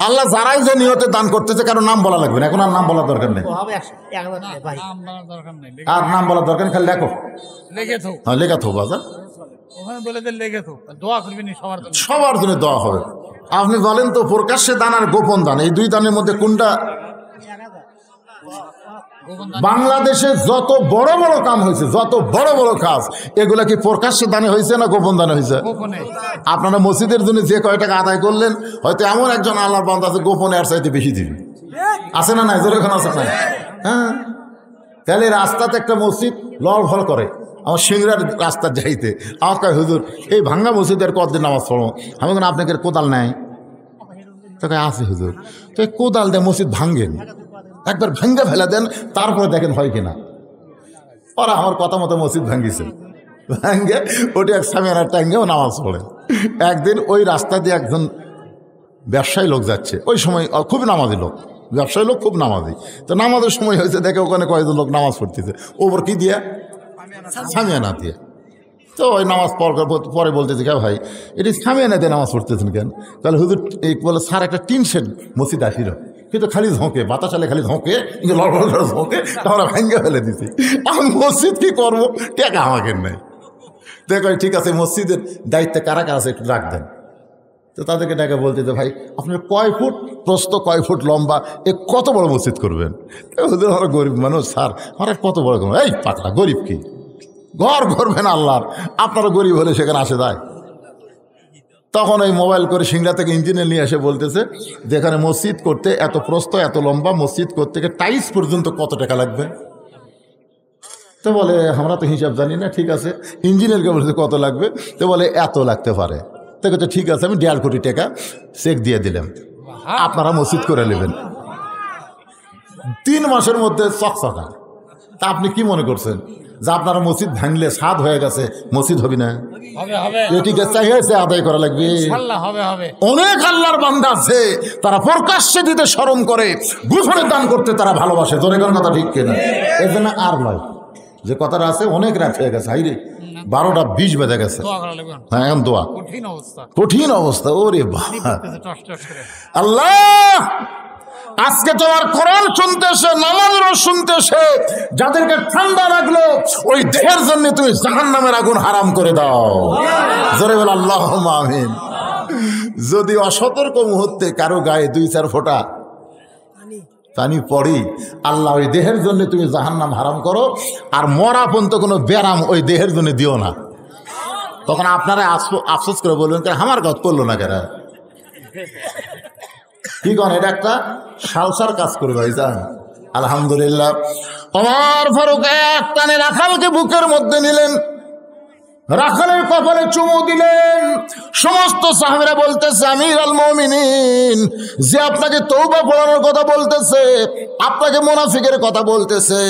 আল্লাহ যারাই যে নিয়তে দান করতেছে কারো নাম বলা লাগবে না, এখন আর নাম বলার দরকার নেই। নাম বলার দরকার নেই, আর নাম বলার দরকার নেই, খালি লেখো। লেগে থো, হ্যাঁ লেখা থো বাজার, ওখানে বলে দে লেগে থো, দোয়া করবি নি সবার জন্য। সবার জন্য দেওয়া হবে। আপনি বলেন তো প্রকাশ্যে দান আর গোপন দান এই দুই দানের মধ্যে কোনটা? গোপন দান বাংলাদেশে যত বড় বড় কাম হয়েছে, যত বড় বড় কাজ, এগুলা কি প্রকাশ্যে দানে হয়েছে না গোপন দানে হয়েছে? গোপনে। আপনারা মসজিদের জন্য যে কয় টাকা আদায় করলেন, হয়তো এমন একজন আল্লাহর বান্দা আছে গোপনে আর চাইতে বেশি দিবে, আছে না নাই? জোরে আছে না? হ্যাঁ, তাহলে রাস্তাতে একটা মসজিদ লড় ভল করে, আমার সিংড়ার রাস্তা যাইতে আমার কয় হুজুর এই ভাঙ্গা মসজিদের কতদিন নামাজ পড়ো? আমি বলি আপনাকে কোদাল নেয়? তোকে আছে হুজুর, তো কোদাল দিয়ে মসজিদ ভাঙ্গেন, একবার ভাঙ্গে ফেলে দেন, তারপরে দেখেন হয় কিনা। ওরা আমার কথা মতো মসজিদ ভাঙ্গিছে, ভাঙ্গে ওটি এক সামিয়ানার টাঙ্গেও নামাজ পড়ে। একদিন ওই রাস্তা দিয়ে একজন ব্যবসায়ী লোক যাচ্ছে, ওই সময় খুব নামাজি লোক, ব্যবসায়ী লোক খুব নামাজি, তো নামাজের সময় হয়েছে, দেখে ওখানে কয়েকজন লোক নামাজ পড়তেছে, ওপর কি দিয়ে? সামিয়ানা দিয়ে। তো ওই নামাজ পরে বলতেছে কে ভাই এটি সামিয়ানা দিয়ে নামাজ পড়তেছেন কেন? তাহলে হুজুর এই বলে স্যার একটা টিন শেড মসজিদ আসিল, কিন্তু খালি ঝোঁকে, বাতাস আলে খালি ঝোঁকে, ঝোঁকে, আমরা ভেঙ্গে ফেলে দিছি। আমি মসজিদ কি করবো, টাকা আমাকে নেই। দেখো ঠিক আছে, মসজিদের দায়িত্বে কারা কারা আছে একটু রাখ দেন। তো তাদেরকে ডেকে বলতে যে ভাই আপনার কয় ফুট প্রস্থ, কয় ফুট লম্বা, এ কত বড় মসজিদ করবেন? হুজুর আমরা গরিব মানুষ স্যার, আমার কত বড় করবেন? এই পাতলা গরিব কি ঘর করবেন আল্লাহর, আপনারা গরিব হলে সেখানে আসে যায়। তখন ওই মোবাইল করে সিংড়া থেকে ইঞ্জিনিয়ার নিয়ে এসে বলতেছে যেখানে মসজিদ করতে এত প্রস্থ এত লম্বা, মসজিদ করতে টাইলস পর্যন্ত কত টাকা লাগবে? তো বলে আমরা তো হিসাব জানি না। ঠিক আছে, ইঞ্জিনিয়ারকে বলতে কত লাগবে? তো বলে এত লাগতে পারে। তো বলছে ঠিক আছে, আমি 1.5 কোটি টাকা চেক দিয়ে দিলাম, আপনারা মসজিদ করে নেবেন। 3 মাসের মধ্যে চকচকা। তা আপনি কি মনে করছেন যে আপনারা মসজিদ ভাঙলে সাদ হয়ে গেছে, মসজিদ হবে না? ঠিক আছে, চাইছে আদায় করা লাগবে। অনেক আল্লাহর বান্দা আছে তারা প্রকাশ্যে দিতে শরম করে, গোপনে দান করতে তারা ভালোবাসে। জোরে কোন কথা ঠিক কিনা? এর জন্য আর নয় যে কথাটা আছে, অনেক রাত হয়ে গেছে, হাইরে 12টা 20 বেজে গেছে। হ্যাঁ এখন দোয়া, কঠিন অবস্থা। ওরে বাবা, আল্লাহ আজকে তোমার কোরআন শুনতেছে, নামাজও শুনতেছে, যাদেরকে ঠান্ডা লাগলো ওই দেহের জন্য তুমি জাহান্নামের আগুন হারাম করে দাও। জোরে বল আল্লাহুম্মা আমিন। যদি অসতর্ক মুহূর্তে কারো গায়ে 2-4 ফোঁটা পানি পড়ি, আল্লাহ ওই দেহের জন্য তুমি জাহান্নাম হারাম করো, আর মরা পর্যন্ত কোনো ব্যারাম ওই দেহের জন্য দিও না। তখন আপনারা আফসোস করে বলবেন আমার কথা করলো না কেন? কি কন, এটা একটা সালসার কাজ করে ভাইজান। আলহামদুলিল্লাহ, ওমর ফারুক এক টানে রাখালকে বুকের মধ্যে নিলেন, রাখালের কপালে চুমু দিলেন। সমস্ত সাহাবীরা বলতেছে আমিরুল মুমিনিন, যে আপনাকে তওবা পড়ানোর কথা বলতেছে, আপনাকে মুনাফিকের কথা বলতেছে,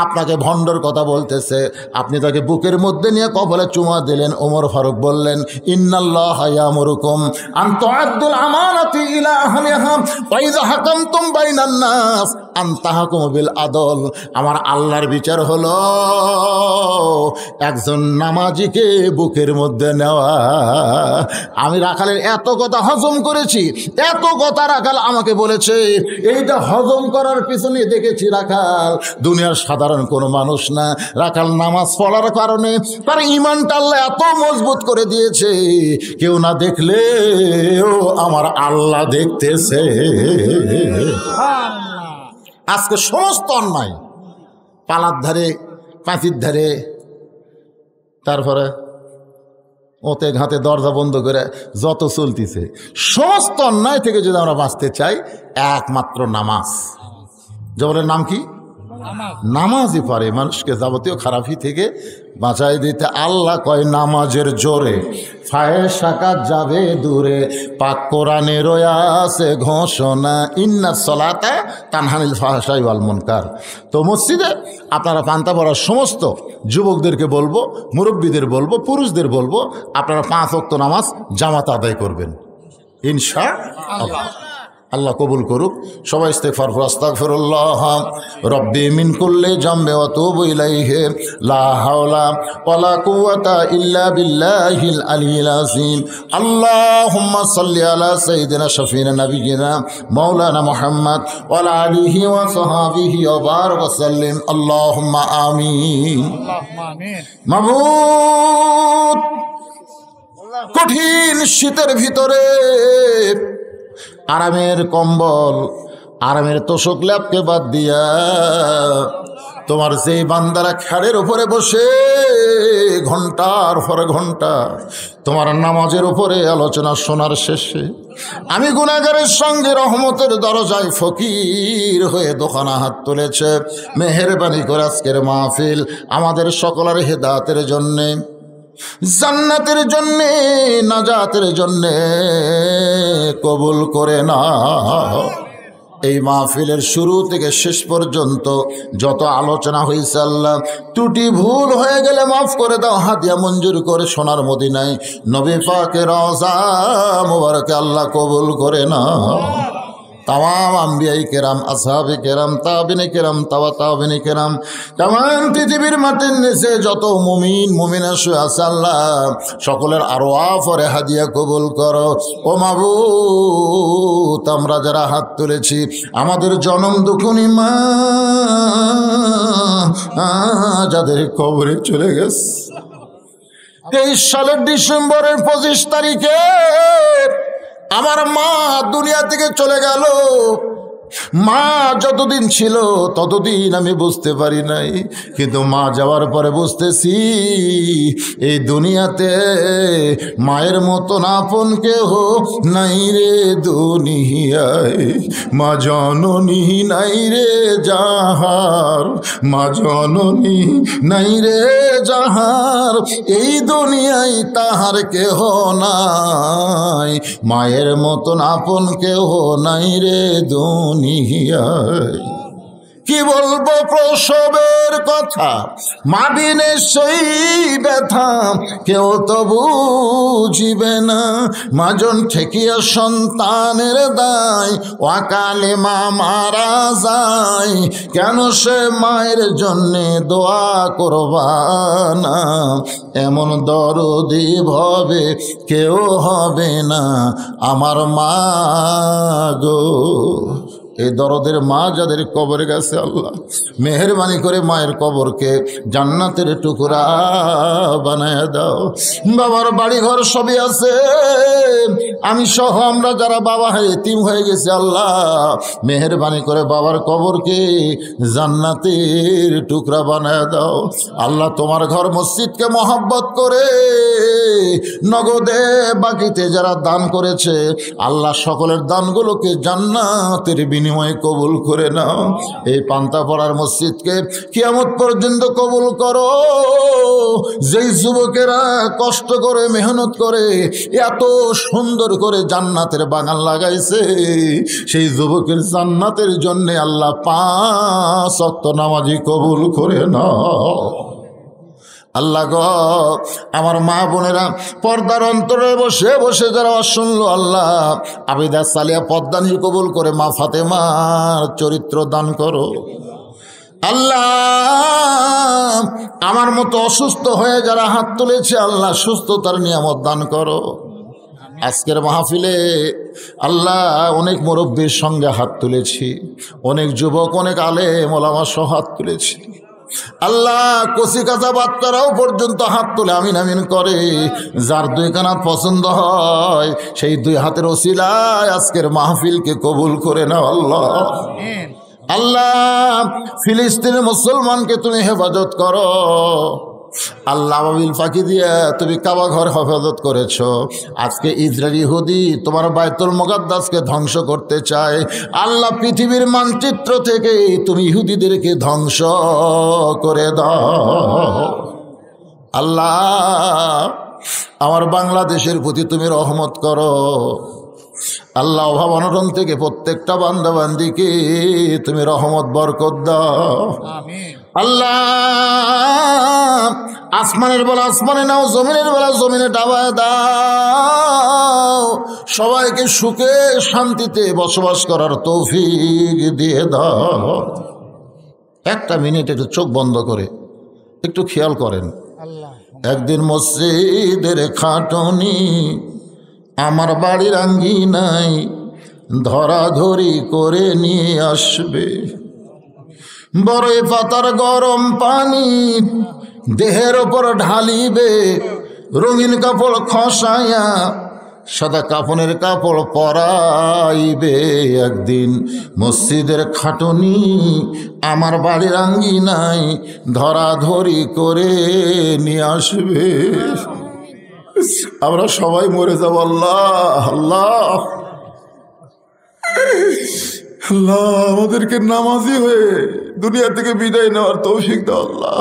আপনাকে ভণ্ডর কথা বলতেছে, আপনি তাকে বুকের মধ্যে নিয়ে কপালে চুমা দিলেন। ওমর ফারুক বললেন ইন্নাল্লাহা ইয়ামুরুকুম আন তুআদ্দুল আমানাতি ইলা আহলিহা ওয়া ইযা হাকামতুম বাইনান নাস আন তাহকুমু বিল আদল। আমার আল্লাহর বিচার হলো একজন নামাজিকে বুকের মধ্যে নেওয়া। আমি রাখালের এত কথা হজম করেছি, এত কথা রাখাল আমাকে বলেছে, এইটা হজম করার পিছনে দেখেছি রাখাল দুনিয়ার সাধারণ কোনো মানুষ না। রাখাল নামাজ পড়ার কারণে তার ঈমানটা আল্লাহ এত মজবুত করে দিয়েছে, কেউ না দেখলেও আমার আল্লাহ দেখতেছে। আজকে সমস্ত অন্যায় পালার ধারে, পাঁচির ধারে, তারপরে ওতে ঘাতে দরজা বন্ধ করে যত চলতেছে, সমস্ত অন্যায় থেকে যদি আমরা বাঁচতে চাই, একমাত্র নামাজ। জবরের নাম কি? নামাজই পারে মানুষকে যাবতীয় খারাপি থেকে বাঁচাই দিতে। আল্লাহ কয় নামাজের জোরে ফায়সাকাত যাবে দূরে, পাক কোরআনে রয়াছে ঘোষণা ইন্নাস সালাতা তানহানিল ফাহশাই ওয়াল মুনকার। তো মসজিদে আপনারা পান্তা পড়ার সমস্ত যুবকদেরকে বলবো, মুরব্বীদের বলবো, পুরুষদের বলবো, আপনারা 5 ওয়াক্ত নামাজ জামাত আদায় করবেন ইনশাআল্লাহ। আল্লাহ কবুল করুক। সবাই ইস্তিগফার করুন। আস্তাগফিরুল্লাহ রব্বি মিন কুল্লি জামবি ওয়া তুবু ইলাইহি লা হাওলা ওয়ালা কুওয়াতা ইল্লা বিল্লাহিল আলিয়্যিল আযীম। আল্লাহুম্মা সাল্লি আলা সাইয়্যিদিনা শাফিনা নাবিয়িনা মাওলানা মুহাম্মদ ওয়া আলা আলিহি ওয়া সাহবিহি ওয়া বারাক ওয়া সাল্লিম। আল্লাহুম্মা আমিন। আল্লাহুম্মা আমিন। মাবুদ, কঠিন শীতের ভিতরে আরামের কম্বল, আরামের তোষক ল্যাপকে বাদ দিয়া তোমার সেই বান্দারা খাড়ের উপরে বসে ঘন্টার পর ঘন্টা তোমার নামাজের উপরে আলোচনা শোনার শেষে আমি গুনাহগারের সঙ্গে রহমতের দরজায় ফকির হয়ে দোকানা হাত তুলেছে। মেহেরবানি করে আজকের মাহফিল আমাদের সকলের হেদায়েতের জন্যে, জান্নাতের জন্যে, নাজাতের জন্যে কবুল করে নাও। এই মাহফিলের শুরু থেকে শেষ পর্যন্ত যত আলোচনা হয়েছে আল্লাহ, ত্রুটি ভুল হয়ে গেলে মাফ করে দাও, হাদিয়া মঞ্জুর করে সোনার মদিনায় নবী পাকের রওজা মুবারকে আল্লাহ কবুল করে নাও। তামাম আম্বিয়াই কেরাম, আসহাবে কেরাম, তাবিনে কেরাম, তাবিনে কেরাম, তামাম পৃথিবীর মাটির নিচে যত মুমিন মুমিনা শুয়ে আছে আল্লাহ সকলের আরওয়াহ ও হাদিয়া কবুল করো। ও মাবুদ, আমরা যারা হাত তুলেছি আমাদের জনম দুঃখনী মা যাদের কবরে চলে গেছে 23 সালের ডিসেম্বরের 25 তারিখে আমার মা দুনিয়া থেকে চলে গেল। মা যতদিন ছিল ততদিন আমি বুঝতে পারি নাই, কিন্তু মা যাওয়ার পরে বুঝতেছি এই দুনিয়াতে মায়ের মতন আপন কেহ নাই রে দুনিয়ায়। মা জননী নাই রে যাহার, মা জননী নাই রে যাহার, এই দুনিয়ায় তাহার কেহ নাই। মায়ের মতন আপন কেহ নাই রে দুনিয়ায়। কি বলবো প্রসবের কথা, মা বিনে সেই ব্যথা কেউ তো বুঝিবে না। মাজন ঠেকিয়া সন্তানের দায়, অকালে মা মারা যায়, কেন সে মায়ের জন্যে দোয়া করবানা। এমন দরদি ভবে কেউ হবে না আমার মা গো। এই দরদের মা যাদের কবরে গেছে আল্লাহ মেহেরবানি করে মায়ের কবরকে জান্নাতের টুকরা বানায় দাও। বাবার বাড়ি ঘর সবই আছে, আমি সহ আমরা যারা বাবা এতিম হয়ে গেছে আল্লাহ মেহেরবানি করে বাবার কবরকে জান্নাতের টুকরা বানায় দাও। আল্লাহ তোমার ঘর মসজিদকে মহব্বত করে নগদে বাকিতে যারা দান করেছে আল্লাহ সকলের দানগুলোকে জান্নাতের বিনিময়ে কবুল করে নাও। এই পান্তাপাড়ার মসজিদকে কিয়ামত পর্যন্ত কবুল করো। যেই যুবকেরা কষ্ট করে মেহনত করে এত সুন্দর করে জান্নাতের বাগান লাগাইছে, সেই যুবকের জান্নাতের জন্য আল্লাহ 5 ওয়াক্ত নামাজি কবুল করে নাও। আল্লাহ গো, আমার মা বোনেরা পর্দার অন্তরে বসে বসে যারা শুনলো আল্লাহ আবিদা সালিয়া পদ্মানি কবুল করে মা ফাতেমার চরিত্র দান করো। আল্লাহ আমার মতো অসুস্থ হয়ে যারা হাত তুলেছে আল্লাহ সুস্থতার নিয়ামত দান করো। আজকের মাহফিলে আল্লাহ অনেক মুরব্বীর সঙ্গে হাত তুলেছি, অনেক যুবক, অনেক আলেম ওলামা সহ হাত তুলেছি। আল্লাহ কচি কাঁচা বাচ্চারাও পর্যন্ত হাত তুলে আমিন আমিন করে। যার 2 কানা পছন্দ হয় সেই 2 হাতের ওসিলায় আজকের মাহফিলকে কবুল করে নাও আল্লাহ। আল্লাহ ফিলিস্তিনের মুসলমানকে তুমি হেফাজত করো। আল্লাহ আবাবিল ফাঁকি দিয়া তুমি কাবা ঘর হেফাজত করেছ, আজকে ইসরায়েল ইহুদি তোমার বাইতুল মুকাদ্দাসকে ধ্বংস করতে চায়। আল্লাহ পৃথিবীর মানচিত্র থেকে তুমি ইহুদিদেরকে ধ্বংস করে দাও। আল্লাহ আমার বাংলাদেশের প্রতি তুমি রহমত করো। আল্লাহ অভাব অনটন থেকে প্রত্যেকটা বান্দা বান্দিকে তুমি রহমত বরকত দাও। আমিন। আল্লাহ আসমানের বেলা আসমানে নাও, জমিনের বেলা জমিনে ডাবায় দাও। সবাইকে সুখে শান্তিতে বসবাস করার তৌফিক দিয়ে দাও। একটা মিনিট একটু চোখ বন্ধ করে একটু খেয়াল করেন। আল্লাহ একদিন মসজিদের খাটনি আমার বাড়ির আঙ্গিনায় ধরাধরি করে নিয়ে আসবে। বড়ই পাতার গরম পানি দেহের ওপর ঢালিবে, রঙিন কাপড় খসায়া সাদা কাফনের কাপড় পরাইবে। একদিন মসজিদের খাটনি আমার বাড়ির আঙ্গিনায় ধরাধরি করে নিয়ে আসবে। আমরা সবাই মরে যাব। আল্লাহ আল্লাহ আল্লাহ আমাদেরকে নামাজি হয়ে দুনিয়া থেকে বিদায় নেওয়ার তৌফিক দাও আল্লাহ।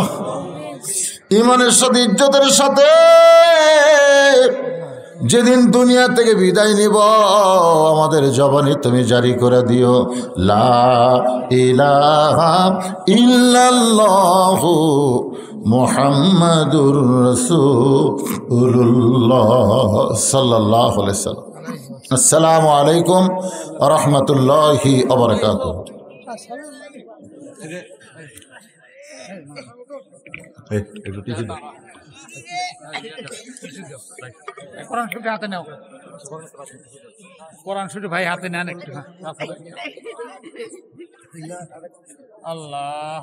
ইমানের সাথে ইজ্জতের সাথে যেদিন দুনিয়া থেকে বিদায় নিব আমাদের জবানে তুমি জারি করে দিও লা ইলাহা ইল্লাল্লাহু মুহাম্মাদুর রাসূলুল্লাহ সাল্লাল্লাহু আলাইহি ওয়াসাল্লাম। আসসালামু আলাইকুম ওয়া রাহমাতুল্লাহি ওয়া বারাকাতুহু। কোরআন শরীফ হাতে নাও, কোরআন শরীফ ভাই হাতে নেন একটু। আল্লাহ